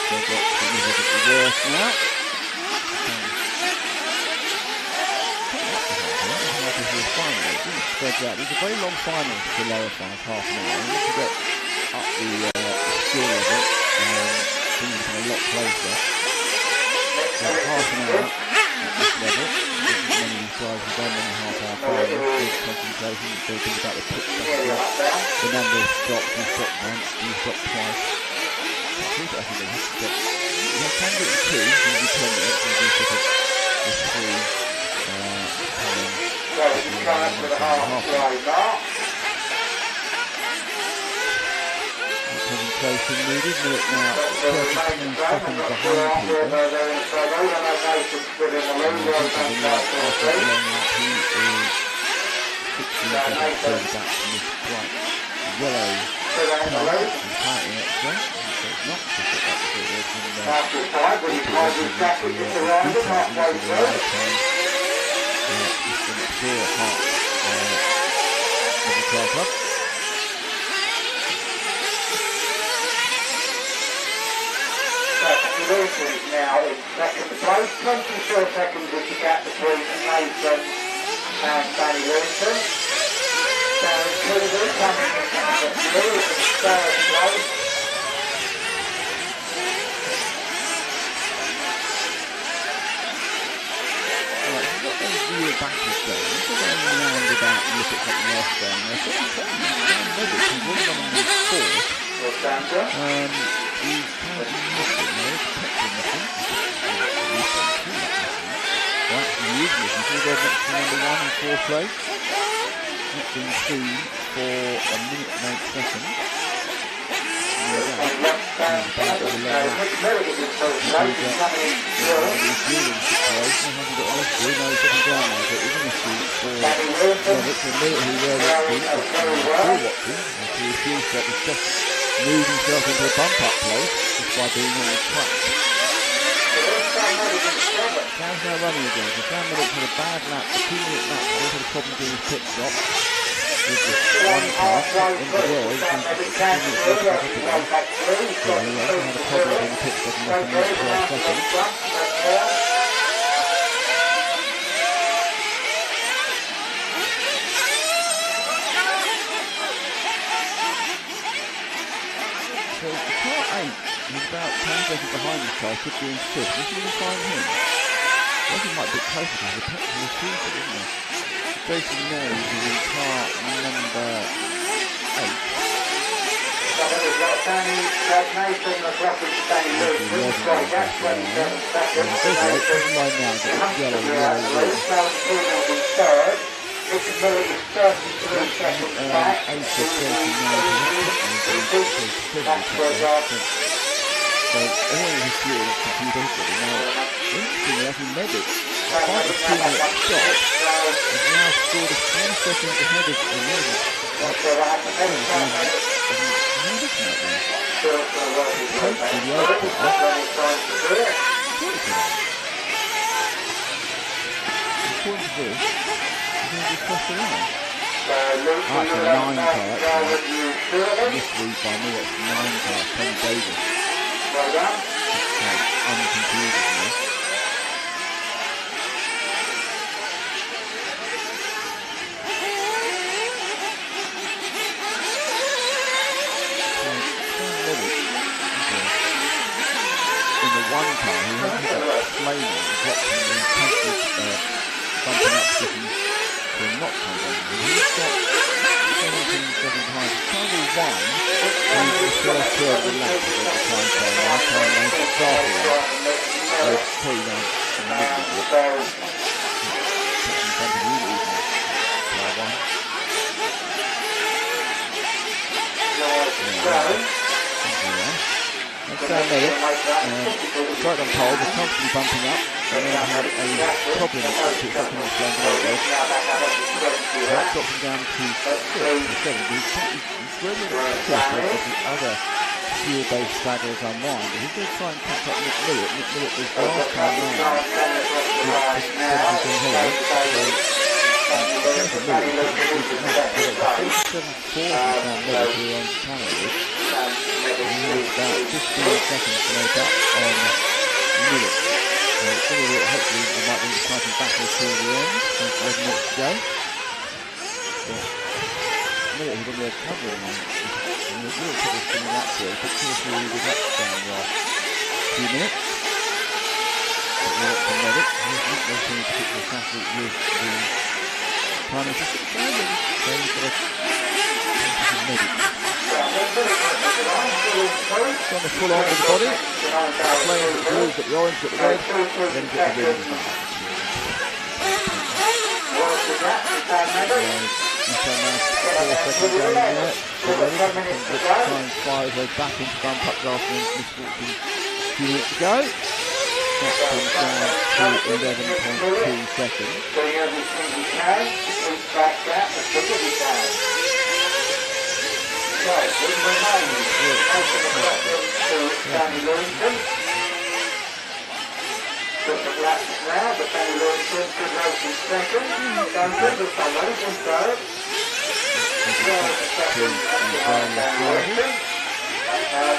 They've got significantly worse now. Spreads out. These are very long finals for the lower five, half an hour. We need to get up the skill level and things become a lot closer. Half an hour at this level. Many of these guys have done many half-hour finals with concentration. So think about the pit stop, the number of stops. You stop once, you stop twice. I think they have to stop. You can do it in 2, you do 10 minutes, and you stop it with 3 concentration needed. Minute now 32 seconds behind Peter. Yellow colour and partly extra. So it's not just that is now in second place, 24 seconds is the gap between Nathan and Danny Lewington. Darren Cleveland coming in third place. Backwards going. This is going round about and look at something else down there. So he's was running in fourth. He's currently missing there. Well, actually is missing. So we'll go next to number 1 in fourth place. Not been seen for a minute and 8 seconds. Moved himself into a bump-up place just by being on the track. Sam's now running again, so Sam Medic had a bad lap, a 2-minute lap, but also had a problem doing his pit stop. With the one car in the world, he's got 2 minutes left to pick it up. So he also had a problem doing the pit stop and left a minute 12 seconds. So the car 8, he's about 10 seconds behind this car, could be in 5th. You can find him. I think he might be a bit closer because the petrol is cheaper, isn't it? Jason Nose is in car number 8. So everyone is here is computer history. Now, interestingly, I think Medic, despite the 2-minute stop, has now scored a 3 seconds ahead of the Medic. Hopefully the output according to this, he's going to be crossed around. That's a 9 car, actually. Misread by me, that's 9 car, Tom Davis. Unconfused in this. In the 1 car, he had that flaming, dropping in constant bumping up position to a not come down. He's got 17 seconds behind. Carnival 1, he's the first turn of the lap of the time car. Now car runs the start of that. So it's pretty nice in the middle of it. In front of you, even. Car 1. That's Medic. Right on pole, was constantly bumping up, and then had a problem with the 2 seconds down the road. That dropped him down to 6 or 7. He's really successful as the other fuel-based stragglers unwind. But he's going to try and catch up Nick Millett. Nick Millett was last time round with 17 here. So, Millett, 47-4 now Millett here on Canada. He has about 15 seconds to make up on Millett. So it's going to be, hopefully there might be an exciting battle till the end. 11 minutes to go. But Millett has been recovering on the real trouble spinning that through. He put 2 or 3 leaders up down the last few minutes. But Millett from Millett, he's not making any particular battle with the time of 6 seconds. So he's got a Millett. It's on the full on with the body, playing the blues, got the orange, got the red, then he's got the green. So now 4 seconds going there. So ready to try and fire those back into bump up last minute misfortune. A few minutes to go. That comes down to 11.2 seconds. Right, we remain to Danny Lewington. Different laps now, but Danny Lewington could race in second. Duncan with some race in third. Second, Danny Lewington.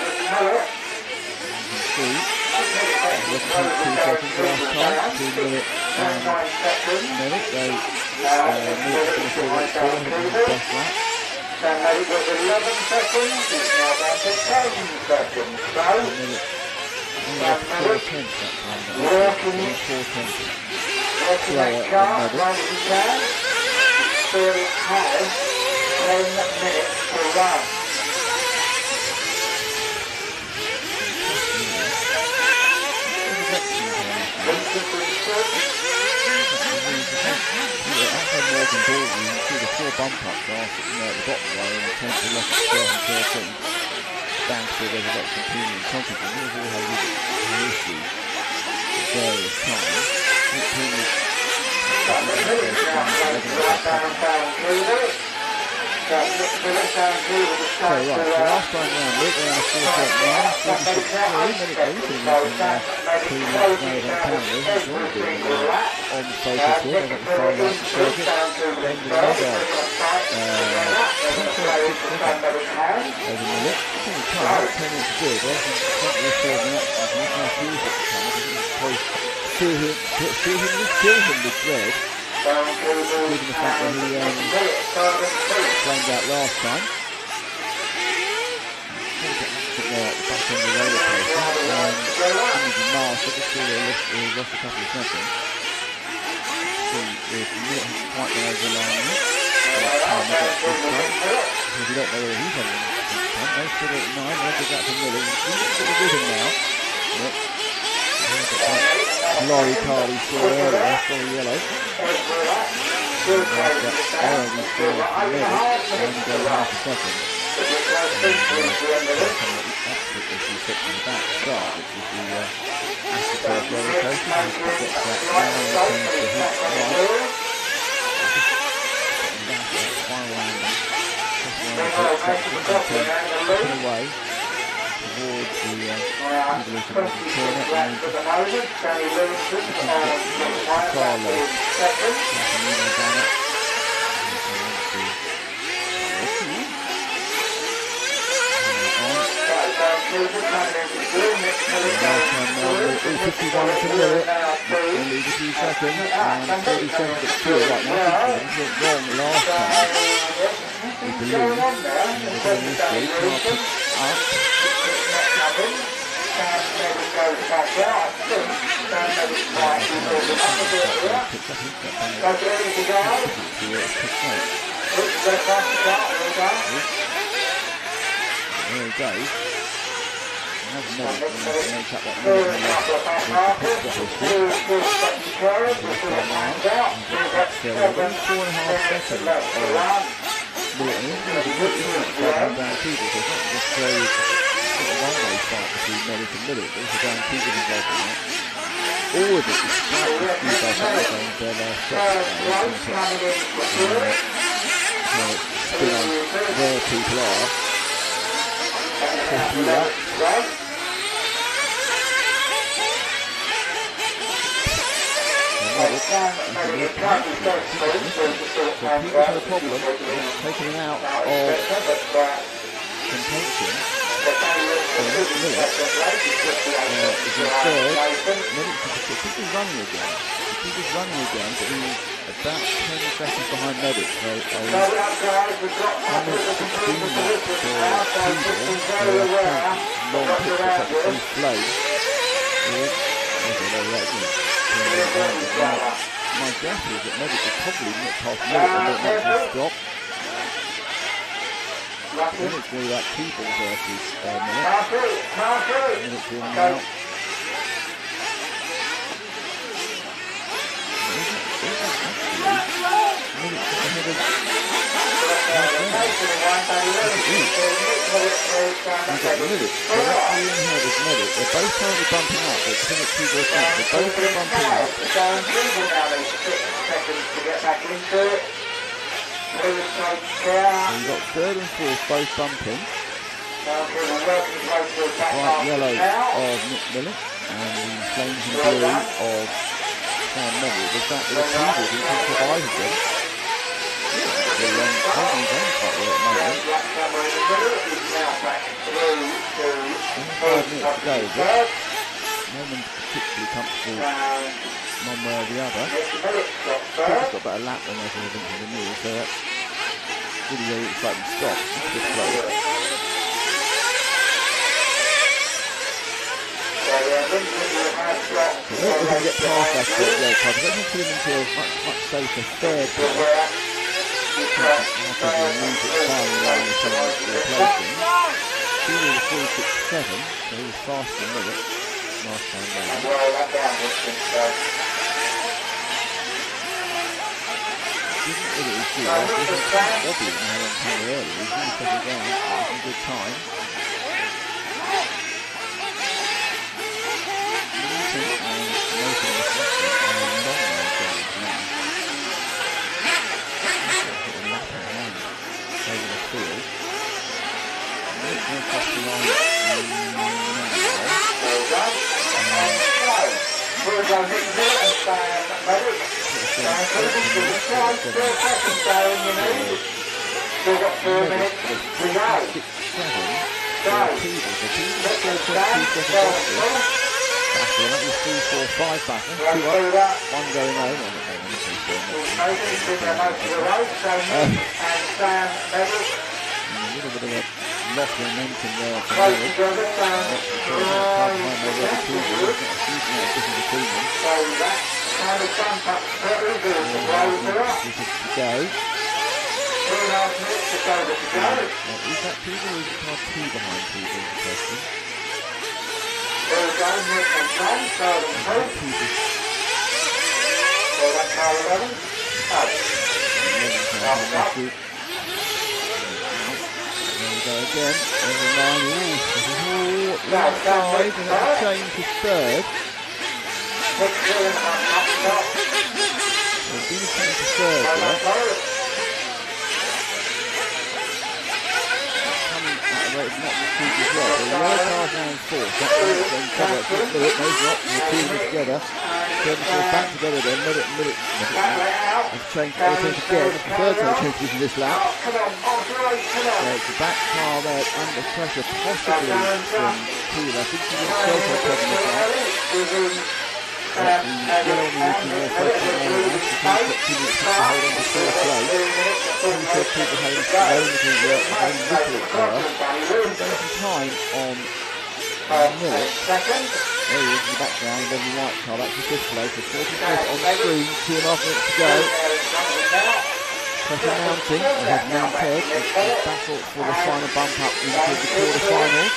With Millett. 11.2 seconds last time. 2 minutes and Millett. They Millett's going to feel like 4 his best lap. It was 11 seconds, it's now down to 10 seconds. So, working that car as well as he can. Still has 10 minutes to run. Outside Morgan Baldwin, you can see the 4 bump ups after, at the bottom row and turn to the left of 12 and 13. Stanfield, Resurrection, Premium, Conquest, and these all have issues at various times. Premium So right, so last time round, Luke around 4.9, 46.3 minutes into the previous made on camera, he's already been on focus here, and at the far right circuit, then another 10.6 seconds over the minute. It's only time, 10 minutes to do it, but I think it's not really 4 minutes, and he's now fused at the time, I think it's fill him with dread. Given the fact that he flamed out last time. There at the back end of the roller coaster. Energy Mars, but just still lost a couple of seconds. So if Millett hasn't quite gone over the line yet. Time we got this time. Because we don't know whether he's having this time. No, still at 9. I'll give that to Millett. He's got the rhythm now. Yep. Lorry card he saw earlier, still yellow. That error we saw from Millett and half a second. Absolutely she sits in the back start, which is the AstroTurf roller coaster. He gets that now and turns to his right. Back at that final landing. Looking away towards the evolution of the corner and far left. All 51 to Millett, we'll leave a few seconds, and 30 seconds at 2 right now. He went wrong last time. We believe, and we're going this week, I'll pick up. There he goes. Has Millett to make up that Millett in the only 4.5 seconds of Millett. And he's going to be good, isn't it, for down people, so it's not necessarily a one-way fight between Millett and Millett, but also down people involved in that. All of it is slightly skewed by some of the games their last shots. So it's still on where people are. Right. So Peter's had a problem, taking him out of contention. Millett is in third. Peter's running again. Peter's running again, but he's about 10 seconds behind Millett. So a 1 minute 16 minutes for Peter. Long pitch that's like a free flow. My guess is that Millett will probably nip past Millett and not actually stop. Then it's going to be like people versus Millett. Millett's in now. Millett's just ahead of... You've got Millett directly in here with Millett. They're both currently bumping up. They're putting it 2 goals back. They're both bumping up. So you've got third and fourth both bumping. Bright yellow of Nick Millett and the flames and blue of Sam Millett. The fact that the people who can survive them. The holding on quite well at the moment. 5 minutes to go, is it? No one's particularly comfortable one way or the other. Peter's got about a lap on everything in the news, so that's really where it's like to stop. It's good flow. So I don't know if we can get past that yellow card, because that's put him into a much safer third place. After the music firing around the someone to replace him. He was a 4.67, so he was faster than Millett last time round. Didn't really see that. It wasn't quite obvious in how long time early. He was really taking down. It was a good time. Newton and Nathan was watching a long way going now. Over the field. Millett going across the line now. That was 3-4-5 battle. 2 up, 1 going home. A little bit of a loss of momentum there for Millett. Not a huge amount of difference between them. And it's done back to go. 2.5 minutes to go. Is that Peter or is it car 2 behind Peter? There we go, Nick and John, third and fourth. So that car 11. There we go again. On the line. Left side, and that's a change to third. Nick's doing up top. There's been a change to third there. It's not the speed as well. So the yellow car's now in fourth. That's then cover. No, it's not. The two of them together. Turn the back together then. Minute. Has changed position again. It's the third time change position this lap. So it's the back car there under pressure, possibly from Keeler. I think he wants self-help problem this lap. The yellow one needs to be more focused on the left. The team's got 2 minutes to hold on to fourth place. He said people having little error. Spending some time on Millet. There he is in the background, then the white car, that's the fifth place. So 45th on the screen, 2.5 minutes to go. Pressure mounting, it has mounted. It's battle for the final bump up into the quarterfinals.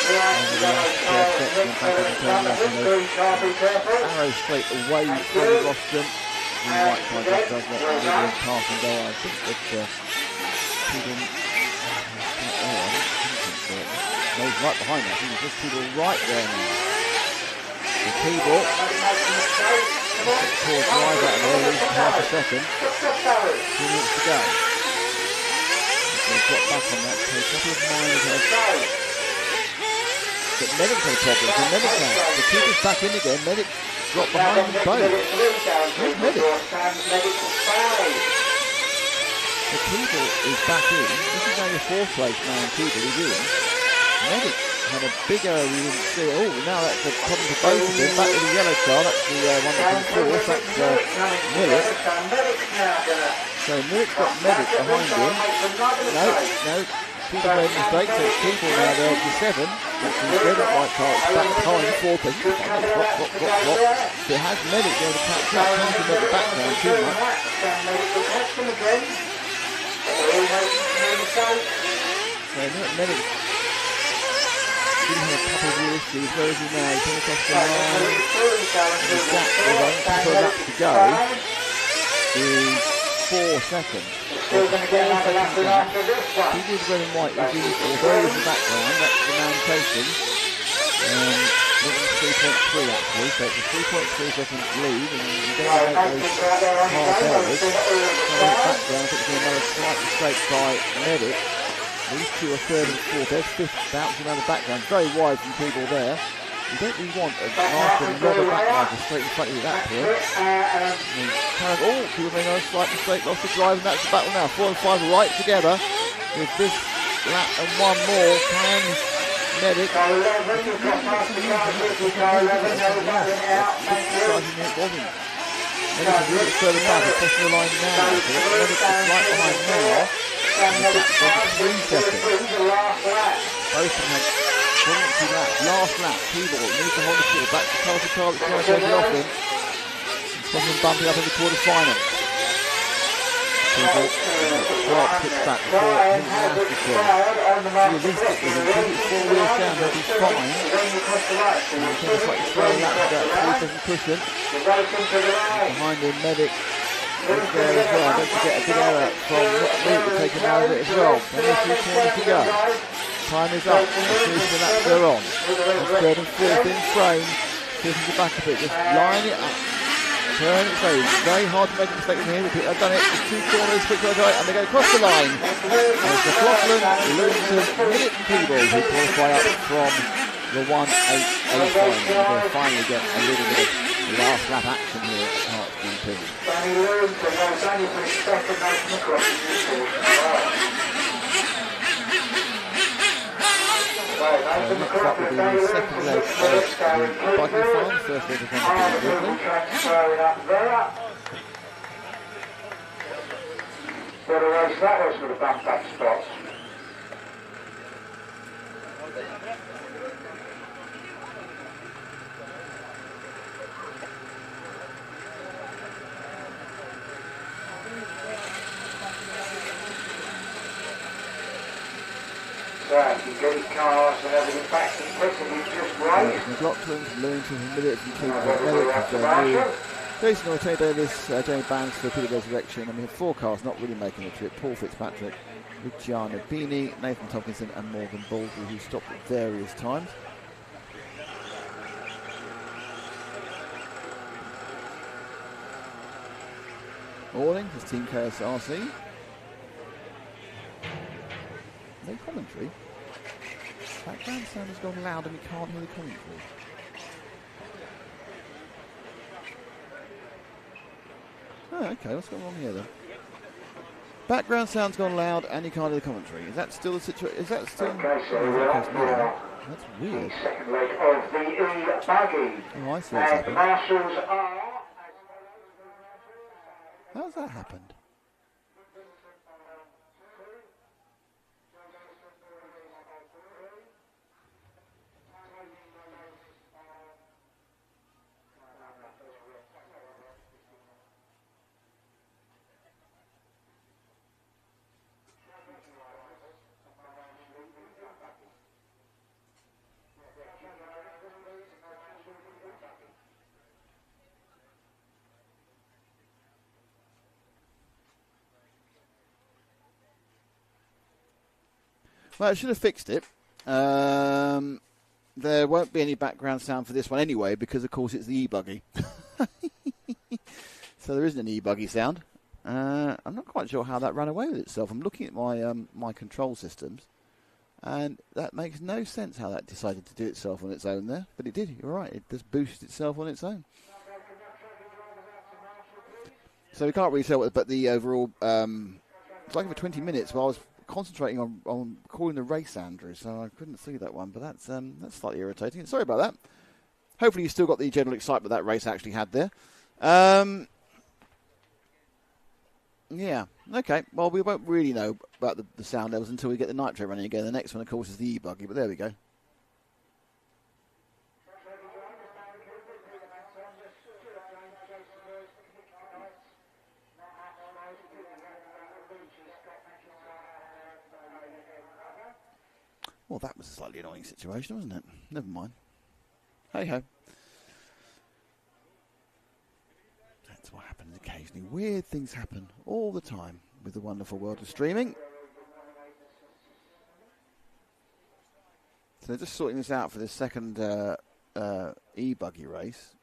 And the last section, back up and turn left and arrow straight away from the rostrum. The white car just does not really pass and go. I think that people no, he's right behind that. I think there's just people right there now. The keyboard poor drive out of there, losing half a second. 2 minutes to go. He's got back on that, so a couple of minors have. But Medic's had a problem, so Medic's out. The keeper's back in again, Medic dropped behind them both. Where's Medic? The keeper is back in. This is now your fourth place man keeper, he's in. Medic had a big error we didn't see. Oh, now that's a problem for both of them. Back with the yellow car, that's the one that's in fourth, that's Millet. So Millet's got Medic behind him. No. People made a mistake, so it's people now there to 7. That's the red and white car, it's back behind the fourth place. But it has Medic there to catch up. Can't make the background too much. So Medic didn't have a couple of real issues. Where is he now? He's coming across the line. The gap with only a couple of laps to go is 4 seconds. So it's a 4 second gap. He did red and white is in there in the background. That's the mountation. 3.3 actually. So it's a 3.3 second lead, and you don't make those half errors. So in the background, I think there's another slight mistake by Medic. These two are third and fourth. There's fifth bouncing around the background. Very wide from people there. You don't really want a marker and rubber back marker straight in front of you at that point. People made another slight mistake, lost the drive, and that's the battle now. 4 and 5 right together. With this lap and one more, can Medic. It wasn't. Medic is a little bit further back, across the line now. Medic is right behind now. And the gap is 3 seconds. Both of them had 2 laps. Last lap, keyboard needs to hold the field back to car that's trying to take it off him. Some of them bumping up in the quarterfinal. Keyboard kicks back before he has to kill. Realistically, because it's 4 wheels down, they'll be fine. And he'll take a slightly slower lap with that 3 second cushion. Behind him, Medic. There as well. Don't forget a big error from Luke to take him out of it as well. Only a few corners to go. Time is up. Let's see the laps they're on. It's third and fourth in frame. Tilting the back a bit. Just line it up. Turn it through. Very hard to make a mistake in here. They've done it. There's 2 corners, quick right, and they go across the line. There's McLaughlin, Lewington, Millet and Peebles who qualify up from the 1-8-8 line. They'll finally get a little bit of last lap action here at Herts GP. Danny Lewington was only for his second race in the cross. So next up will be the second leg of the buggy farm. First leg is going to be Ridley. What a race that was for the bump back spots. So if you get his cars and everything back to quick and he's just right. McLaughlin from Lewington from Millett from Cleveland, Merrick from John Reed, Jason Ortega Davis, Jamie Banks for Peter Resurrection, and we have 4 cars not really making the trip. Paul Fitzpatrick, Luciano Bini, Nathan Tompkinson and Morgan Baldry, who stopped at various times. Morning, this Team KSRC. No commentary. Background sound has gone loud and we can't hear the commentary. Oh, okay, what's going on here then? Background sound's gone loud and you can't hear the commentary. Is that still the situation? Is that still... Okay, so that's weird. The second leg of the E-buggy. Oh, I see what's And the happened. marshals are... How's that happened? Well, I should have fixed it. There won't be any background sound for this one anyway, because of course it's the E-buggy. So there isn't an E-buggy sound. I'm not quite sure how that ran away with itself. I'm looking at my my control systems, and that makes no sense how that decided to do itself on its own there. But it did. You're right. It just boosted itself on its own. So we can't really tell what, but the overall. It's like for 20 minutes while I was concentrating on calling the race, Andrew, so I couldn't see that one, but that's slightly irritating. Sorry about that. Hopefully you still got the general excitement that race actually had there. Yeah, okay. Well, we won't really know about the sound levels until we get the nitro running again. The next one, of course, is the E-buggy, but there we go. Well, that was a slightly annoying situation, wasn't it? Never mind. Hey-ho. That's what happens occasionally. Weird things happen all the time with the wonderful world of streaming. So they're just sorting this out for the second E-buggy race.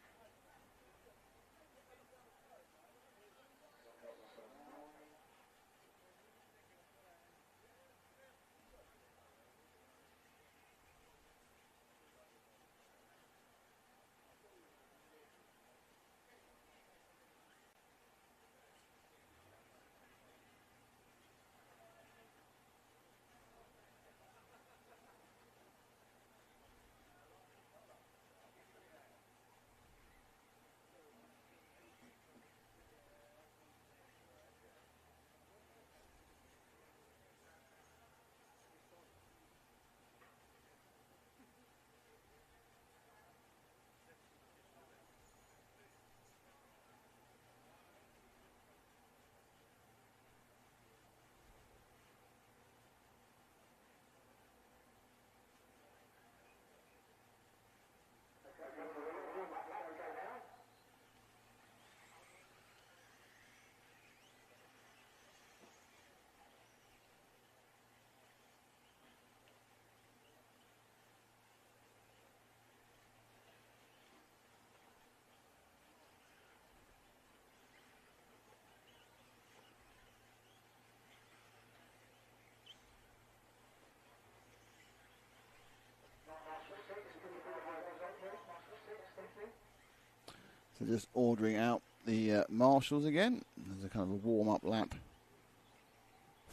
So just ordering out the marshals again. There's a kind of a warm-up lap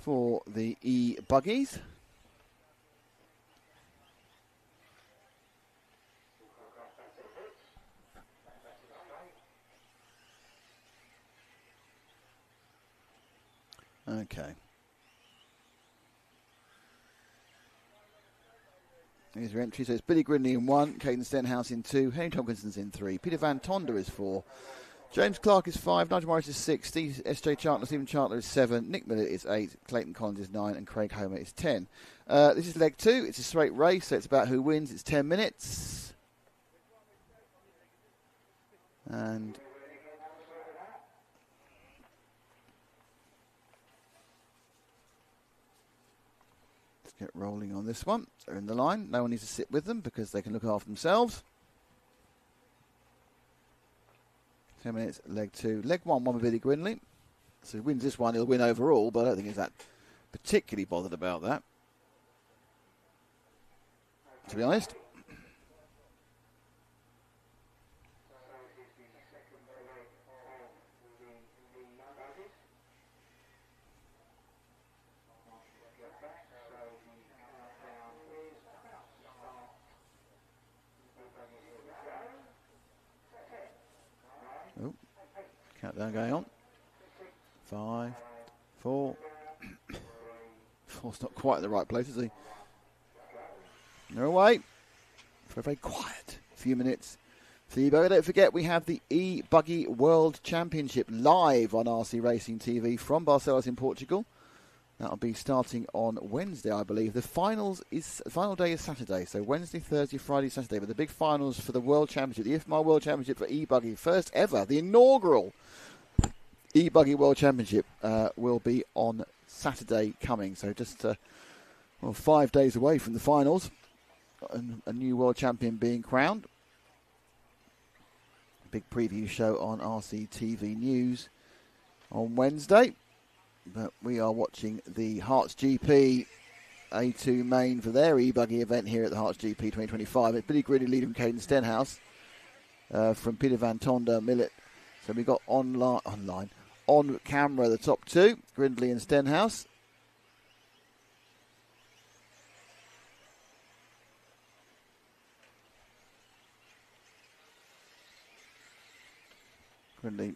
for the E-buggies. Okay. Here's your entry. So it's Billy Gridley in 1, Caden Stenhouse in 2, Henry Tompkinson's in 3, Peter Van Tonder is 4, James Clark is 5, Nigel Morris is 6, S.J. Chartler, Stephen Chartler is 7, Nick Millett is 8, Clayton Collins is 9, and Craig Homer is 10. This is leg 2. It's a straight race, so it's about who wins. It's 10 minutes. And let's get rolling on this one. They're in the line. No one needs to sit with them because they can look after themselves. 10 minutes, leg 2. Leg 1 won with Billy Grindley. So if he wins this one, he'll win overall, but I don't think he's that particularly bothered about that, to be honest. Oh, countdown going on. 5, 4. 4's not quite in the right place, is he? They're away for a very quiet few minutes. So E-buggy, don't forget, we have the E-buggy World Championship live on RC Racing TV from Barcelos in Portugal. That'll be starting on Wednesday, I believe. The final day is Saturday, so Wednesday, Thursday, Friday, Saturday. But the big finals for the World Championship, the IFMAR World Championship for E-buggy, first ever, the inaugural E-buggy World Championship will be on Saturday coming. So just 5 days away from the finals, and a new world champion being crowned. Big preview show on RCTV News on Wednesday. But we are watching the Herts GP A2 main for their E-buggy event here at the Herts GP 2025. It's Billy Grindley leading from Caden Stenhouse from Peter Van Tonder Millet. So we got on camera the top two, Grindley and Stenhouse. Grindley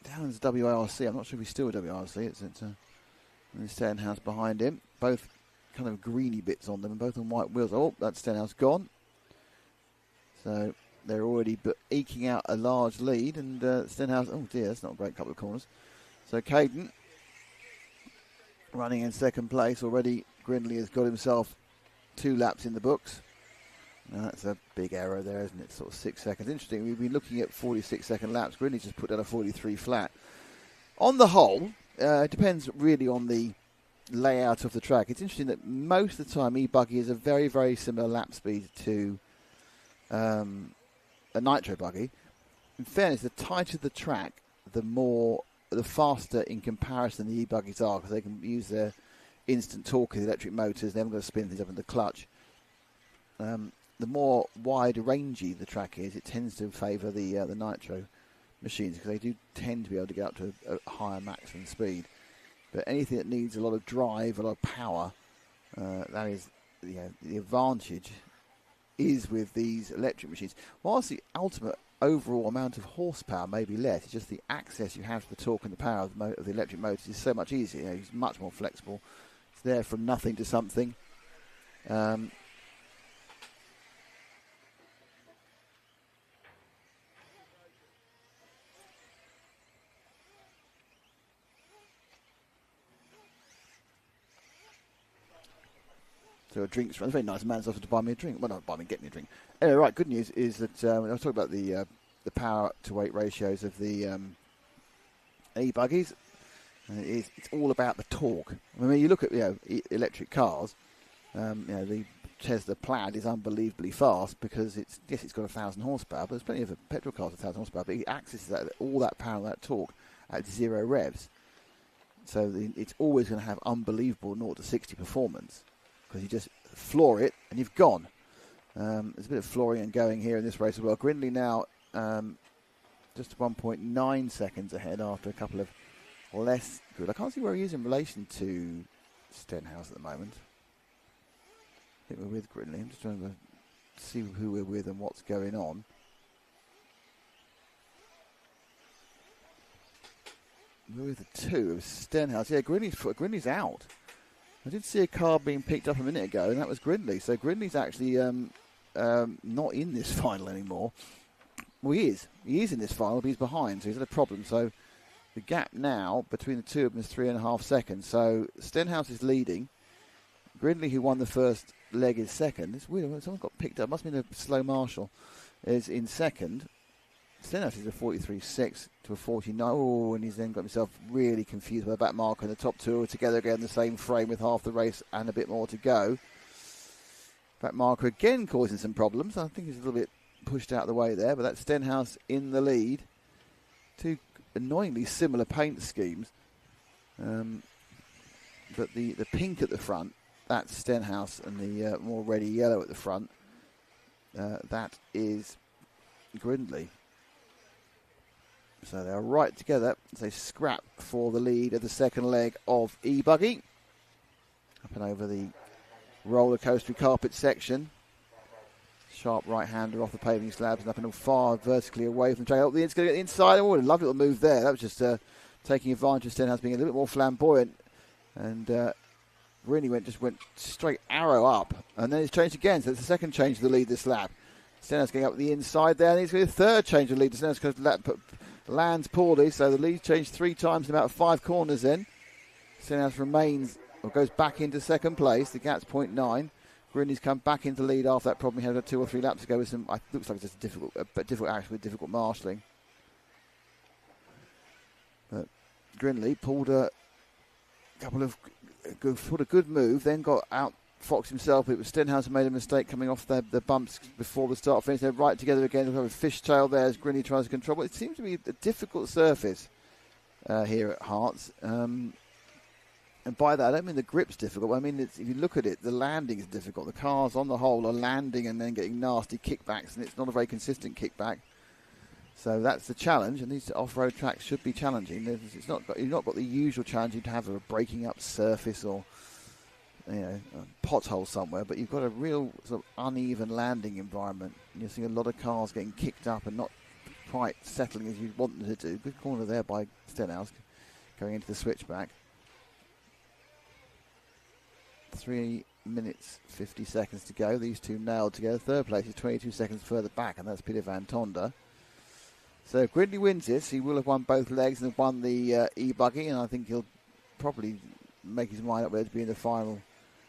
down as WRC. I'm not sure if he's still WRC. It's Stenhouse behind him. Both kind of greeny bits on them and both on white wheels. Oh, that's Stenhouse gone. So they're already eking out a large lead, and Stenhouse, oh dear, that's not a great couple of corners. So Caden running in second place already. Grindley has got himself 2 laps in the books. Now that's a big error there, isn't it? Sort of 6 seconds. Interesting, we've been looking at 46-second laps. Grindley just put down a 43 flat. On the whole, it depends really on the layout of the track. It's interesting that most of the time E-buggy is a very, very similar lap speed to a nitro buggy. In fairness, the tighter the track, the faster in comparison the E-buggies are, because they can use their instant torque, the electric motors. They haven't got to spin things up in the clutch. The more wide-rangey the track is, it tends to favour the nitro machines, because they do tend to be able to get up to a higher maximum speed. But anything that needs a lot of drive, a lot of power, that is the advantage is with these electric machines. Whilst the ultimate overall amount of horsepower may be less, it's just the access you have to the torque and the power of the electric motors is so much easier. It's much more flexible. It's there from nothing to something. So a drink's run. It's very nice. A man's offered to buy me a drink. Well, not buy me, get me a drink. Anyway, right, good news is that I was talking about the power to weight ratios of the e-buggies. It's all about the torque. I mean, you look at electric cars. The Tesla Plaid is unbelievably fast because it's got 1,000 horsepower, but there's plenty of petrol cars with 1,000 horsepower. But it accesses all that power, that torque at 0 revs. So it's always going to have unbelievable 0 to 60 performance. Because you just floor it and you've gone. There's a bit of flooring and going here in this race as well. Grindley now just 1.9 seconds ahead after a couple of less good. I can't see where he is in relation to Stenhouse at the moment. I think we're with Grindley. I'm just trying to see who we're with and what's going on. We're with the 2 of Stenhouse. Yeah, Grindley's out. I did see a car being picked up a minute ago, and that was Grindley. So Grindley's actually not in this final anymore. Well, he is. He is in this final, but he's behind, so he's had a problem. So the gap now between the two of them is 3.5 seconds. So Stenhouse is leading. Gridley, who won the first leg, is second. It's weird. Someone got picked up. Must have been a slow marshal. Is in second. Stenhouse is a 43.6 to a 49. Oh, and he's then got himself really confused by the back marker. And the top two are together again in the same frame with half the race and a bit more to go. Back marker again causing some problems. I think he's a little bit pushed out of the way there, but that's Stenhouse in the lead. Two annoyingly similar paint schemes. But the pink at the front, that's Stenhouse, and the more reddy yellow at the front, that is Grindley. So they're right together as they scrap for the lead of the second leg of E-buggy. Up and over the roller coaster carpet section. Sharp right-hander off the paving slabs and up and far vertically away from the track. Oh, it's going to get inside. Oh, a lovely little move there. That was just taking advantage of Stenhouse being a little bit more flamboyant. And really went straight arrow up. And then it's changed again. So it's the second change of the lead this lap. Stenhouse going up the inside there. And it's going to be a third change of the lead. Stenhouse lands poorly. So the lead changed 3 times in about 5 corners then. Stenhouse remains, or goes back into second place. The gap's 0.9. Grinley's come back into lead after that problem he had 2 or 3 laps ago with some, looks like it's just a difficult action with difficult marshalling. But Grinley pulled a good move, then got out Fox himself. It was Stenhouse who made a mistake coming off the bumps before the start finish. They're right together again. We've got a fishtail there as Grinley tries to control. But it seems to be a difficult surface here at Herts. And by that, I don't mean the grip's difficult. I mean, if you look at it, the landing is difficult. The cars, on the whole, are landing and then getting nasty kickbacks, and it's not a very consistent kickback. So that's the challenge, and these off-road tracks should be challenging. You've not got the usual challenge you'd have of a breaking up surface or a pothole somewhere, but you've got a real sort of uneven landing environment. You're seeing a lot of cars getting kicked up and not quite settling as you'd want them to do. Good corner there by Stenhouse going into the switchback. 3 minutes 50 seconds to go. These two nailed together. Third place is 22 seconds further back, and that's Peter Van Tonder. So if Gridley wins this, he will have won both legs and have won the E-buggy, and I think he'll probably make his mind up whether to be in the final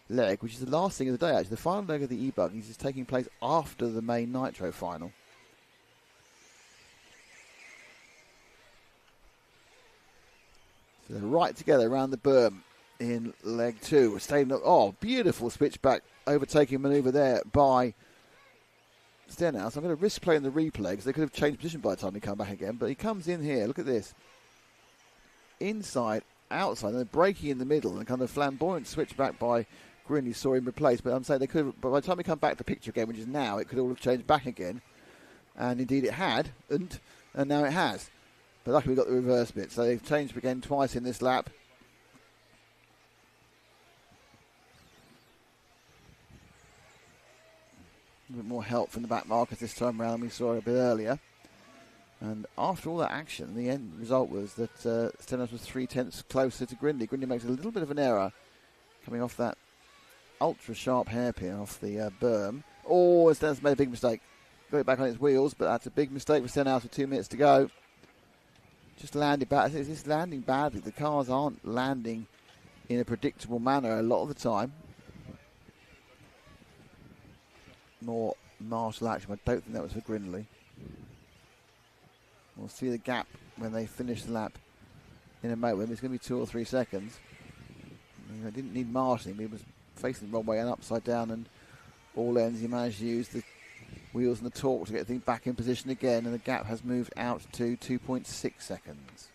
leg, which is the last thing of the day, actually. The final leg of the E-buggy is taking place after the main Nitro final. So they're right together around the berm in leg 2. We're staying up. Oh, beautiful switchback overtaking manoeuvre there by Stenhouse. I'm going to risk playing the replay because they could have changed position by the time he come back again. But he comes in here. Look at this. Inside, outside, and then braking in the middle, and kind of flamboyant switchback by Grinley saw him replaced. But I'm saying they could have, but by the time we come back to picture again, which is now, it could all have changed back again. And indeed it had, and now it has. But luckily we got the reverse bit. So they've changed again twice in this lap. A bit more help from the back markers this time around than we saw a bit earlier. And after all that action, the end result was that Stenhouse was 3/10 closer to Grinley. Grinley makes a little bit of an error coming off that ultra-sharp hairpin off the berm. Oh, Stenhouse made a big mistake. Got it back on its wheels, but that's a big mistake for Stenhouse with 2 minutes to go. Just landed back. It's just landing badly. The cars aren't landing in a predictable manner a lot of the time. More martial action. I don't think that was for Grinley. We'll see the gap when they finish the lap in a moment. It's going to be 2 or 3 seconds. He didn't need marshalling. He was facing the wrong way and upside down, and all ends. He managed to use the wheels and the torque to get things back in position again, and the gap has moved out to 2.6 seconds.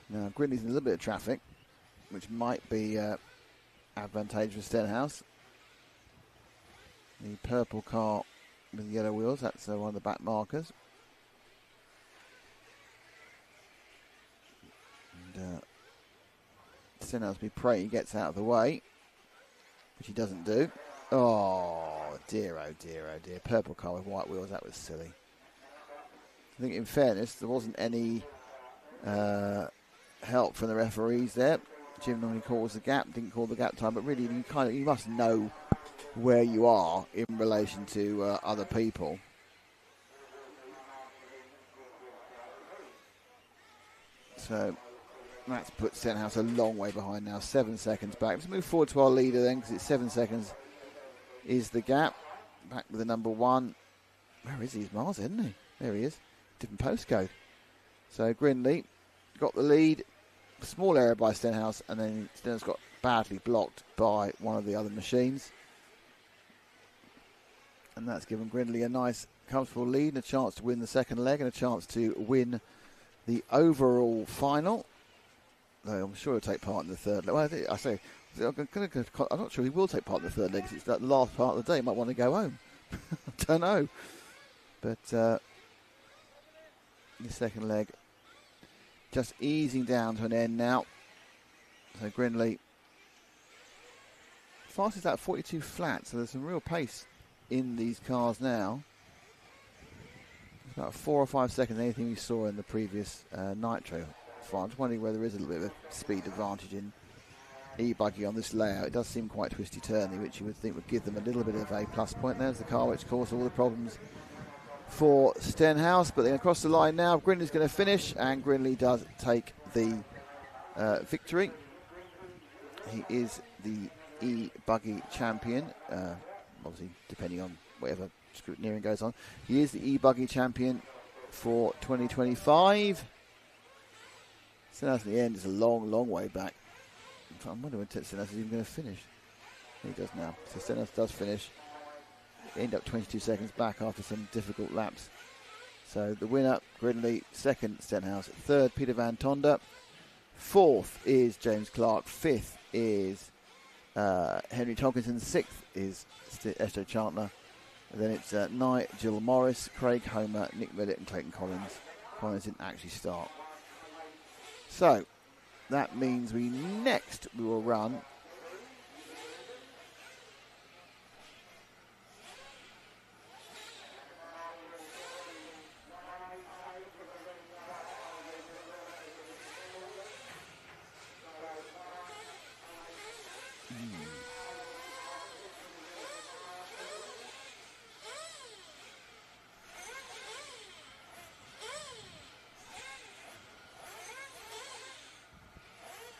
Now Grinley's in a little bit of traffic, which might be advantageous for Stenhouse. The purple car with the yellow wheels, that's one of the back markers. And Stenhouse be praying he gets out of the way, which he doesn't do. Oh dear, oh dear, oh dear. Purple car with white wheels, that was silly. I think in fairness, there wasn't any help from the referees there. Jim normally calls the gap, didn't call the gap time, but really you must know where you are in relation to other people. So That's put Stenhouse a long way behind now, 7 seconds back. Let's move forward to our leader then, because it's 7 seconds is the gap. Back with the number 1. Where is he? He's miles, isn't he? There he is. Different postcode. So Grindley got the lead. Small error by Stenhouse, and then Stenhouse got badly blocked by one of the other machines. And that's given Grindley a nice, comfortable lead, and a chance to win the second leg, and a chance to win the overall final. Though I'm sure he'll take part in the third leg. Well, I'm not sure he will take part in the third leg, because it's that last part of the day. He might want to go home. I don't know. But the second leg just easing down to an end now. So Grindley fastest out 42 flat, so there's some real pace in these cars now. It's about 4 or 5 seconds anything we saw in the previous Nitro. I'm just wondering whether there is a little bit of a speed advantage in E-buggy on this layout. It does seem quite twisty-turny, which you would think would give them a little bit of a plus point. There's the car which caused all the problems for Stenhouse, but then across the line now, Grindley's going to finish, and Grindley does take the victory. He is the E-buggy champion, obviously depending on whatever scrutineering goes on. He is the E-buggy champion for 2025. Stenhouse in the end is a long, long way back. I'm wondering when Stenhouse is even going to finish. He does now. So Stenhouse does finish. End up 22 seconds back after some difficult laps. So the winner, Grindley. Second, Stenhouse. Third, Peter Van Tonder. Fourth is James Clark. Fifth is Henry Tomkinson. Sixth is Esther Chantler. And then it's Nigel Morris, Craig Homer, Nick Millett and Clayton Collins. Collins didn't actually start. So that means we will run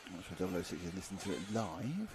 I'm not sure 006 is listening to it live.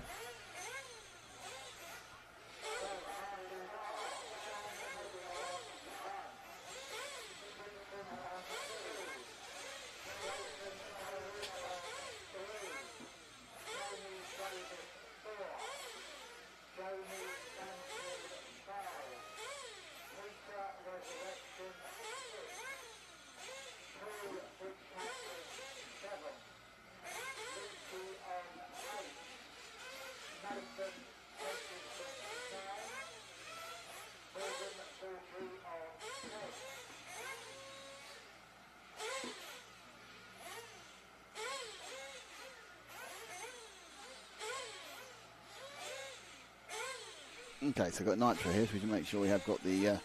Okay, so I've got Nitro here, so we can make sure we have got the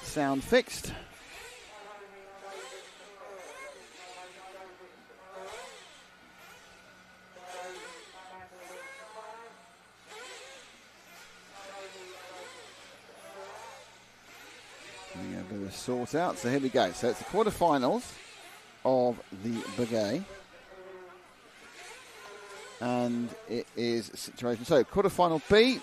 sound fixed. We have a bit of a sort out, so here we go. So it's the quarterfinals of the Buggy. And it is a situation. So quarterfinal B.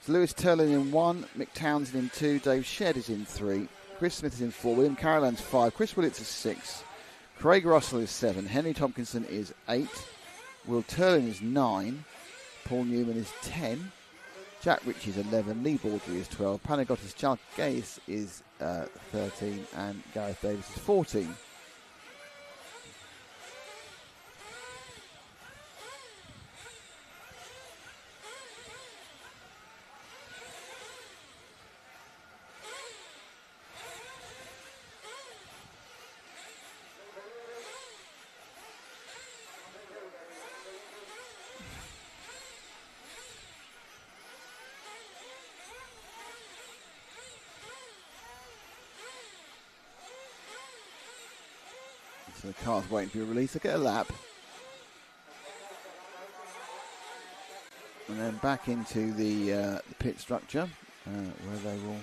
Lewis Turlin in 1, Mick Townsend in 2, Dave Shedd is in 3, Chris Smith is in 4, William Carolan's 5, Chris Willits is 6, Craig Russell is 7, Henry Tompkinson is 8, Will Turlin is 9, Paul Newman is 10, Jack Ritchie is 11, Lee Baldry is 12, Panagotis Chalkais is 13, and Gareth Davis is 14. So the car's waiting to be released. I'll get a lap. And then back into the pit structure where they will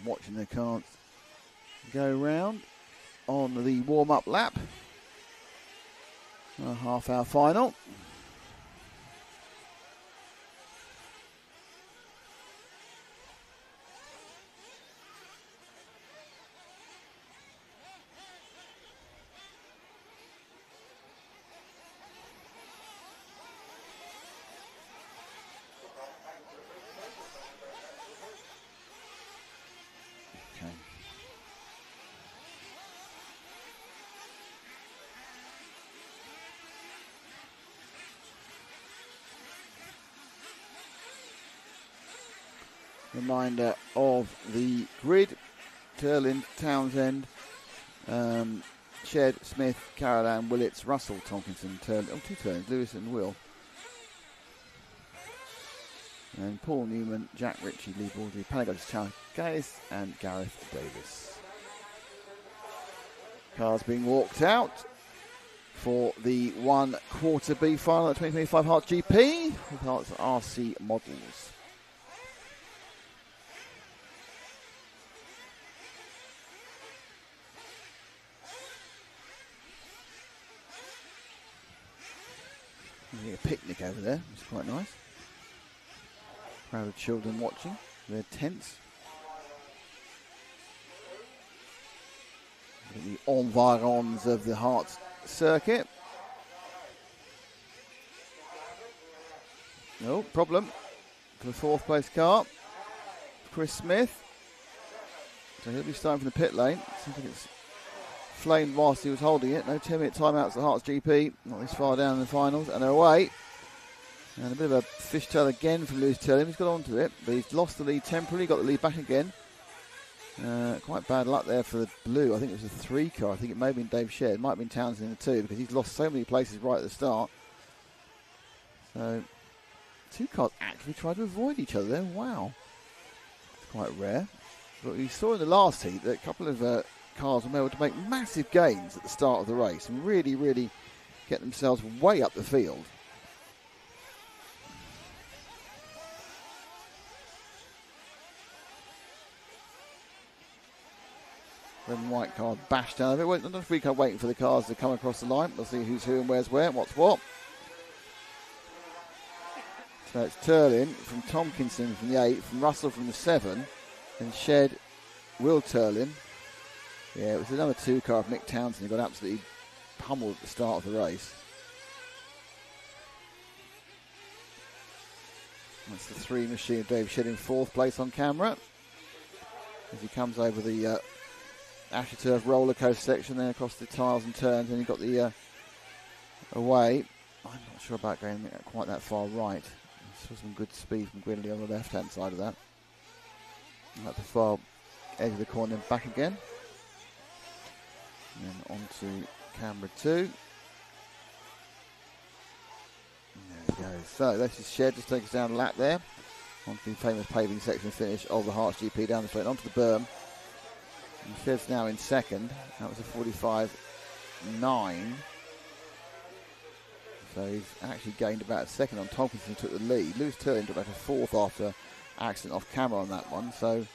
Watching the cars go round on the warm-up lap. A half-hour final. Reminder of the grid: Turlin, Townsend, Shed, Smith, Carolan, Willits, Russell, Tomkinson, Turlin, two Turlins, Lewis and Will. And Paul Newman, Jack Ritchie, Lee Baldry, Panagos, Charles Gais and Gareth Davis. Cars being walked out for the 1/4 B final at 2025 Herts GP with Herts RC models. A picnic over there, which is quite nice. Crowd of children watching their tents. The environs of the Herts circuit. No problem for the 4th place car. Chris Smith. So he'll be starting from the pit lane. Seems like it's flamed whilst he was holding it. No 10-minute timeouts at the Herts GP. Not this far down in the finals. And they're away. And a bit of a fishtail again from Lewis Turlin. He's got onto it, but he's lost the lead temporarily. Got the lead back again. Quite bad luck there for the blue. I think it was a 3 car. I think it may have been Dave Shed. It might have been Townsend in the 2 because he's lost so many places right at the start. So 2 cars actually tried to avoid each other there. Wow. It's quite rare. But we saw in the last heat that a couple of cars were able to make massive gains at the start of the race and really, really get themselves way up the field. Red and white car bashed down a bit. Not 3 car waiting for the cars to come across the line. We'll see who's who and where's where, what's what. So it's Turlin from Tomkinson from the 8, from Russell from the 7, and Shed, Will Turlin. Yeah, it was another 2 car of Mick Townsend who got absolutely pummeled at the start of the race. That's the 3 machine of Dave Shed in 4th place on camera as he comes over the AstroTurf roller coaster section, then across the tiles and turns, and he got the away. I'm not sure about going quite that far right. I saw some good speed from Gwynley on the left hand side of that. And at the far edge of the corner and back again. And then on to camera 2. There we go. So this is Shed, just take us down a lap there. Onto the famous paving section finish of the Herts GP down the straight onto the berm. And Shed's now in 2nd. That was a 45.9. So he's actually gained about a 2nd on Tomkinson, took the lead. Lewis Turlin took about a 4th after accident off camera on that one. So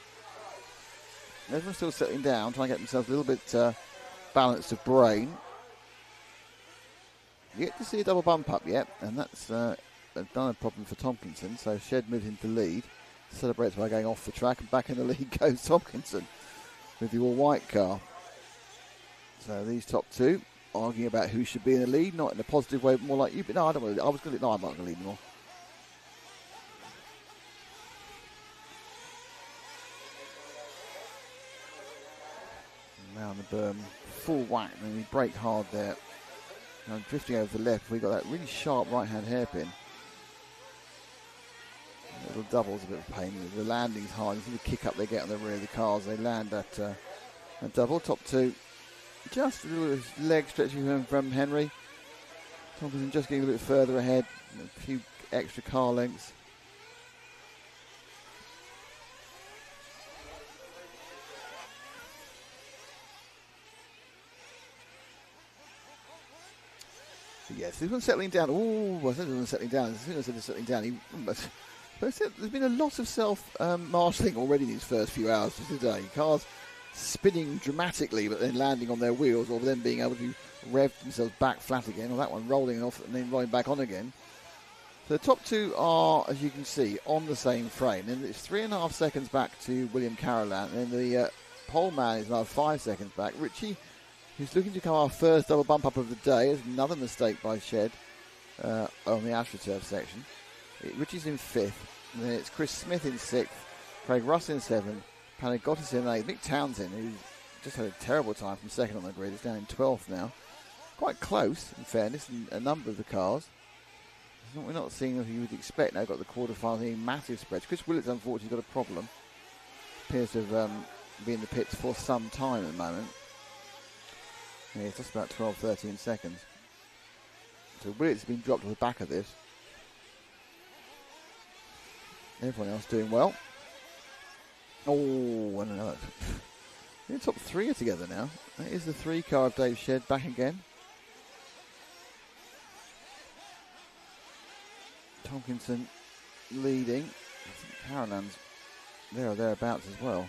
everyone's still settling down, trying to get themselves a little bit balanced of brain. Yet to see a double bump up yet, and that's done a problem for Tomkinson. So Shed moves into the lead, celebrates by going off the track, and back in the lead goes Tomkinson with the all-white car. So these top 2 arguing about who should be in the lead, not in a positive way, but more like you. But no, I don't want to. I was going to. No, I'm not going to lead anymore. Around the berm, full whack, and we brake hard there. And drifting over the left, we got that really sharp right-hand hairpin. Little double's a bit of a pain. The landing's hard. You see the kick up they get on the rear of the cars. They land at a double. Top 2, just a little leg stretching from Henry. Tomkinson just getting a bit further ahead. A few extra car lengths. So yes, this one's settling down. Oh, I said this one's settling down. As soon as I said it's settling down, But there's been a lot of self-marshalling already in these first few hours of today. Cars spinning dramatically, but then landing on their wheels, or then being able to rev themselves back flat again, or that one rolling off and then rolling back on again. So the top two are, as you can see, on the same frame. And it's 3.5 seconds back to William Carolan, and then the pole man is now 5 seconds back. Richie, who's looking to come our first double bump up of the day, is another mistake by Shed on the AstroTurf section. Richie's in 5th, and then it's Chris Smith in 6th, Craig Russ in 7th, Panagiotis in 8th, Mick Townsend, who just had a terrible time from 2nd on the grid, is down in 12th now. Quite close, in fairness, in a number of the cars. We're not seeing as you would expect now. Got the quarterfinal, massive spreads. Chris Willits, unfortunately, got a problem. Appears to have been in the pits for some time at the moment. Yeah, it's just about 12, 13 seconds. So Willits has been dropped to the back of this. Everyone else doing well. Oh, and another. The top 3 are together now. That is the 3 car of Dave Shed back again. Tomkinson leading. I think Carolan's there or thereabouts as well.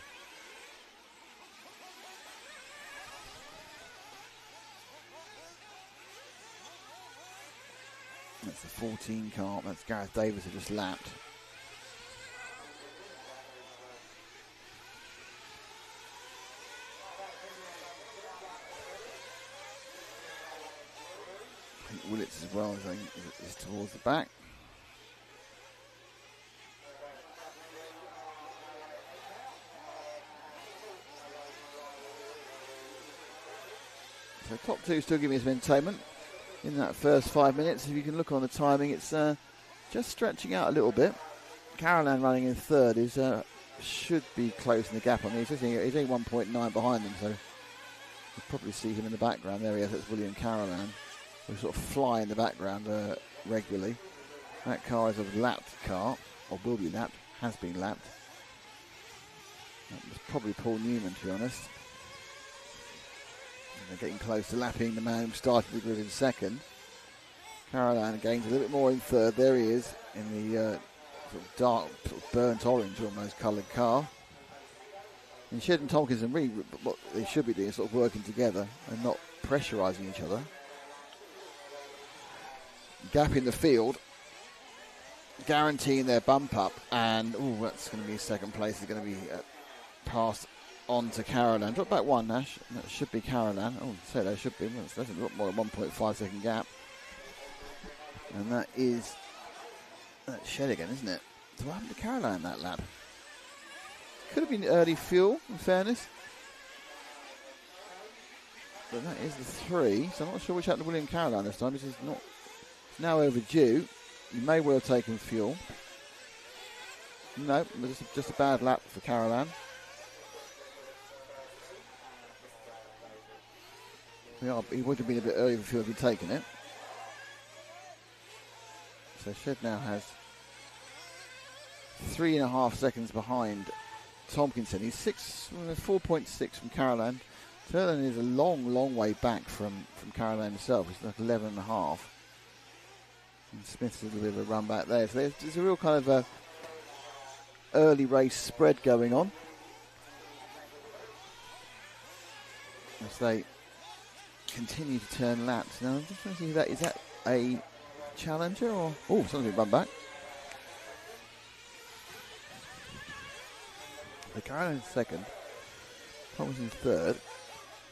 That's the 14 car. That's Gareth Davis who just lapped. I think Willits as well is towards the back. So top 2 still giving us entertainment in that first 5 minutes. If you can look on the timing, it's just stretching out a little bit. Carolan running in 3rd is should be closing the gap on me. He's only 1.9 behind him, so you'll probably see him in the background. There he is, that's William Carolan. He'll sort of fly in the background regularly. That car is a lapped car, or will be lapped, has been lapped. That was probably Paul Newman, to be honest. They're getting close to lapping the man who started the grid in 2nd. Carolan gains a little bit more in 3rd. There he is in the sort of dark, sort of burnt orange almost coloured car. And Shed and Tomkinson really what they should be doing is sort of working together and not pressurising each other. Gap in the field, guaranteeing their bump up, and that's going to be 2nd place. Is going to be passed on to Carolan. Drop back 1, Nash. That should be Carolan. Oh, so there should be. That's a lot more than 1.5 second gap. And that is Shed again, isn't it? So what happened to Carolan that lap? Could have been early fuel, in fairness. But that is the 3. So I'm not sure which happened to William Carolan this time. This is not. It's now overdue. You may well have taken fuel. No, just a bad lap for Carolan. He would have been a bit early if he had taken it. So Shed now has 3.5 seconds behind Tomkinson. He's 4.6 from Carolan. Turlen is a long way back from Carolan himself. He's like 11.5. And Smith's a little bit of a run back there. So there's a real kind of a early race spread going on. As they continue to turn laps. Now, I'm just trying to see is that a challenger or... Oh, something run back. The Carolan's 2nd. Thompson's 3rd.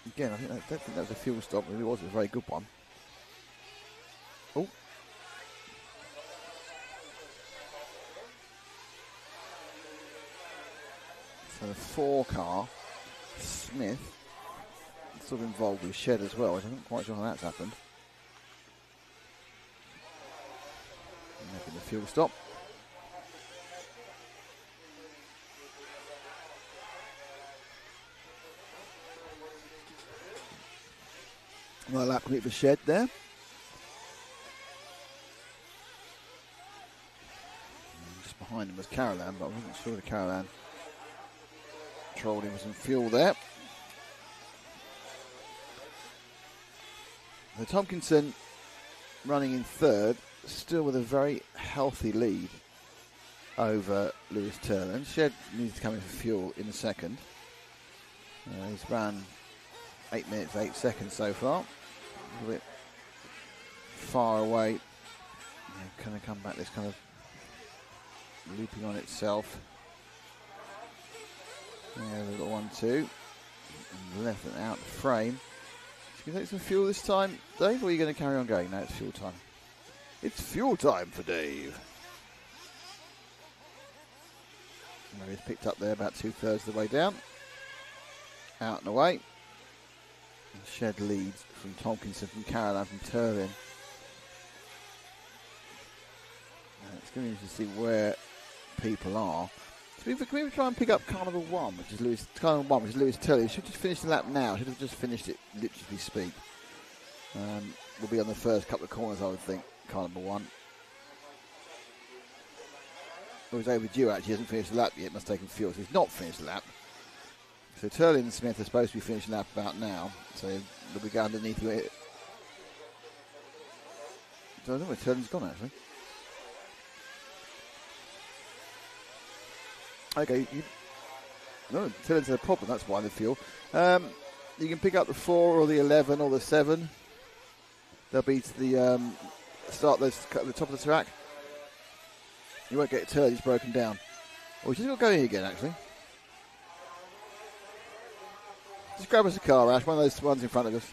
Again, I don't think that was a fuel stop. It was a very good one. Oh. So the 4 car, Smith, sort of involved with Shed as well. I'm not quite sure how that's happened. Making the fuel stop. Well, lap complete for Shed there. Just behind him was Carolan, but I wasn't sure the Carolan trolled him with some fuel there. The Tomkinson running in 3rd, still with a very healthy lead. over Lewis Turlin. Shed needs to come in for fuel in a second. He's run 8 minutes, 8 seconds so far. A little bit far away. Yeah, kind of come back, this kind of looping on itself. Yeah, a little 1-2. Left and out the frame. Can you take some fuel this time, Dave, or are you going to carry on going? No, it's fuel time. It's fuel time for Dave. He's picked up there about 2/3 of the way down. Out and away. And Shed leads from Tomkinson, from Caroline, from Turlin. It's going to be interesting to see where people are. So can we try and pick up Carnival 1, which is Lewis Turlin. He should just finish the lap now. Should have just finished it, literally speak. We'll be on the first couple of corners, I would think, Carnival 1. Well, he's overdue, actually. He hasn't finished the lap yet. Must take him fuel. So he's not finished the lap. So Turlin and Smith are supposed to be finishing the lap about now. So they'll be going underneath it. So I don't know where Turlin's gone, actually. Okay. No, Turlin's had a problem. That's why the fuel. You can pick up the 4 or the 11 or the 7. They'll be to the start at the top of the track. You won't get Turlin, he's broken down. Oh, he's just got to go in again, actually. Just grab us a car, Ash, one of those ones in front of us.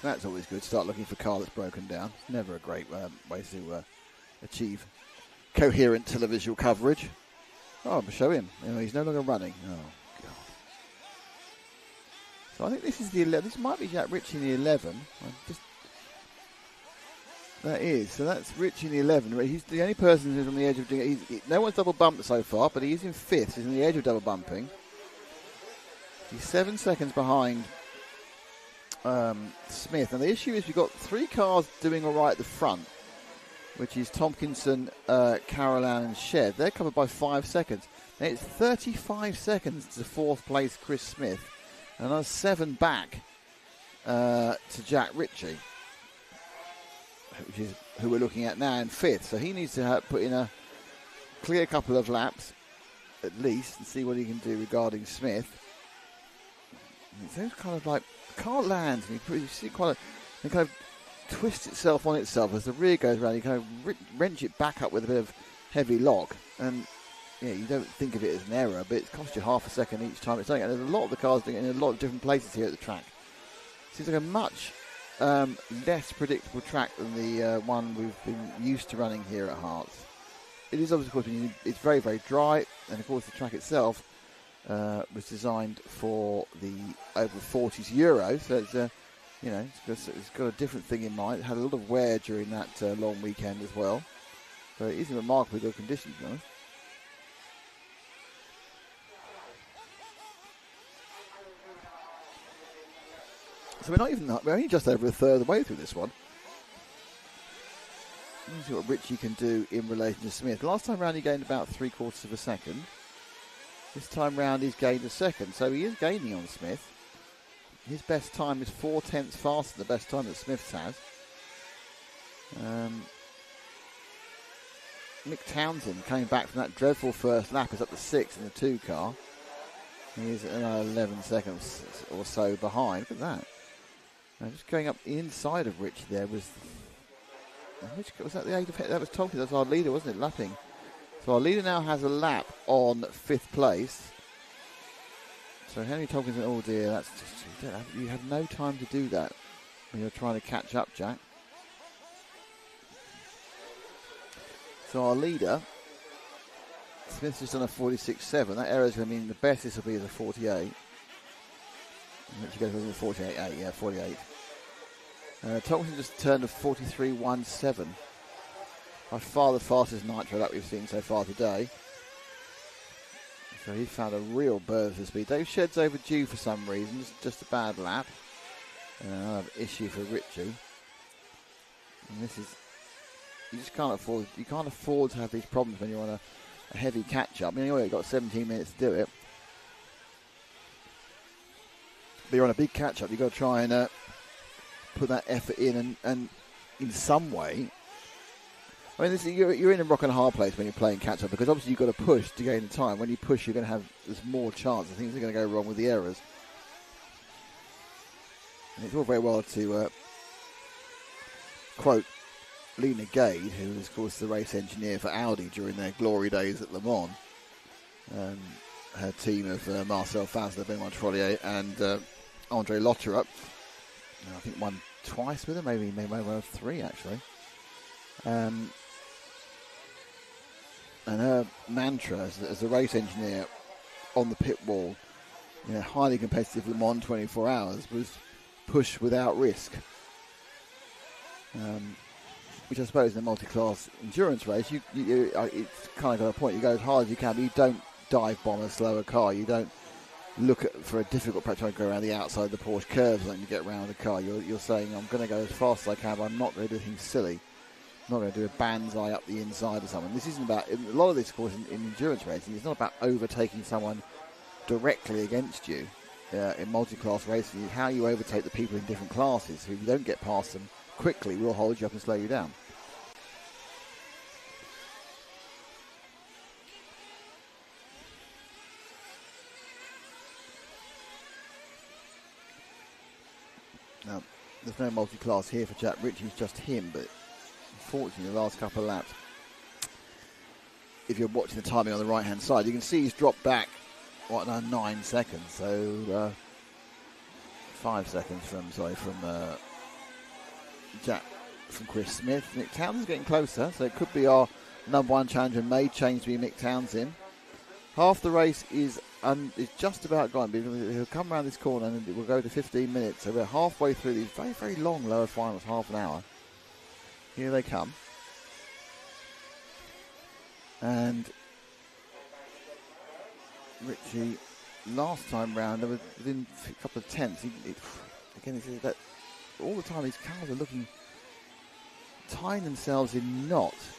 That's always good, start looking for a car that's broken down. It's never a great way to achieve coherent televisual coverage. Oh, but show him. You know, he's no longer running. Oh, God. So I think this is the 11. This might be Jack Ritchie in the 11. That is. So that's Ritchie in the 11. He's the only person who's on the edge of doing it. No one's double bumped so far, but he is in 5th. He's on the edge of double bumping. He's 7 seconds behind Smith. And the issue is we've got 3 cars doing all right at the front, which is Tomkinson, Carolan and Shed. They're covered by 5 seconds. Now it's 35 seconds to 4th place Chris Smith, and another 7 back to Jack Ritchie, which is who we're looking at now in 5th. So he needs to put in a clear couple of laps at least and see what he can do regarding Smith. It seems kind of like the car lands and you see quite it kind of twists itself on itself as the rear goes around. You kind of wrench it back up with a bit of heavy lock, and yeah, you don't think of it as an error, but it costs you half a second each time it's done it. And there's a lot of the cars doing it in a lot of different places here at the track. Seems like a much less predictable track than the one we've been used to running here at Herts. It is obviously, of course, it's very, very dry, and of course the track itself was designed for the over 40s Euro, so it's it's got a different thing in mind. It had a lot of wear during that long weekend as well, so it is in remarkably good condition, to be honest. So we're only just over a third of the way through this one. Let's see what Ritchie can do in relation to Smith. Last time round he gained about 3/4 of a second. This time round he's gained a second, so he is gaining on Smith. His best time is 4/10 faster than the best time that Smith's has. Mick Townsend coming back from that dreadful first lap is up to 6th in the 2 car. He is another 11 seconds or so behind. Look at that. Just going up inside of Rich there was that the 8 of that was Tomkins. That's our leader, wasn't it? Lapping. So our leader now has a lap on 5th place. So Henry Tomkinson, oh dear, that's just, you have no time to do that when you're trying to catch up, Jack. So our leader, Smith's just done a 46.7. That error is going to mean the best this will be is a 48. Which goes with a 48.8, yeah, 48. Tomkinson just turned a 43.17. By far the fastest nitro that we've seen so far today. So he found a real burst of speed. Dave Shedd's overdue for some reason. It's just a bad lap. Another issue for Ritchie. And this is, you just can't afford to have these problems when you're on a heavy catch-up. I mean, you've got 17 minutes to do it. But you're on a big catch-up. You've got to try and put that effort in and in some way I mean, you're in a rock and a hard place when you're playing catch up, because obviously you've got to push to gain the time. When you push, you're going to have there's more chance of things are going to go wrong with the errors. And it's all very well to quote Lena Gade, who was, of course, the race engineer for Audi during their glory days at Le Mans. Her team of Marcel Fazler, Benoit Trollier, and Andre Lotterup. I think won twice with her, maybe won 3 actually. And her mantra as a race engineer on the pit wall, highly competitive Le Mans 24 hours, was push without risk. Which I suppose in a multi-class endurance race, it's kind of got a point. You go as hard as you can, but you don't dive bomb a slower car. You don't look for a difficult patch trying to go around the outside of the Porsche curves and you get around the car. You're saying, I'm going to go as fast as I can, but I'm not going to do anything silly. I'm not going to do a banzai up the inside of someone. This isn't about, a lot of this, of course, in endurance racing, it's not about overtaking someone directly against you. In multi-class racing, how you overtake the people in different classes. So if you don't get past them quickly, we'll hold you up and slow you down. Now, there's no multi-class here for Jack Ritchie's, just him, but unfortunately the last couple of laps, if you're watching the timing on the right hand side, you can see he's dropped back 9 seconds, so 5 seconds from Chris Smith. Mick Townsend's getting closer, so it could be our number 1 challenger, may change to be Mick Townsend. Half the race is just about gone. He'll come around this corner and it will go to 15 minutes. So we're halfway through these very, very long lower finals, half an hour. Here they come. And Ritchie, last time round, there was within a couple of tenths. Again, that all the time these cars are tying themselves in knots.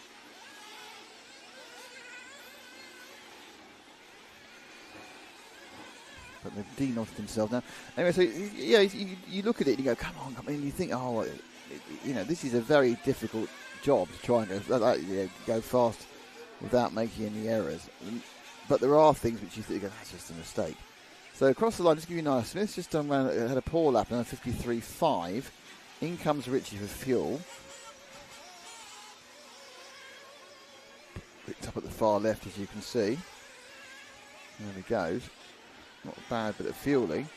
But they've de-knotted themselves now. Anyway, so you look at it and you go, come on, and you think, this is a very difficult job to try and go fast without making any errors. But there are things which you think, that's just a mistake. So across the line, just to give you an idea, Smith's just done had a poor lap and 53.5. In comes Ritchie for fuel. Picked up at the far left, as you can see. There he goes. Not bad, but at fueling.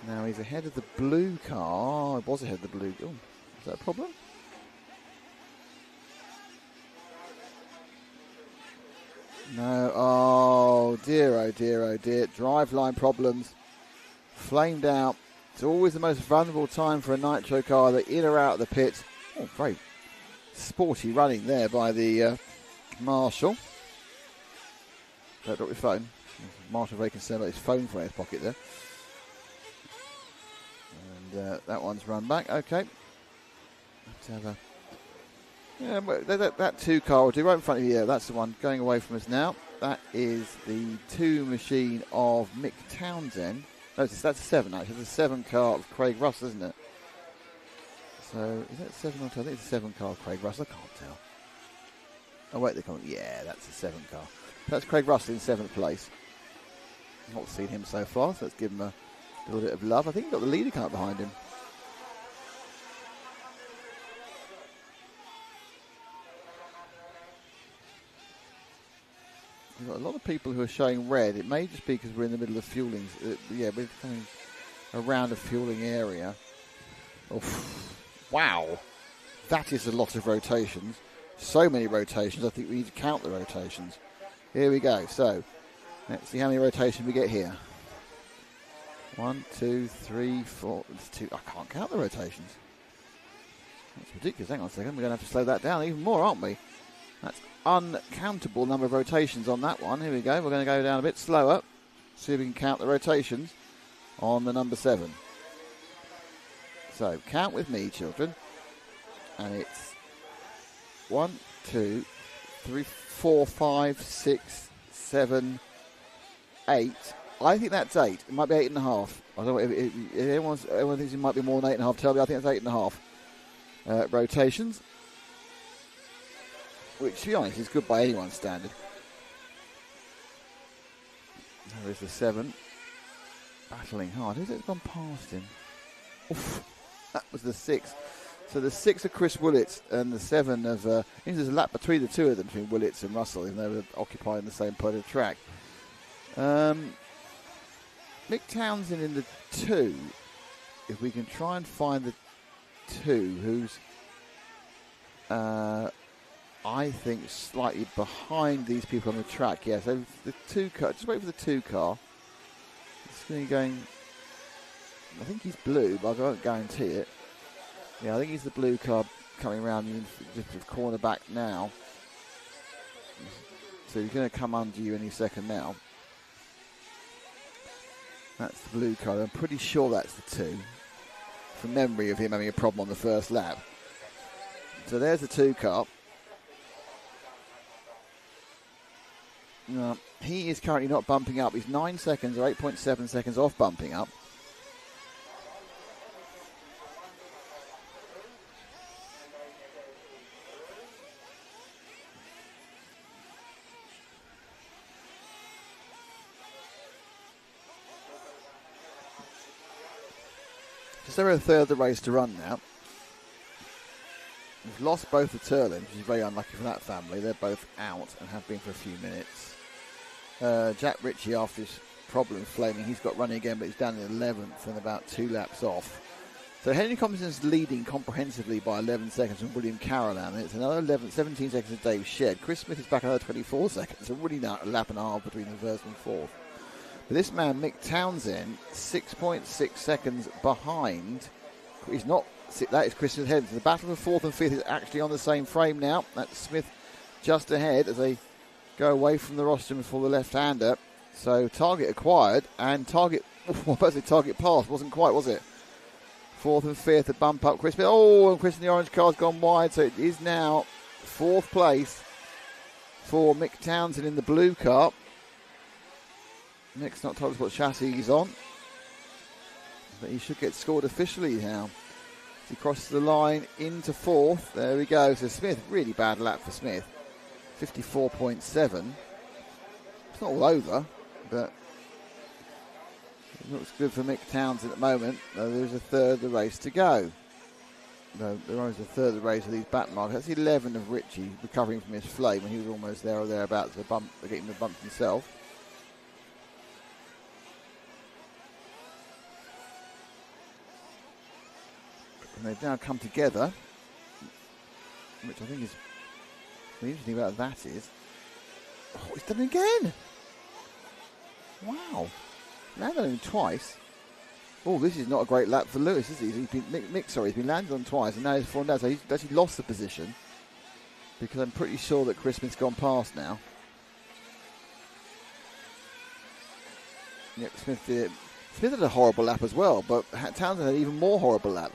Now he's ahead of the blue car. He was ahead of the blue. Oh, is that a problem? No. Oh dear, oh dear, oh dear. Driveline problems. Flamed out. It's always the most vulnerable time for a nitro car. They're in or out of the pits. Oh, very sporty running there by the Marshal. Don't drop your phone. Marshall very concerned about his phone from his pocket there. And that one's run back. Okay. Let's have that 2 car will do right in front of you. Yeah, that's the one going away from us now. That is the 2 machine of Mick Townsend. No, that's a 7 actually. It's a 7 car of Craig Russell, isn't it? So is that 7 or 2? I think it's a 7 car of Craig Russell. I can't tell. Oh wait, they come. Yeah, that's a 7 car. That's Craig Russell in 7th place. Not seen him so far, so let's give him a little bit of love. I think he's got the leader car behind him. We've got a lot of people who are showing red. It may just be because we're in the middle of fueling. We're coming around a fueling area. Oh, wow. That is a lot of rotations. So many rotations, I think we need to count the rotations. Here we go. So, let's see how many rotations we get here. 1, 2, 3, 4. It's 2. I can't count the rotations. That's ridiculous. Hang on a second. We're going to have to slow that down even more, aren't we? That's uncountable number of rotations on that one. Here we go. We're going to go down a bit slower. See if we can count the rotations on the number 7. So, count with me, children. And it's 1, 2, 3, 4, 5, 6, 7, 8. I think that's 8. It might be 8.5. I don't know if anyone thinks it might be more than 8.5. Tell me. I think it's 8.5 rotations. which, to be honest, is good by anyone's standard. There is the 7. Battling hard. Who's it gone past him? Oof, that was the 6. So the 6 of Chris Willits and the 7 of... there's a lap between the two of them, between Willits and Russell, even though they're occupying the same part of the track. Mick Townsend in the 2. If we can try and find the 2, who's... I think slightly behind these people on the track. Yeah, so the 2 car... Just wait for the 2 car. It's going to be going... I think he's blue, but I won't guarantee it. Yeah, I think he's the blue car coming around just the corner back now. So he's going to come under you any second now. That's the blue car. I'm pretty sure that's the 2. From memory of him having a problem on the first lap. So there's the 2 car. He is currently not bumping up. He's 9 seconds or 8.7 seconds off bumping up. Just over a third of the race to run now. We've lost both the Turlins, which is very unlucky for that family. They're both out and have been for a few minutes. Jack Ritchie, after his problem flaming, he's got running again, but he's down in 11th and about 2 laps off. So Henry Compton's leading comprehensively by 11 seconds from William Carolan. And it's another 17 seconds of Dave Shedd. Chris Smith is back another 24 seconds. So really now a lap and a half between the first and fourth. But this man, Mick Townsend, 6.6 seconds behind. He's not. That is Chris Smith ahead. So the battle for 4th and 5th is actually on the same frame now. That's Smith just ahead as they go away from the rostrum for the left-hander. So target acquired and target passed. Wasn't quite, was it? 4th and 5th, a bump up. Chris Smith. Oh, and Chris in the orange car's gone wide. So it is now 4th place for Mick Townsend in the blue car. Mick's not told us what chassis he's on, but he should get scored officially now. He crosses the line into 4th. There we go. So Smith, really bad lap for Smith. 54.7. It's not all over, but it looks good for Mick Townsend at the moment. There's a third of the race to go. No, there is a third of the race of these back markers. That's 11 of Ritchie recovering from his flame when he was almost there or thereabouts. Getting the bump himself. And they've now come together, which I think is the interesting about that is, he's done it again. Wow, landed on him twice. Oh, this is not a great lap for Lewis, is he? He's been landed on twice, and now he's fallen down. So he's actually lost the position because I'm pretty sure that Chris Smith's gone past now. Yep, Smith had a horrible lap as well, but Townsend had an even more horrible lap.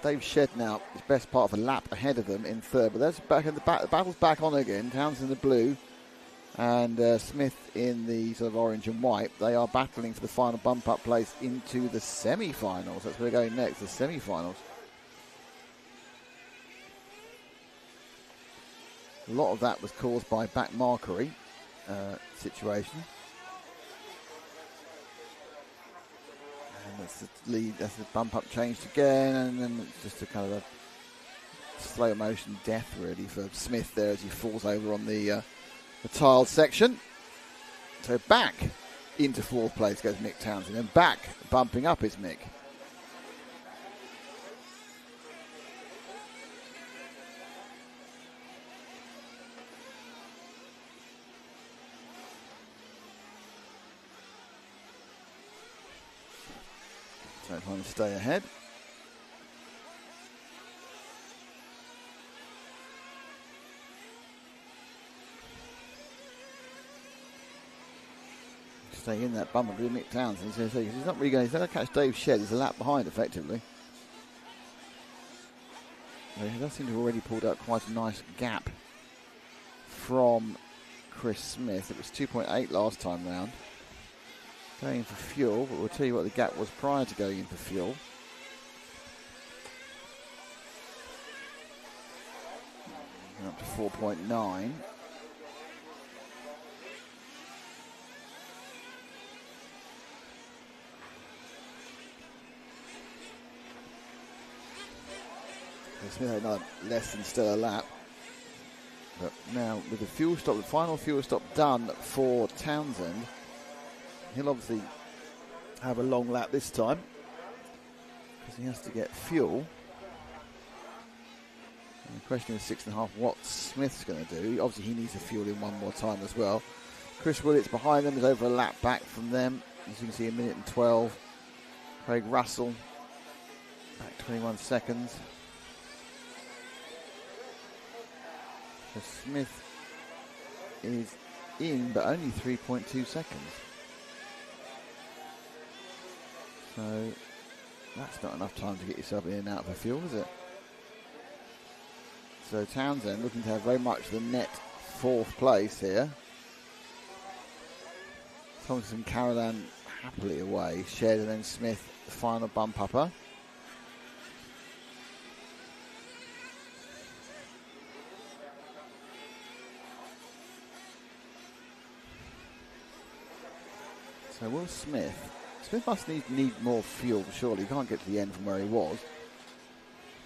Dave Shedd now is best part of a lap ahead of them in 3rd, but that's back in the battle's back on again. Townsend in the blue and Smith in the sort of orange and white. They are battling for the final bump up place into the semi-finals. That's where we're going next, the semi-finals. A lot of that was caused by back markery situation. That's the lead. That's the bump up changed again, and then it's just a kind of a slow motion death really for Smith there as he falls over on the tiled section. So back into 4th place goes Mick Townsend, and back bumping up is Mick. So trying to stay ahead. Stay in that bumper with Mick Townsend. He's not really going. He's going to catch Dave Shedd. He's a lap behind, effectively. He does seem to have already pulled out quite a nice gap from Chris Smith. It was 2.8 last time round. Going in for fuel, but we'll tell you what the gap was prior to going in for fuel. Up to 4.9. Smith had another less than stellar lap. But now with the fuel stop, the final fuel stop done for Townsend, he'll obviously have a long lap this time because he has to get fuel. And the question is 6.5 what Smith's going to do. Obviously he needs to fuel in one more time as well. Chris Willett's behind them, is over a lap back from them. As you can see, 1 minute and 12. Craig Russell back 21 seconds. So Smith is in, but only 3.2 seconds. So that's not enough time to get yourself in and out for fuel, is it? So Townsend looking to have very much the net 4th place here. Thompson, Carolan happily away. Shed and then Smith, the final bump upper. So Will Smith must need more fuel, surely. He can't get to the end from where he was.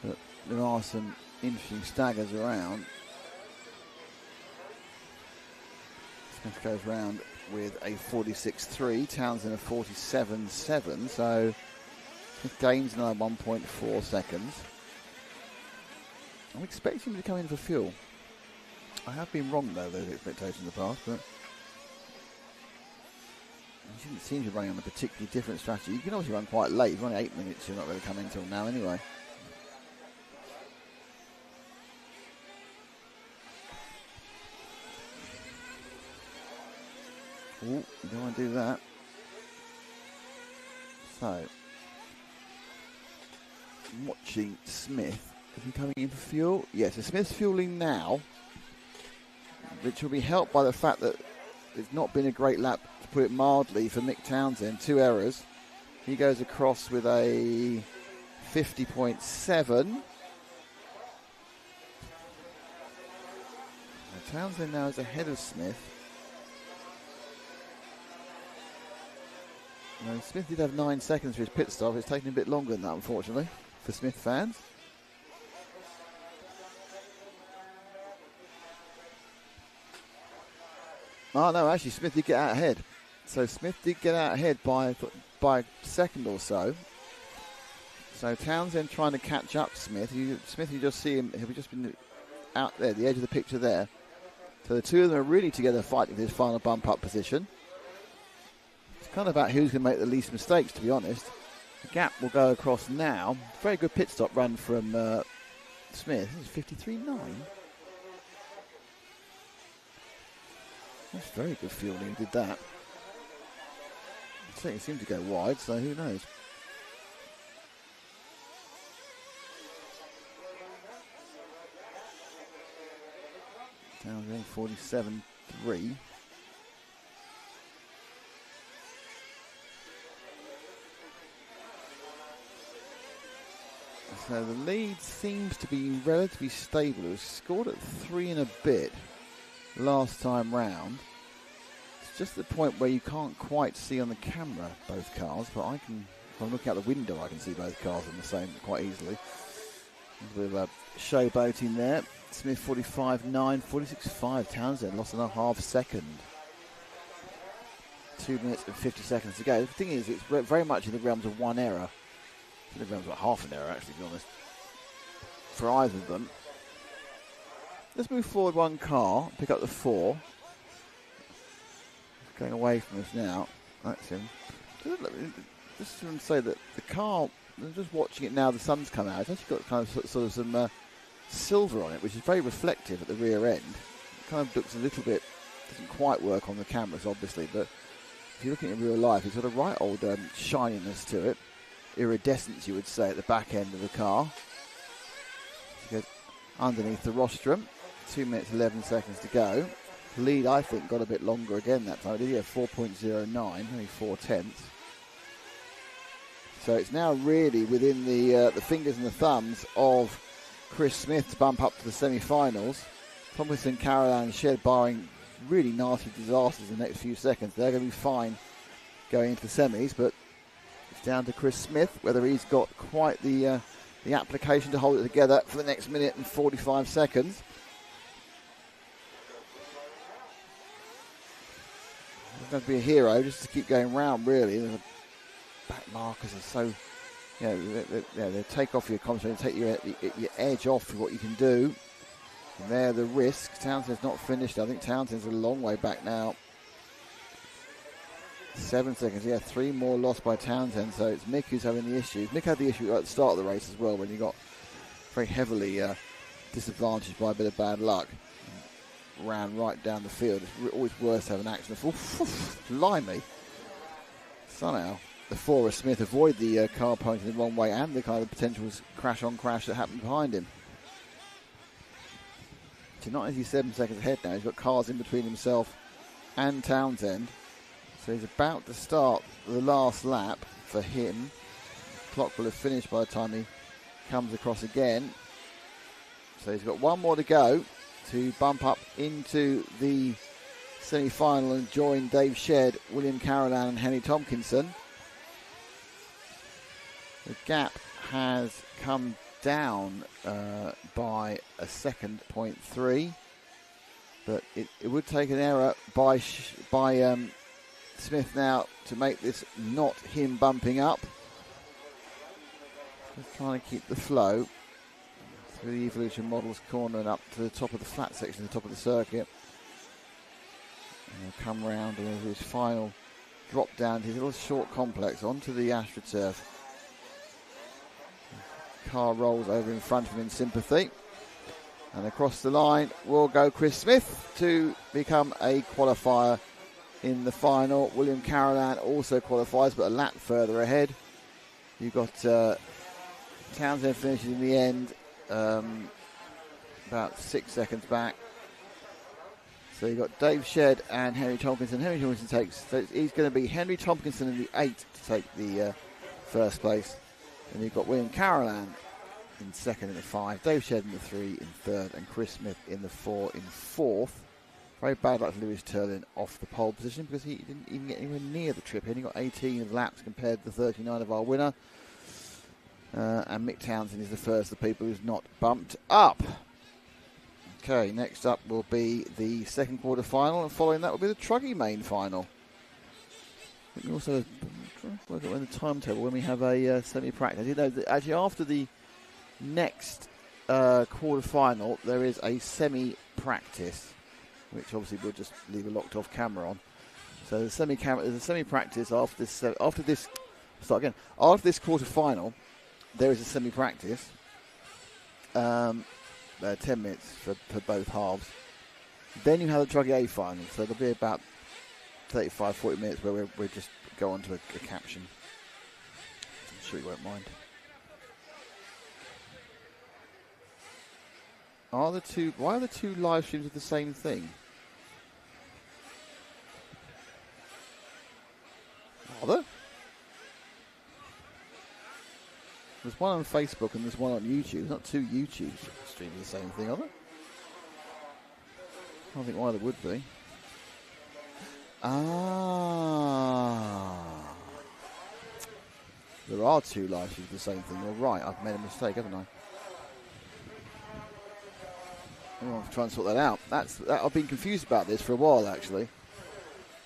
But there are some interesting staggers around. Smith goes round with a 46.3, Townsend a 47.7, so Smith gains another 1.4 seconds. I'm expecting him to come in for fuel. I have been wrong though, those expectations in the past, but he didn't seem to be running on a particularly different strategy. You can obviously run quite late. You've only 8 minutes, you're not going to come in until now anyway. Oh, you don't want to do that. So, I'm watching Smith. Is he coming in for fuel? Yes, so Smith's fueling now, which will be helped by the fact that it's not been a great lap, to put it mildly, for Mick Townsend. 2 errors. He goes across with a 50.7. Townsend now is ahead of Smith. Now, Smith did have 9 seconds for his pit stop. It's taken a bit longer than that, unfortunately, for Smith fans. Oh, no, actually, Smith did get out ahead. So Smith did get out ahead by a second or so. So Townsend trying to catch up Smith. Smith, you just see him, he'll just been out there, the edge of the picture there. So the two of them are really together fighting for this final bump-up position. It's kind of about who's going to make the least mistakes, to be honest. The gap will go across now. Very good pit stop run from Smith. This is 53.9. That's very good fielding, he did that. It seemed to go wide, so who knows. Townsend 47.3. So the lead seems to be relatively stable. It was scored at 3 and a bit last time round. It's just the point where you can't quite see on the camera both cars, but I can, if I'm looking out the window, I can see both cars on the same quite easily. A bit of a showboating there. Smith 45.9, 46.5. Townsend lost another half second. 2 minutes and 50 seconds to go. The thing is, it's very much in the realms of one error. In the realms of half an error, actually, to be honest, for either of them. Let's move forward one car, pick up the 4. Going away from us now. That's him. Just to say that the car, I'm just watching it now, the sun's come out. It's actually got kind of sort of some silver on it, which is very reflective at the rear end. It kind of looks a little bit, doesn't quite work on the cameras, obviously, but if you're looking in real life, it's got a right old shininess to it. Iridescence, you would say, at the back end of the car. It goes underneath the rostrum. 2 minutes 11 seconds to go. Lead, I think, got a bit longer again that time. Did he have 4.09, only 4/10. So it's now really within the fingers and the thumbs of Chris Smith to bump up to the semi-finals. Tomlinson, Caroline, and Shed barring really nasty disasters in the next few seconds. They're going to be fine going into the semis, but it's down to Chris Smith whether he's got quite the application to hold it together for the next minute and 45 seconds. It's going to be a hero just to keep going round, really. The back markers are so, they take off your confidence, take your edge off of what you can do. And there the risks. Townsend's not finished. I think Townsend's a long way back now. 7 seconds. Yeah, 3 more lost by Townsend. So it's Mick who's having the issues. Mick had the issue at the start of the race as well when he got very heavily disadvantaged by a bit of bad luck. Ran right down the field. It's always worse to have an accident. Blimey. Somehow the Forrest Smith avoid the car pointing the wrong way and the kind of potential crash on crash that happened behind him. So not as he's 7 seconds ahead now. He's got cars in between himself and Townsend. So he's about to start the last lap for him. The clock will have finished by the time he comes across again. So he's got one more to go to bump up into the semi-final and join Dave Shedd, William Carolan and Henry Tompkinson. The gap has come down by a second, 0.3, but it would take an error by Smith now to make this not him bumping up. Just trying to keep the flow through the Evolution Models corner and up to the top of the flat section, the top of the circuit. And he'll come round and his final drop down to his little short complex onto the AstroTurf. Car rolls over in front of him in sympathy, and across the line will go Chris Smith to become a qualifier in the final. William Carolan also qualifies but a lap further ahead. You've got Townsend finishes in the end about 6 seconds back. So you've got Dave Shedd and Henry Tompkinson. Henry Tompkinson takes, so he's going to be Henry Tompkinson in the 8 to take the first place. And you've got William Carolan in second in the 5, Dave Shedd in the 3 in third, and Chris Smith in the 4 in fourth. Very bad luck for Lewis Turlin off the pole position because he didn't even get anywhere near the trip. He only got 18 of laps compared to the 39 of our winner. And Mick Townsend is the first of the people who's not bumped up. Okay, next up will be the second quarter final, and following that will be the Truggy main final. I think also work out in the timetable when we have a semi-practice. You know, actually after the next quarter final, there is a semi-practice, which obviously we'll just leave a locked off camera on. So there's a semi-practice after this. Start again. After this quarter final, there is a semi-practice. 10 minutes for both halves. Then you have the Truggy A final, so there'll be about 35-40 minutes where we'll just go on to a caption. I'm sure you won't mind. Why are the two live streams of the same thing? Are there? There's one on Facebook and there's one on YouTube. There's not two YouTube streams of the same thing, are there? I don't think why there would be. There are two live streams of the same thing. You're right. I've made a mistake, haven't I? I'll try and sort that out. I've been confused about this for a while, actually.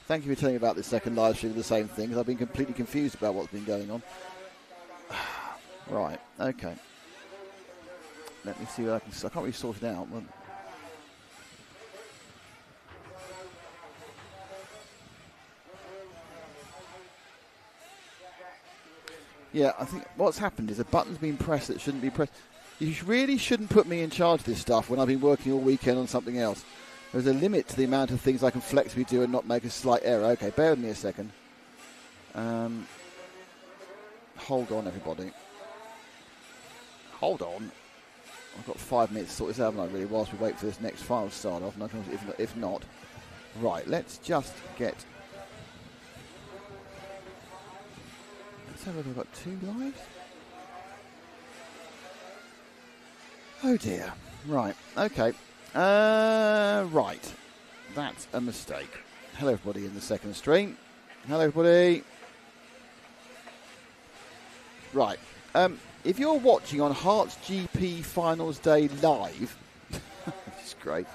Thank you for telling me about this second live stream of the same thing, because I've been completely confused about what's been going on. Right, okay. Let me see what I can... I can't really sort it out. Yeah, I think what's happened is a button's been pressed that shouldn't be pressed. You really shouldn't put me in charge of this stuff when I've been working all weekend on something else. There's a limit to the amount of things I can flexibly do and not make a slight error. Okay, bear with me a second. Hold on, everybody. Hold on. I've got 5 minutes to sort this out, haven't I, really, whilst we wait for this next file to start off. And if not. Right, let's just get... Let's have a look. We've got 2 lives. Oh dear. Right, okay. Right. That's a mistake. Hello, everybody in the second stream. Hello, everybody. Right. If you're watching on Herts GP Finals Day live, which is great,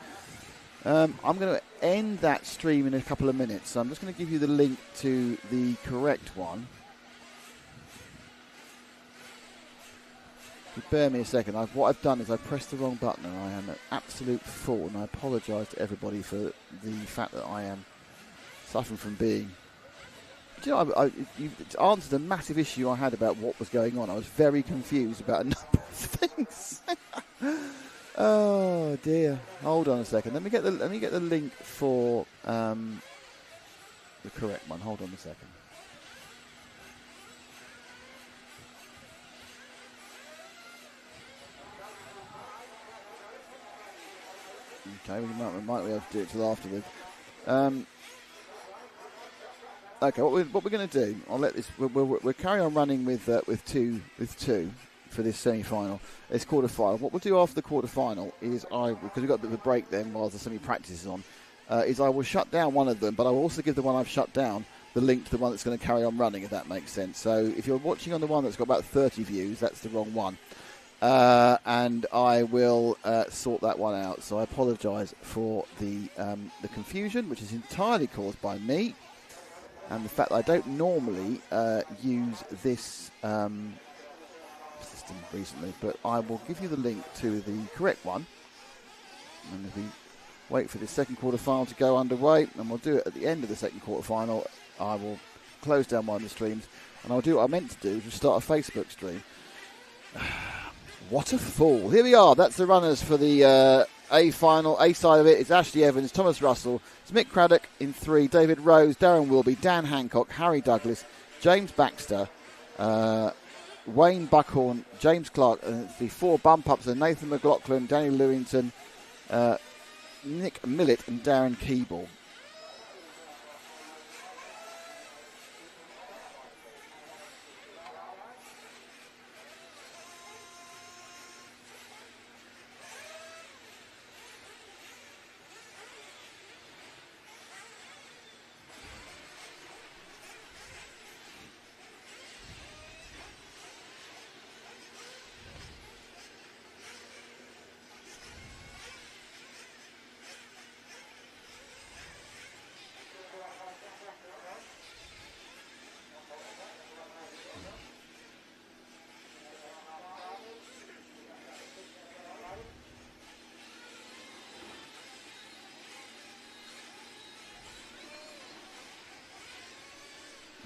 I'm going to end that stream in a couple of minutes. So I'm just going to give you the link to the correct one. Bear me a second. What I've done is I've pressed the wrong button and I am an absolute fool, and I apologise to everybody for the fact that I am suffering from being... Do you know, you've answered a massive issue I had about what was going on. I was very confused about a number of things. Oh dear. Hold on a second. Let me get the link for the correct one. Hold on a second. Okay, we might be able to do it till afterwards. Okay, what we're going to do? I'll let this. We'll carry on running with two for this semi-final. This quarter-final. What we'll do after the quarter-final is because we've got a bit of a break then while the semi-practice is on. Is I will shut down one of them, but I will also give the one I've shut down the link to the one that's going to carry on running, if that makes sense. So if you're watching on the one that's got about 30 views, that's the wrong one. And I will sort that one out. So I apologise for the confusion, which is entirely caused by me, and the fact that I don't normally use this system recently. But I will give you the link to the correct one, and if we wait for the second quarter final to go underway, and we'll do it at the end of the second quarter final. I will close down one of the streams, and I'll do what I meant to do, which is start a Facebook stream. What a fool. Here we are. That's the runners for the A final. A side of it is Ashley Evans, Thomas Russell, Mick Craddock in 3, David Rose, Darren Wilby, Dan Hancock, Harry Douglas, James Baxter, Wayne Buckhorn, James Clark, and the 4 bump-ups are Nathan McLaughlin, Danny Lewington, Nick Millett and Darren Keeble.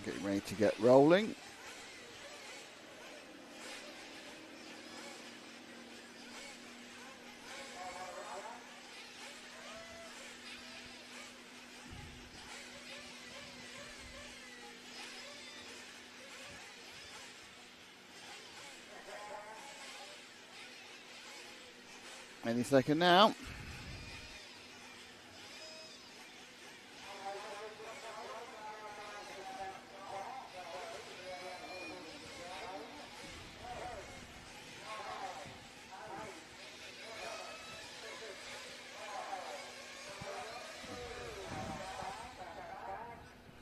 Getting ready to get rolling. Any second now.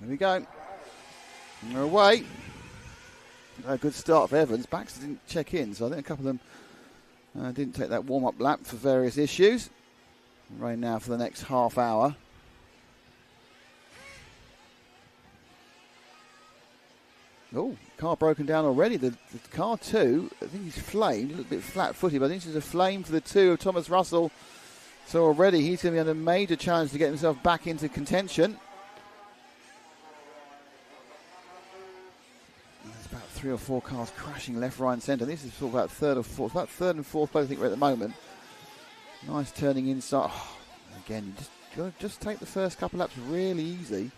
There we go. We're away. A good start for Evans. Baxter didn't check in, so I think a couple of them didn't take that warm-up lap for various issues. Right now for the next half hour. Oh, car broken down already. The car 2, I think he's flamed. A little bit flat-footed, but I think this is a flame for the 2 of Thomas Russell. So already he's going to be under major challenge to get himself back into contention. There's about 3 or 4 cars crashing left, right and centre. This is sort of about third or fourth. About third and fourth place, I think we're at the moment. Nice turning inside. Oh, again, you just take the first couple laps really easy.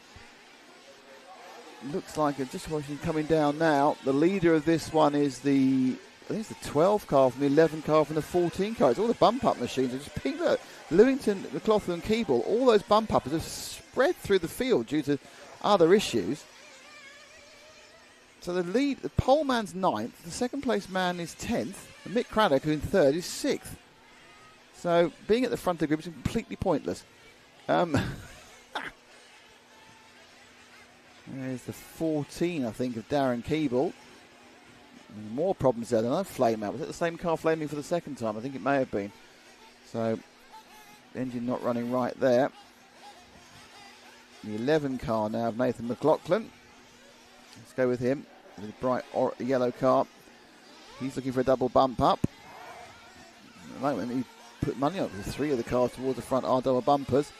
Looks like it just watching coming down now. The leader of this one is I think it's the 12 car from the 11 car from the 14 car. It's all the bump-up machines. Are just pink. Look, Lewington, McLaughlin, Keeble, all those bump-uppers have spread through the field due to other issues. So the pole man's 9th, the second place man is 10th, and Mick Craddock, who's in 3rd, is 6th. So being at the front of the group is completely pointless. There's the 14, I think, of Darren Keeble. More problems there than a flame out. Was it the same car flaming for the second time? I think it may have been. So, engine not running right there. The 11 car now of Nathan McLaughlin. Let's go with him. The bright yellow car. He's looking for a double bump up. At the moment, he put money up. There's 3 of the cars towards the front are double bumpers.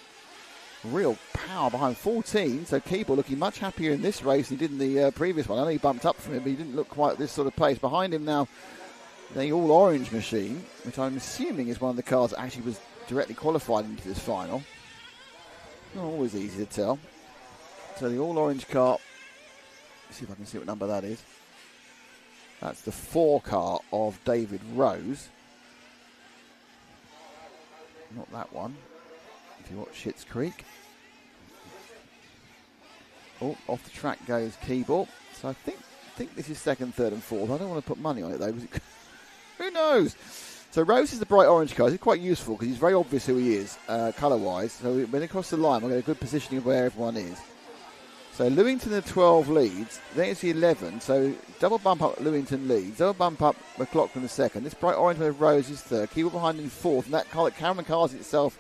Real power behind 14. So Keeble looking much happier in this race than he did in the previous one. I know he bumped up from him, but he didn't look quite at this sort of pace. Behind him now, the all-orange machine, which I'm assuming is one of the cars that actually was directly qualified into this final. Not always easy to tell. So the all-orange car, let's see if I can see what number that is. That's the 4 car of David Rose. Not that one. If you watch Schitt's Creek. Oh, off the track goes Keeble. So I think this is second, third and fourth. I don't want to put money on it though. Who knows? So Rose is the bright orange car. He's quite useful because he's very obvious who he is, colour-wise. So when across the line, we'll get a good positioning of where everyone is. So Lewington the 12 leads. Then it's the 11. So double bump up Lewington leads. Double bump up McLaughlin the second. This bright orange with Rose is third. Keeble behind in fourth. And that car that Cameron cars itself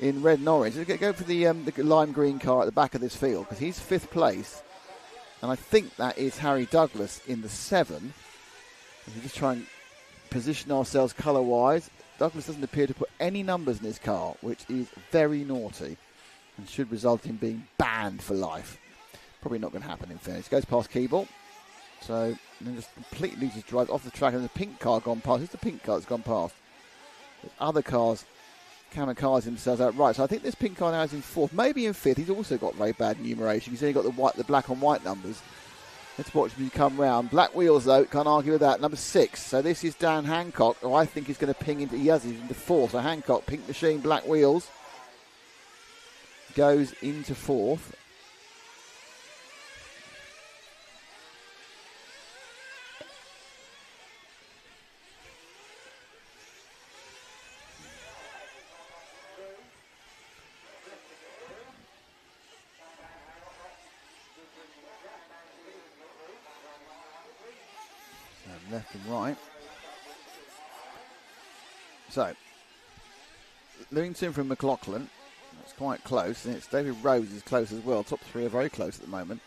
in red and orange. Let's go for the lime green car at the back of this field because he's 5th place. And I think that is Harry Douglas in the 7. We're just trying to position ourselves colour-wise. Douglas doesn't appear to put any numbers in his car, which is very naughty and should result in being banned for life. Probably not going to happen in fairness. Goes past Keeble. So then just completely just drives off the track and the pink car gone past. Who's the pink car that's gone past? There's other cars kamikaze themselves out right. So I think this pink car now is in 4th, maybe in 5th. He's also got very bad numeration. He's only got the black on white numbers. Let's watch him come round. Black wheels though, can't argue with that. Number 6. So this is Dan Hancock, who I think is going to ping into, he's into 4th. So Hancock, pink machine, black wheels, goes into 4th. Left and right. So, Lewington from McLaughlin. That's quite close. And it's David Rose is close as well. Top 3 are very close at the moment.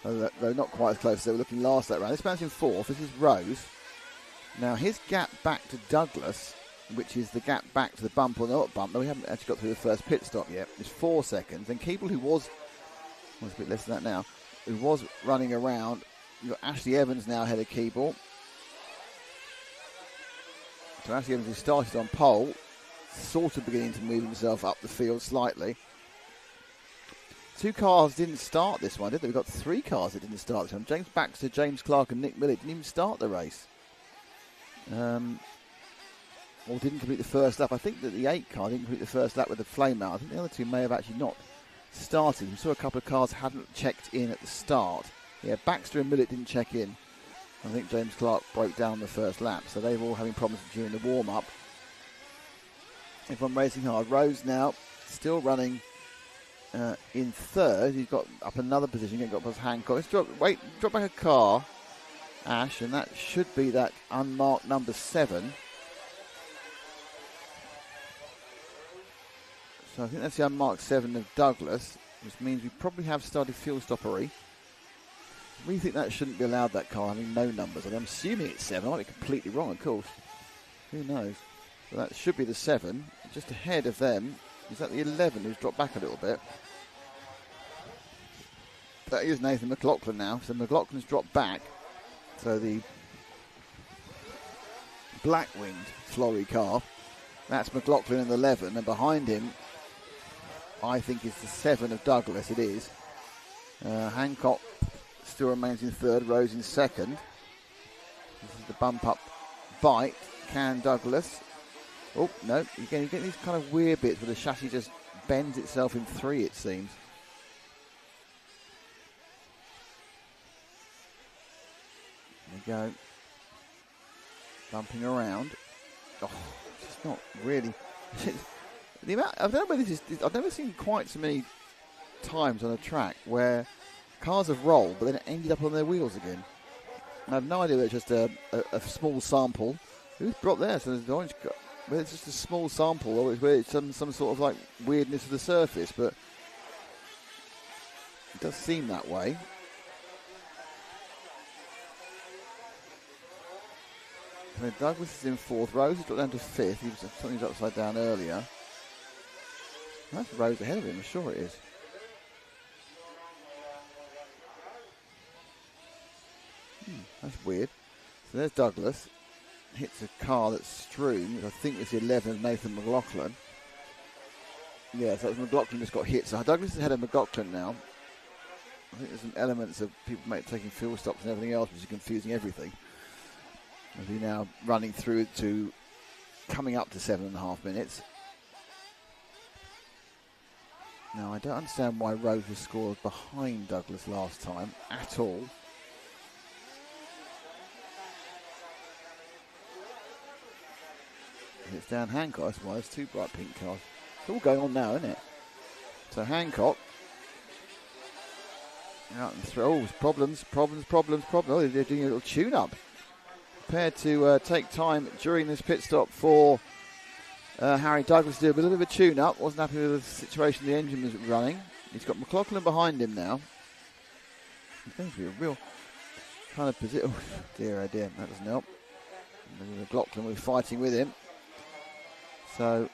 Though not quite as close as they were looking last that round. This man's in 4th. This is Rose. Now, his gap back to Douglas, which is the gap back to the bump or not bump. No, we haven't actually got through the first pit stop yet. Is 4 seconds. And Keeble, who was a bit less than that now, who was running around. You've got Ashley Evans now ahead of Keeble. So Ashley Evans, who started on pole, sort of beginning to move himself up the field slightly. 2 cars didn't start this one, did they? We've got 3 cars that didn't start this one. James Baxter, James Clark and Nick Millett didn't even start the race. Or didn't complete the first lap. I think that the 8 car didn't complete the first lap with the flame out. I think the other 2 may have actually not started. We saw a couple of cars hadn't checked in at the start. Yeah, Baxter and Millett didn't check in. I think James Clark broke down the first lap, so they were all having problems during the warm-up. Everyone racing hard. Rose now still running in 3rd. He's got up another position, getting got past Hancock. Let's drop back a car, Ash, and that should be that unmarked number 7. So I think that's the unmarked 7 of Douglas, which means we probably have started fuel stoppery. We think that shouldn't be allowed, that car, having no numbers. I'm assuming it's 7. I might be completely wrong, of course. Who knows? But that should be the 7. Just ahead of them is that the 11 who's dropped back a little bit. That is Nathan McLaughlin now. So McLaughlin's dropped back. So the black-winged Flory car, that's McLaughlin in the 11. And behind him, I think is the 7 of Douglas. It is. Hancock still remains in 3rd, Rose in 2nd. This is the bump up bite. Can Douglas? Oh, no. You get these kind of weird bits where the chassis just bends itself in 3, it seems. There we go. Bumping around. Oh, it's not really the amount, I don't know whether this is. I've never seen quite so many times on a track where cars have rolled, but then it ended up on their wheels again. And I have no idea whether it's just a small sample. Who's brought there? So there's orange. Whether it's just a small sample, or whether it's some sort of like weirdness of the surface, but it does seem that way. So Douglas is in fourth. Rose has dropped down to fifth. He was something was upside down earlier. That's Rose ahead of him. I'm sure it is. That's weird. So there's Douglas. Hits a car that's strewn, which I think is the 11 of Nathan McLaughlin. Yeah, so McLaughlin just got hit. So Douglas is ahead of McLaughlin now. I think there's some elements of people taking fuel stops and everything else, which is confusing everything. As he now running through to coming up to 7.5 minutes. Now, I don't understand why Rose was scored behind Douglas last time at all. It's Dan Hancock, that's why there's two bright pink cars. It's all going on now, isn't it? So Hancock out and through. Oh, problems. Oh, they're doing a little tune-up. Prepared to take time during this pit stop for Harry Douglas to do a little bit of a tune-up. Wasn't happy with the situation the engine was running. He's got McLaughlin behind him now. It's going to be a real kind of position. Oh dear, that doesn't help. McLaughlin was fighting with him. So, it'll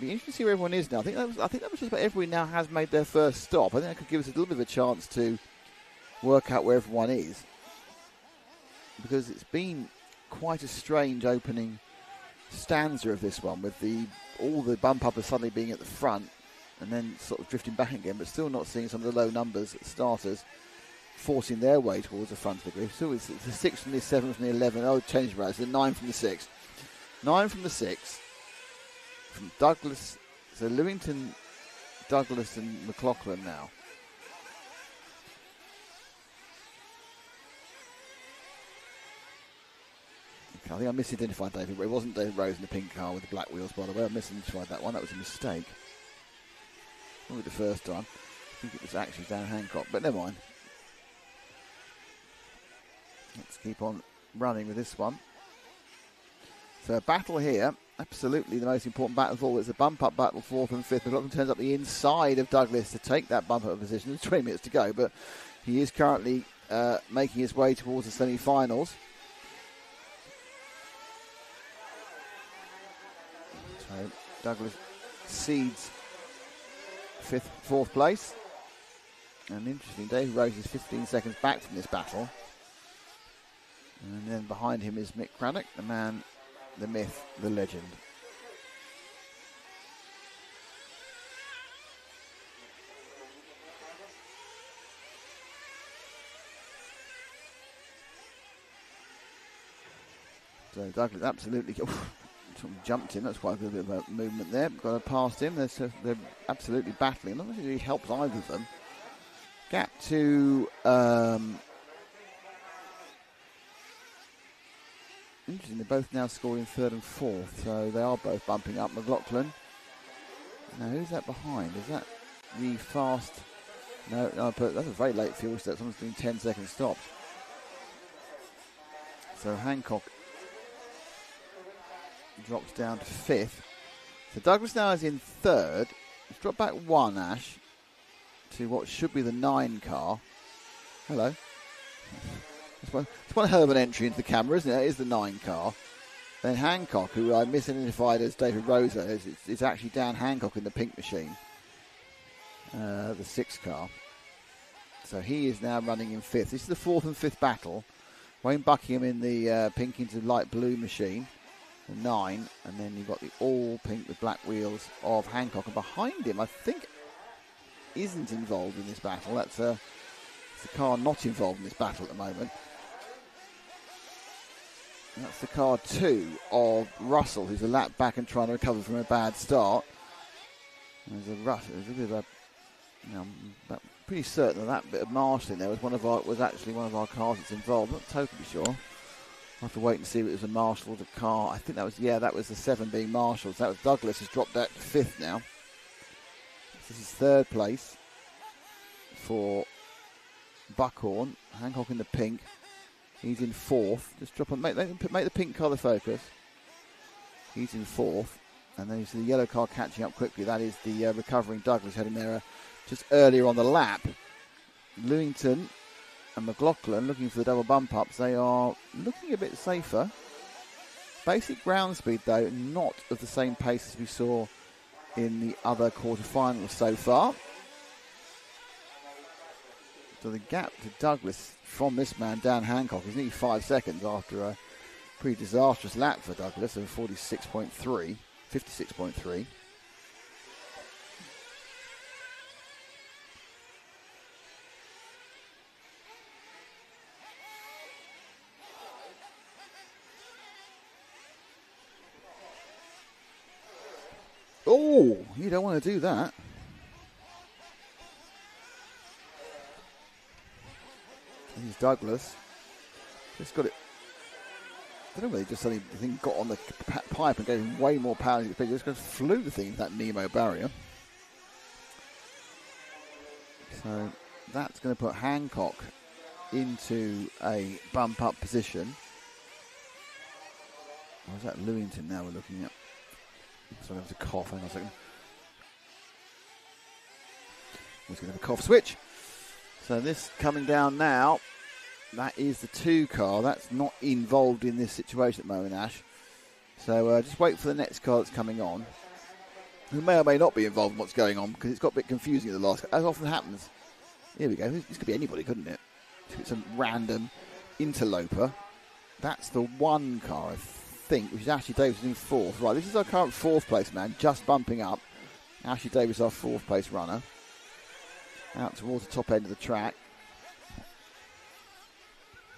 be interesting to see where everyone is now. I think that was just about everyone now has made their first stop. I think that could give us a little bit of a chance to work out where everyone is. Because it's been quite a strange opening stanza of this one, with all the bump uppers suddenly being at the front and then sort of drifting back again, but still not seeing some of the low numbers at starters forcing their way towards the front of the grid. So it's the 6 from the 7 from the 11. Oh, changed rows. The 9 from the 6. 9 from the 6. From Douglas, so Lewington, Douglas and McLaughlin now. Okay, I think I misidentified David. It wasn't David Rose in the pink car with the black wheels, by the way. I misidentified that one. That was a mistake. Not the first time. I think it was actually Dan Hancock, but never mind. Let's keep on running with this one. So a battle here. Absolutely the most important battle of all. It's a bump-up battle, 4th and 5th. McLaughlin turns up the inside of Douglas to take that bump-up position. There's 20 minutes to go, but he is currently making his way towards the semi-finals. So Douglas cedes 4th place. And interesting, Dave Rose is 15 seconds back from this battle. And then behind him is Mick Crannock, the man, the myth, the legend. So Douglas absolutely jumped him. That's quite a good bit of a movement there. Got past him. They're absolutely battling. Not really helps either of them. Gap to interesting, they're both now scoring 3rd and 4th, so they are both bumping up. McLaughlin. Now, who's that behind? Is that the fast? No, but that's a very late fuel step. Someone's doing 10-second stops. So Hancock drops down to 5th. So Douglas now is in 3rd. He's dropped back 1, Ash, to what should be the 9 car. Hello. It's one hell of an entry into the camera, isn't it? It is the 9 car. Then Hancock, who I misidentified as David Rosa, is actually Dan Hancock in the pink machine. The 6 car. So he is now running in 5th. This is the 4th and 5th battle. Wayne Buckingham in the pink into light blue machine. The 9. And then you've got the all pink with black wheels of Hancock. And behind him, I think, isn't involved in this battle. It's a car not involved in this battle at the moment. That's the car 2 of Russell, who's a lap back and trying to recover from a bad start. There's a bit of a, pretty certain that bit of marshalling there was actually one of our cars that's involved. Not totally sure. I'll have to wait and see if it was a Marshall or the car. I think that was, yeah, that was the 7 being Marshall's. That was Douglas has dropped that 5th now. This is 3rd place for Buckhorn. Hancock in the pink. He's in 4th. Just drop on, make the pink car the focus. He's in 4th. And then you see the yellow car catching up quickly. That is the recovering Douglas heading there just earlier on the lap. Lewington and McLaughlin looking for the double bump ups. They are looking a bit safer. Basic ground speed, though, not of the same pace as we saw in the other quarterfinals so far. So the gap to Douglas from this man, Dan Hancock, is nearly 5 seconds after a pretty disastrous lap for Douglas of 56.3. Oh, you don't want to do that. He's Douglas. Just got it. I don't know whether he just suddenly got on the pipe and gave him way more power than he expected. Just flew the thing into that Nemo barrier. So that's going to put Hancock into a bump up position. Or is that Lewington now we're looking at? Sorry, that was a cough. Hang on a second. He's going to have a cough switch. So this coming down now, that is the 2 car. That's not involved in this situation at the moment, Ash. So just wait for the next car that's coming on, who may or may not be involved in what's going on, because it's got a bit confusing at the last, as often happens. Here we go. This could be anybody, couldn't it? It's some random interloper. That's the 1 car, I think, which is Ashley Davis in 4th. Right, this is our current 4th place man, just bumping up. Ashley Davis, our 4th place runner. Out towards the top end of the track.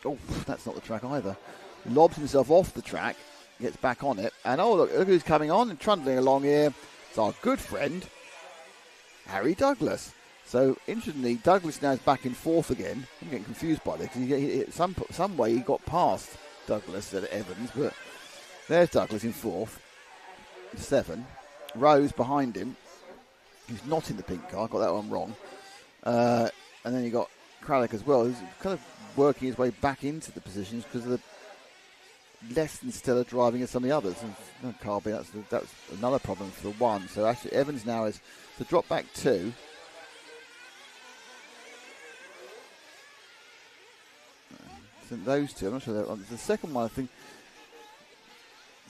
Oh, that's not the track either. Lobs himself off the track, gets back on it, and oh, look who's coming on and trundling along here. It's our good friend, Harry Douglas. So, interestingly, Douglas now is back in 4th again. I'm getting confused by this, because some way he got past Douglas at Evans, but there's Douglas in 4th, 7. Rose behind him, who's not in the pink car, I got that one wrong. And then you got Kralik as well, who's kind of working his way back into the positions because of the less than stellar driving as some of the others. And Carby, that's another problem for the 1. So actually Evans now is the drop back 2. So those 2, I'm not sure they're on. The second one, I think.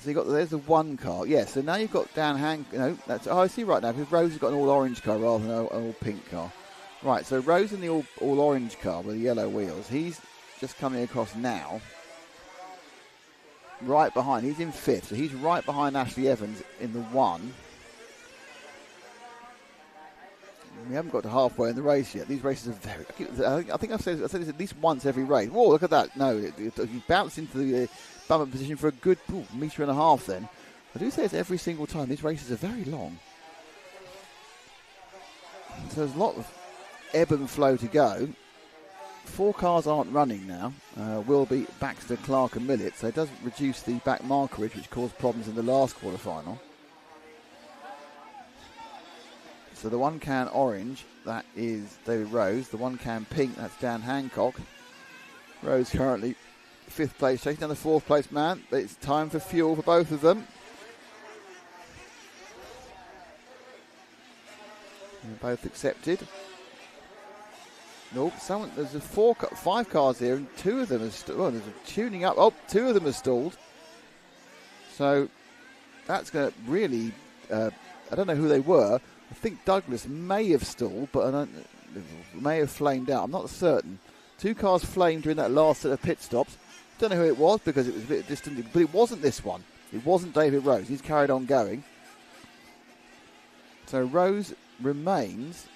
So there's the 1 car. Yeah, so now you've got Dan that's, I see right now, because Rose has got an all orange car rather than an all pink car. Right, so Rose in the all orange car with the yellow wheels. He's just coming across now. Right behind. He's in 5th, so he's right behind Ashley Evans in the 1. We haven't got to halfway in the race yet. These races are very... I think I've said this at least once every race. Whoa, look at that. No, you bounce into the bump-up position for a good metre and a half then. I do say it's every single time. These races are very long. So there's a lot of ebb and flow to go. 4 cars aren't running now. Will be Baxter, Clark and Millett, so it does reduce the back markerage, which caused problems in the last quarterfinal. So the 1 can orange, that is David Rose. The 1 can pink, that's Dan Hancock. Rose currently 5th place, chasing down the 4th place man. It's time for fuel for both of them. They're both accepted. Nope, there's 5 cars here, and 2 of them are there's a tuning up. Oh, 2 of them are stalled. So that's going to really, I don't know who they were. I think Douglas may have stalled, but may have flamed out. I'm not certain. 2 cars flamed during that last set of pit stops. Don't know who it was because it was a bit distant, but it wasn't this one. It wasn't David Rose. He's carried on going. So Rose remains,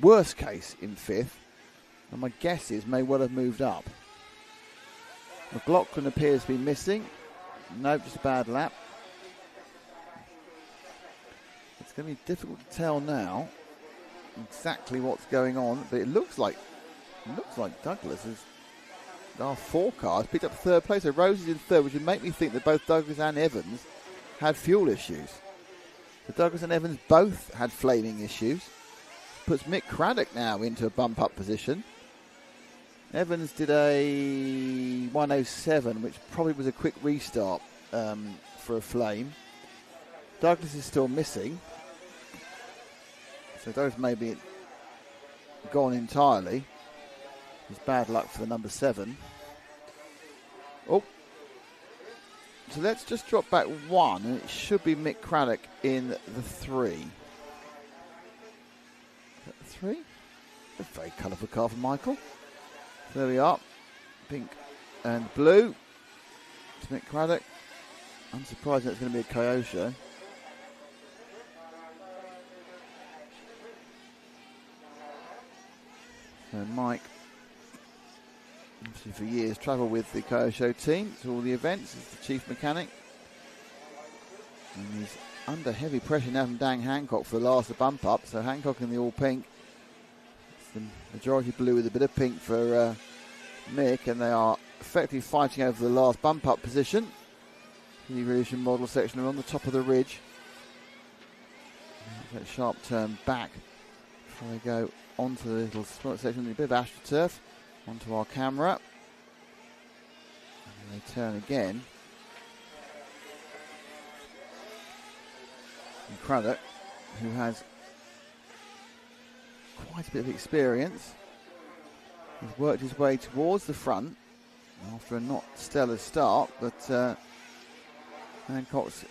worst case, in 5th. And my guess is may well have moved up. McLaughlin appears to be missing. No, just a bad lap. It's going to be difficult to tell now exactly what's going on, but it looks like Douglas is our 4 cars picked up third place. So Rose is in third, which would make me think that both Douglas and Evans had fuel issues. So Douglas and Evans both had flaming issues. Puts Mick Craddock now into a bump-up position. Evans did a 107, which probably was a quick restart for a flame. Douglas is still missing. So those may be gone entirely. It's bad luck for the number 7. Oh. So let's just drop back 1, and it should be Mick Craddock in the 3. Is that the 3? A very colourful car for Michael. There we are. Pink and blue. It's Mick Craddock. I'm surprised that's going to be a Kyosho. So Mike, obviously for years, travelled with the Kyosho team to all the events as the chief mechanic. And he's under heavy pressure now from Dan Hancock for the last bump up. So Hancock in the all pink. It's the majority blue with a bit of pink for Mick, and they are effectively fighting over the last bump up position. The Evolution model section are on the top of the ridge. That sharp turn back before they go onto the little section, a bit of AstroTurf onto our camera. And they turn again. And Craddock, who has quite a bit of experience, has worked his way towards the front after a not stellar start, but Hancock's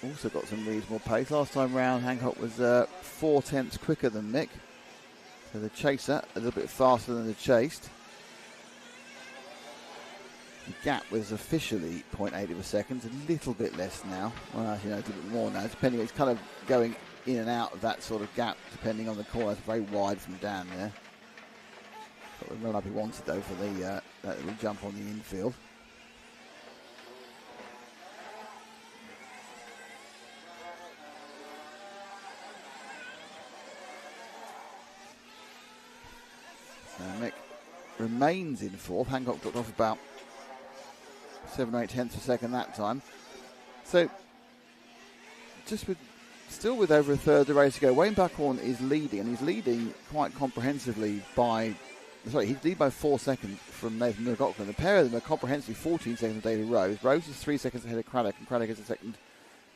also got some reasonable pace. Last time round, Hancock was 4 tenths quicker than Mick. So the chaser a little bit faster than the chased. The gap was officially 0.8 of a second, a little bit less now. Well, actually, no, a little bit more now. Depending, it's kind of going in and out of that sort of gap, depending on the corner. It's very wide from down there. Got the run up he wanted though for the that little jump on the infield. So Mick remains in fourth. Hancock dropped off about 7 or 8 tenths of a second that time. So just still with over a third of the race to go, Wayne Buckhorn is leading, and he's leading quite comprehensively by, he's leading by 4 seconds from Nathan McLaughlin. The pair of them are comprehensively 14 seconds of David Rose. Rose is 3 seconds ahead of Craddock, and Craddock is a second,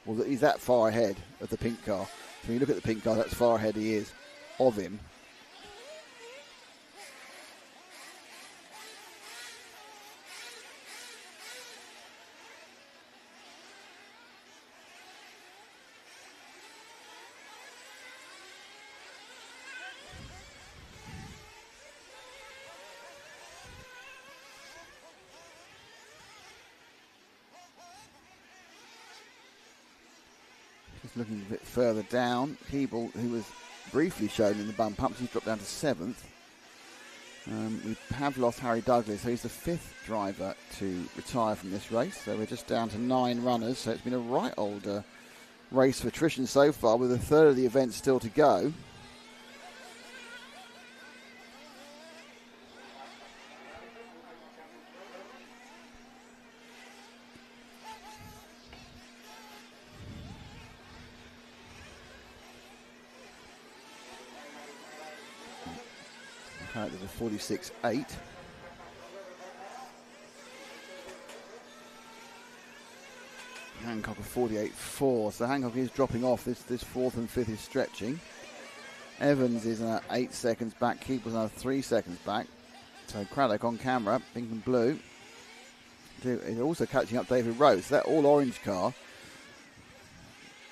well, he's that far ahead of the pink car. So when you look at the pink car, that's far ahead he is of him. Just looking a bit further down, Keeble, who was briefly shown in the bump ups, he's dropped down to 7th. We have lost Harry Douglas, so he's the 5th driver to retire from this race. So we're just down to 9 runners. So it's been a right old race for attrition so far, with a third of the event still to go. There's a 46.8. Hancock a 48.4. So Hancock is dropping off. This 4th and 5th is stretching. Evans is 8 seconds back. Keeper's another 3 seconds back. So Craddock on camera, pink and blue. Is also catching up David Rose. So that all orange car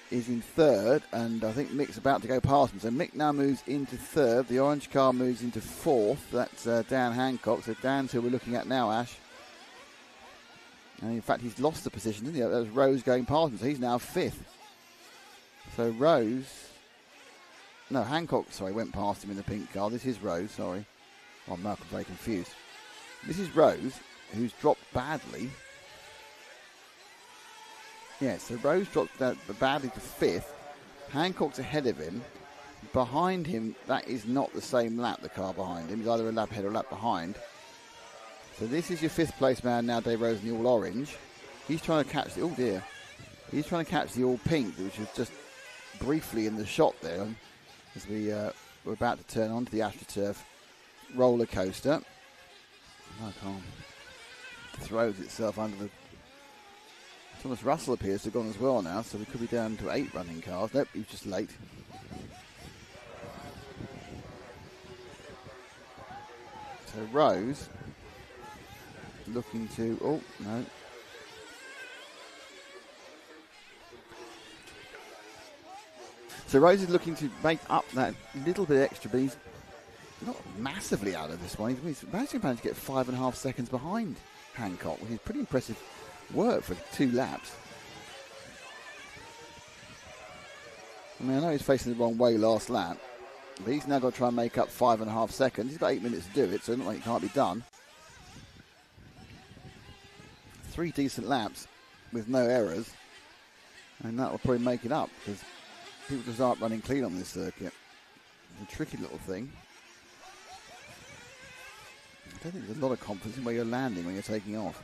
is in 3rd, and I think Mick's about to go past him. So Mick now moves into 3rd. The orange car moves into 4th. That's Dan Hancock. So Dan's who we're looking at now, Ash. And in fact, he's lost the position, didn't he? That was Rose going past him, so he's now 5th. So Hancock, went past him in the pink car. This is Rose, sorry. Oh, I'm very confused. This is Rose, who's dropped badly. Yeah, so Rose dropped badly to 5th. Hancock's ahead of him. Behind him, that is not the same lap, the car behind him. He's either a lap ahead or a lap behind. So this is your 5th place man now, Dave Rose, in the all orange. He's trying to catch the, oh dear. He's trying to catch the all pink, which was just briefly in the shot there as we're about to turn onto the AstroTurf roller coaster. Icon throws itself under the... Thomas Russell appears to have gone as well now, so we could be down to 8 running cars. Nope, he was just late. So Rose looking to... Oh, no. So Rose is looking to make up that little bit extra, but he's not massively out of this one. He's managed to get 5.5 seconds behind Hancock, which is pretty impressive work for 2 laps. I mean, I know he's facing the wrong way last lap, but he's now got to try and make up 5.5 seconds. He's got 8 minutes to do it, so it's not like it can't be done. 3 decent laps with no errors, and that will probably make it up, because people just aren't running clean on this circuit. It's a tricky little thing. I don't think there's a lot of confidence in where you're landing when you're taking off.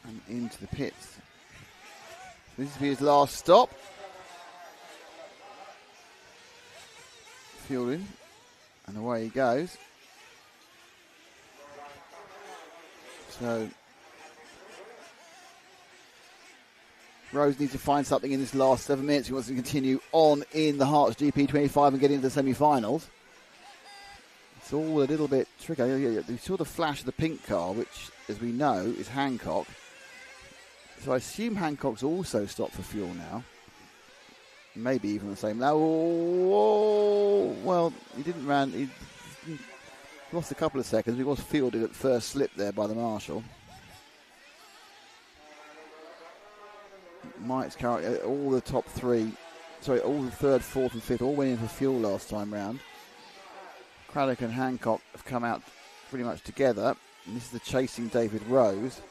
And into the pits. This will be his last stop. Fueling. And away he goes. So Rose needs to find something in this last 7 minutes. He wants to continue on in the Herts GP25 and get into the semi-finals. It's all a little bit tricky. You saw the flash of the pink car, which, as we know, is Hancock. So I assume Hancock's also stopped for fuel now. Maybe even the same. Now, well, he didn't run. He lost a couple of seconds. He was fielded at first slip there by the marshal. Mike's car, all the top 3, sorry, all the 3rd, 4th and 5th all went in for fuel last time round. Craddock and Hancock have come out pretty much together. And this is the chasing David Rose,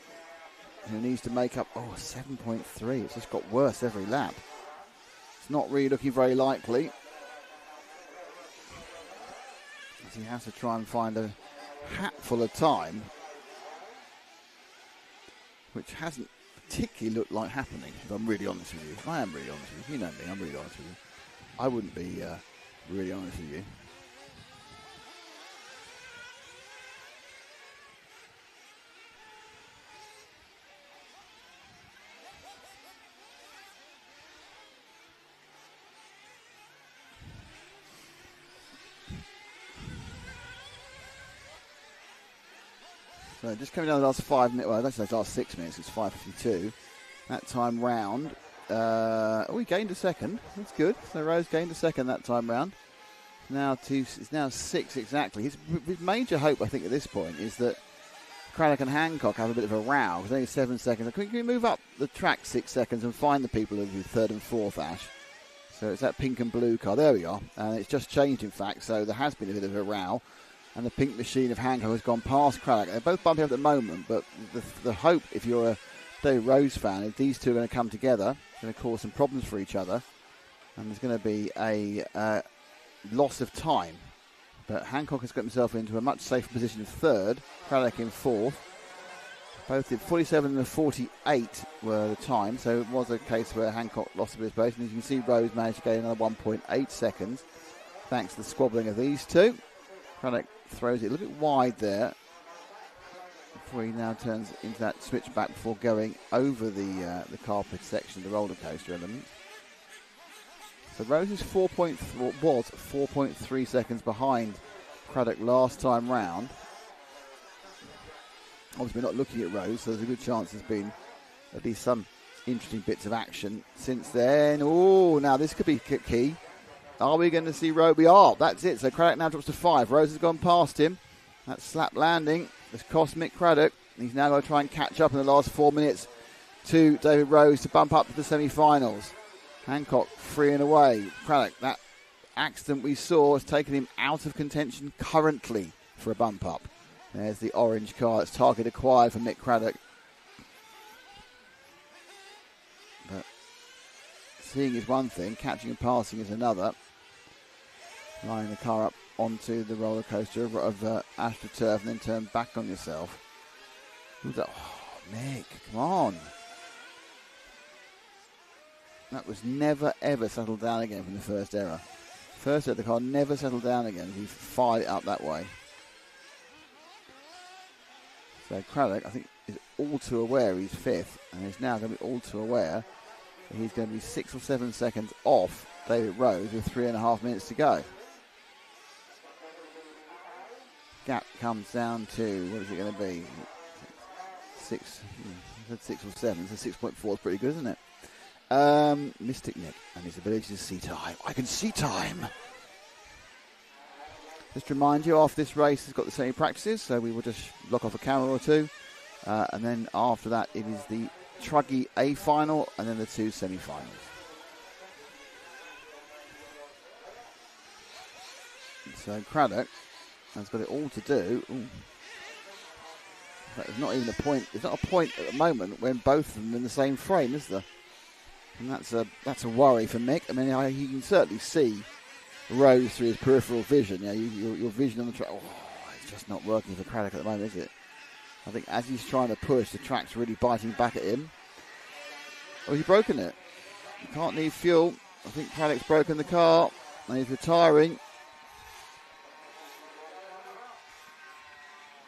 who needs to make up, 7.3. It's just got worse every lap. It's not really looking very likely. As he has to try and find a hatful of time, which hasn't particularly looked like happening, if I'm really honest with you. I am really honest with you. You know me, I'm really honest with you. I wouldn't be really honest with you. So just coming down the last 5 minutes, well, I don't say last 6 minutes, it's 5:52. That time round, he gained a second. That's good. So Rose gained a second that time round. It's now 6 exactly. His major hope, I think, at this point is that Craddock and Hancock have a bit of a row. There's only 7 seconds. Can we move up the track 6 seconds and find the people who are 3rd and 4th, Ash? So it's that pink and blue car. There we are. And it's just changed, in fact. So there has been a bit of a row. And the pink machine of Hancock has gone past Craddock. They're both bumping up at the moment, but the hope, if you're a David Rose fan, is these two are going to come together. It's going to cause some problems for each other. And there's going to be a loss of time. But Hancock has got himself into a much safer position of 3rd, Craddock in 4th. Both at 47 and 48 were the time, so it was a case where Hancock lost a bit of space. And as you can see, Rose managed to gain another 1.8 seconds, thanks to the squabbling of these two. Craddock throws it a little bit wide there before he now turns into that switchback before going over the carpet section of the roller coaster element. So Rose is 4.3 seconds behind Craddock last time round. Obviously, we're not looking at Rose, so there's a good chance there's been at least some interesting bits of action since then. Oh, now this could be key. Are we going to see Rose? We are. That's it. So Craddock now drops to 5. Rose has gone past him. That slap landing has cost Mick Craddock. He's now going to try and catch up in the last 4 minutes to David Rose to bump up to the semi-finals. Hancock freeing away. Craddock, that accident we saw has taken him out of contention currently for a bump up. There's the orange car. It's target acquired for Mick Craddock. But seeing is one thing, catching and passing is another. Lining the car up onto the roller coaster of AstroTurf and then turn back on yourself. Who's that? Oh, Nick, come on. That was never ever settled down again from the first error. First error, the car never settled down again. He fired it up that way. So Craddock, I think, is all too aware he's fifth, and he's now going to be all too aware that he's going to be 6 or 7 seconds off David Rose with 3.5 minutes to go. Gap comes down to, what is it going to be? 6, I said 6 or 7, so 6.4 is pretty good, isn't it? Mystic Nick and his ability to see time. I can see time! Just to remind you, after this race has got the same practices, so we will just block off a camera or two. And then after that, it is the Truggy A final and then the 2 semi-finals. So Craddock has got it all to do. Ooh. There's not even a point. There's not a point at the moment when both of them are in the same frame, is there? And that's a worry for Mick. I mean, he can certainly see Rose through his peripheral vision. Your vision on the track. Oh, it's just not working for Craddock at the moment, is it? I think as he's trying to push, the track's really biting back at him. Oh, he's broken it. You can't need fuel. I think Craddock's broken the car and he's retiring.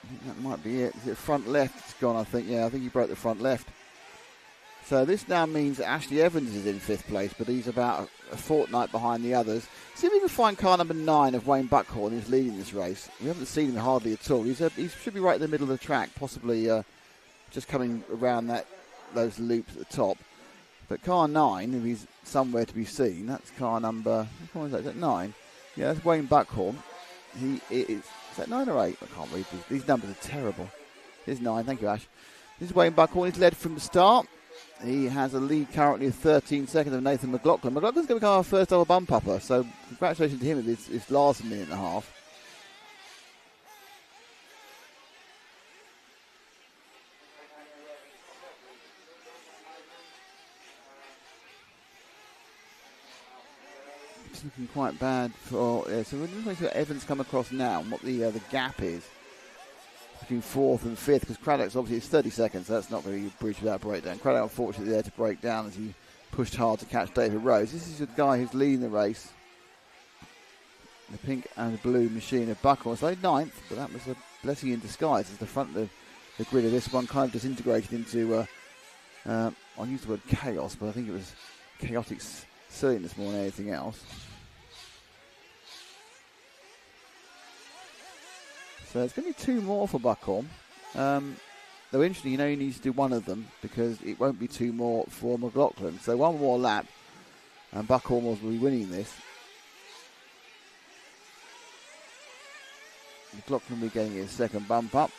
I think that might be it. Is it front left? It's gone, I think. Yeah, I think he broke the front left. So this now means that Ashley Evans is in 5th place, but he's about a fortnight behind the others. See if we can find car number 9 of Wayne Buckhorn, who's leading this race. We haven't seen him hardly at all. He should be right in the middle of the track, possibly just coming around those loops at the top. But car 9, if he's somewhere to be seen, that's car number, which one is that? Is that 9? Yeah, that's Wayne Buckhorn. Is that 9 or 8? I can't read these numbers are terrible. Here's 9, thank you, Ash. This is Wayne Buckhorn. He's led from the start. He has a lead currently of 13 seconds of Nathan McLaughlin. McLaughlin's going to become our first ever bump upper, so congratulations to him with his last minute and a half. It's looking quite bad for. So we're going to see what Evans come across now and what the gap is between 4th and 5th, because Craddock's obviously it's 30 seconds, so that's not going to be a breach without breakdown. Craddock unfortunately there to break down as he pushed hard to catch David Rose. This is the guy who's leading the race. The pink and blue machine of Buckhorn. So 9th, but that was a blessing in disguise as the front of the grid of this one kind of disintegrated into, I'll use the word chaos, but I think it was chaotic silliness more than anything else. So it's going to be 2 more for Buckhorn. Though interesting, he needs to do one of them because it won't be 2 more for McLaughlin. So 1 more lap and Buckhorn will be winning this. McLaughlin will be getting his second bump up.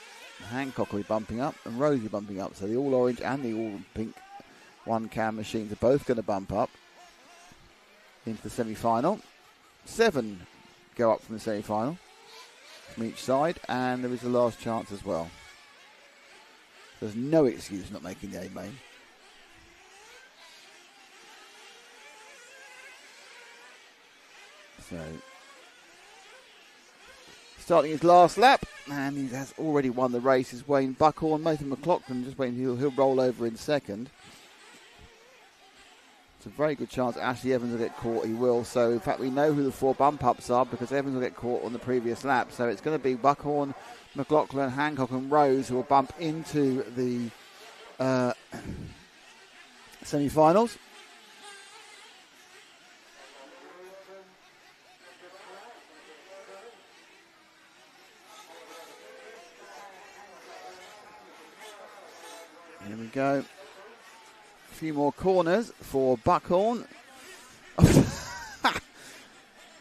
Hancock will be bumping up and Rose will be bumping up. So the all orange and the all pink 1-cam machines are both going to bump up into the semi-final. 7 go up from the semi-final from each side, and there is a last chance as well. There's no excuse not making the A-main. So, starting his last lap, and he has already won the race, is Wayne Buckhorn. Nathan McLaughlin just waiting, he'll roll over in second. It's a very good chance Ashley Evans will get caught. He will. So, in fact, we know who the 4 bump-ups are because Evans will get caught on the previous lap. So, it's going to be Buckhorn, McLaughlin, Hancock and Rose who will bump into the semi-finals. Here we go. A few more corners for Buckhorn.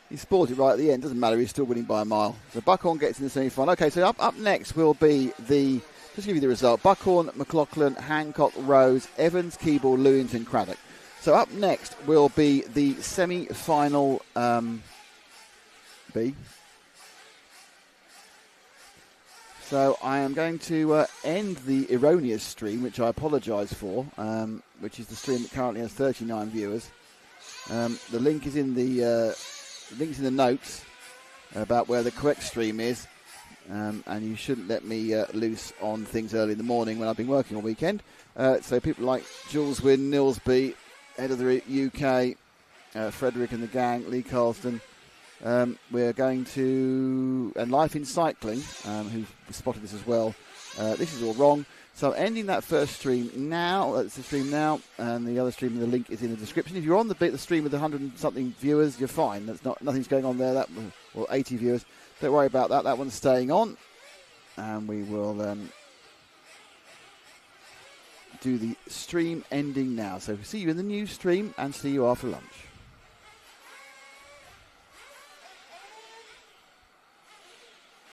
He spoiled it right at the end. Doesn't matter. He's still winning by a mile. So Buckhorn gets in the semi-final. Okay, so up next will be just to give you the result. Buckhorn, McLaughlin, Hancock, Rose, Evans, Keeble, Lewington, Craddock. So up next will be the semi-final B. So I am going to end the erroneous stream, which I apologise for, which is the stream that currently has 39 viewers. The link is in the notes about where the correct stream is, and you shouldn't let me loose on things early in the morning when I've been working all weekend. So people like Jules Wynn, Nilsby, head of the UK, Frederick and the gang, Lee Carlston. We're going to, and Life in Cycling, who spotted this as well. This is all wrong. So ending that first stream now. That's the stream now, and the other stream, the link is in the description. If you're on the stream with 100 and something viewers, you're fine. Nothing's going on there. Or 80 viewers. Don't worry about that. That one's staying on, and we will do the stream ending now. So see you in the new stream, and see you after lunch.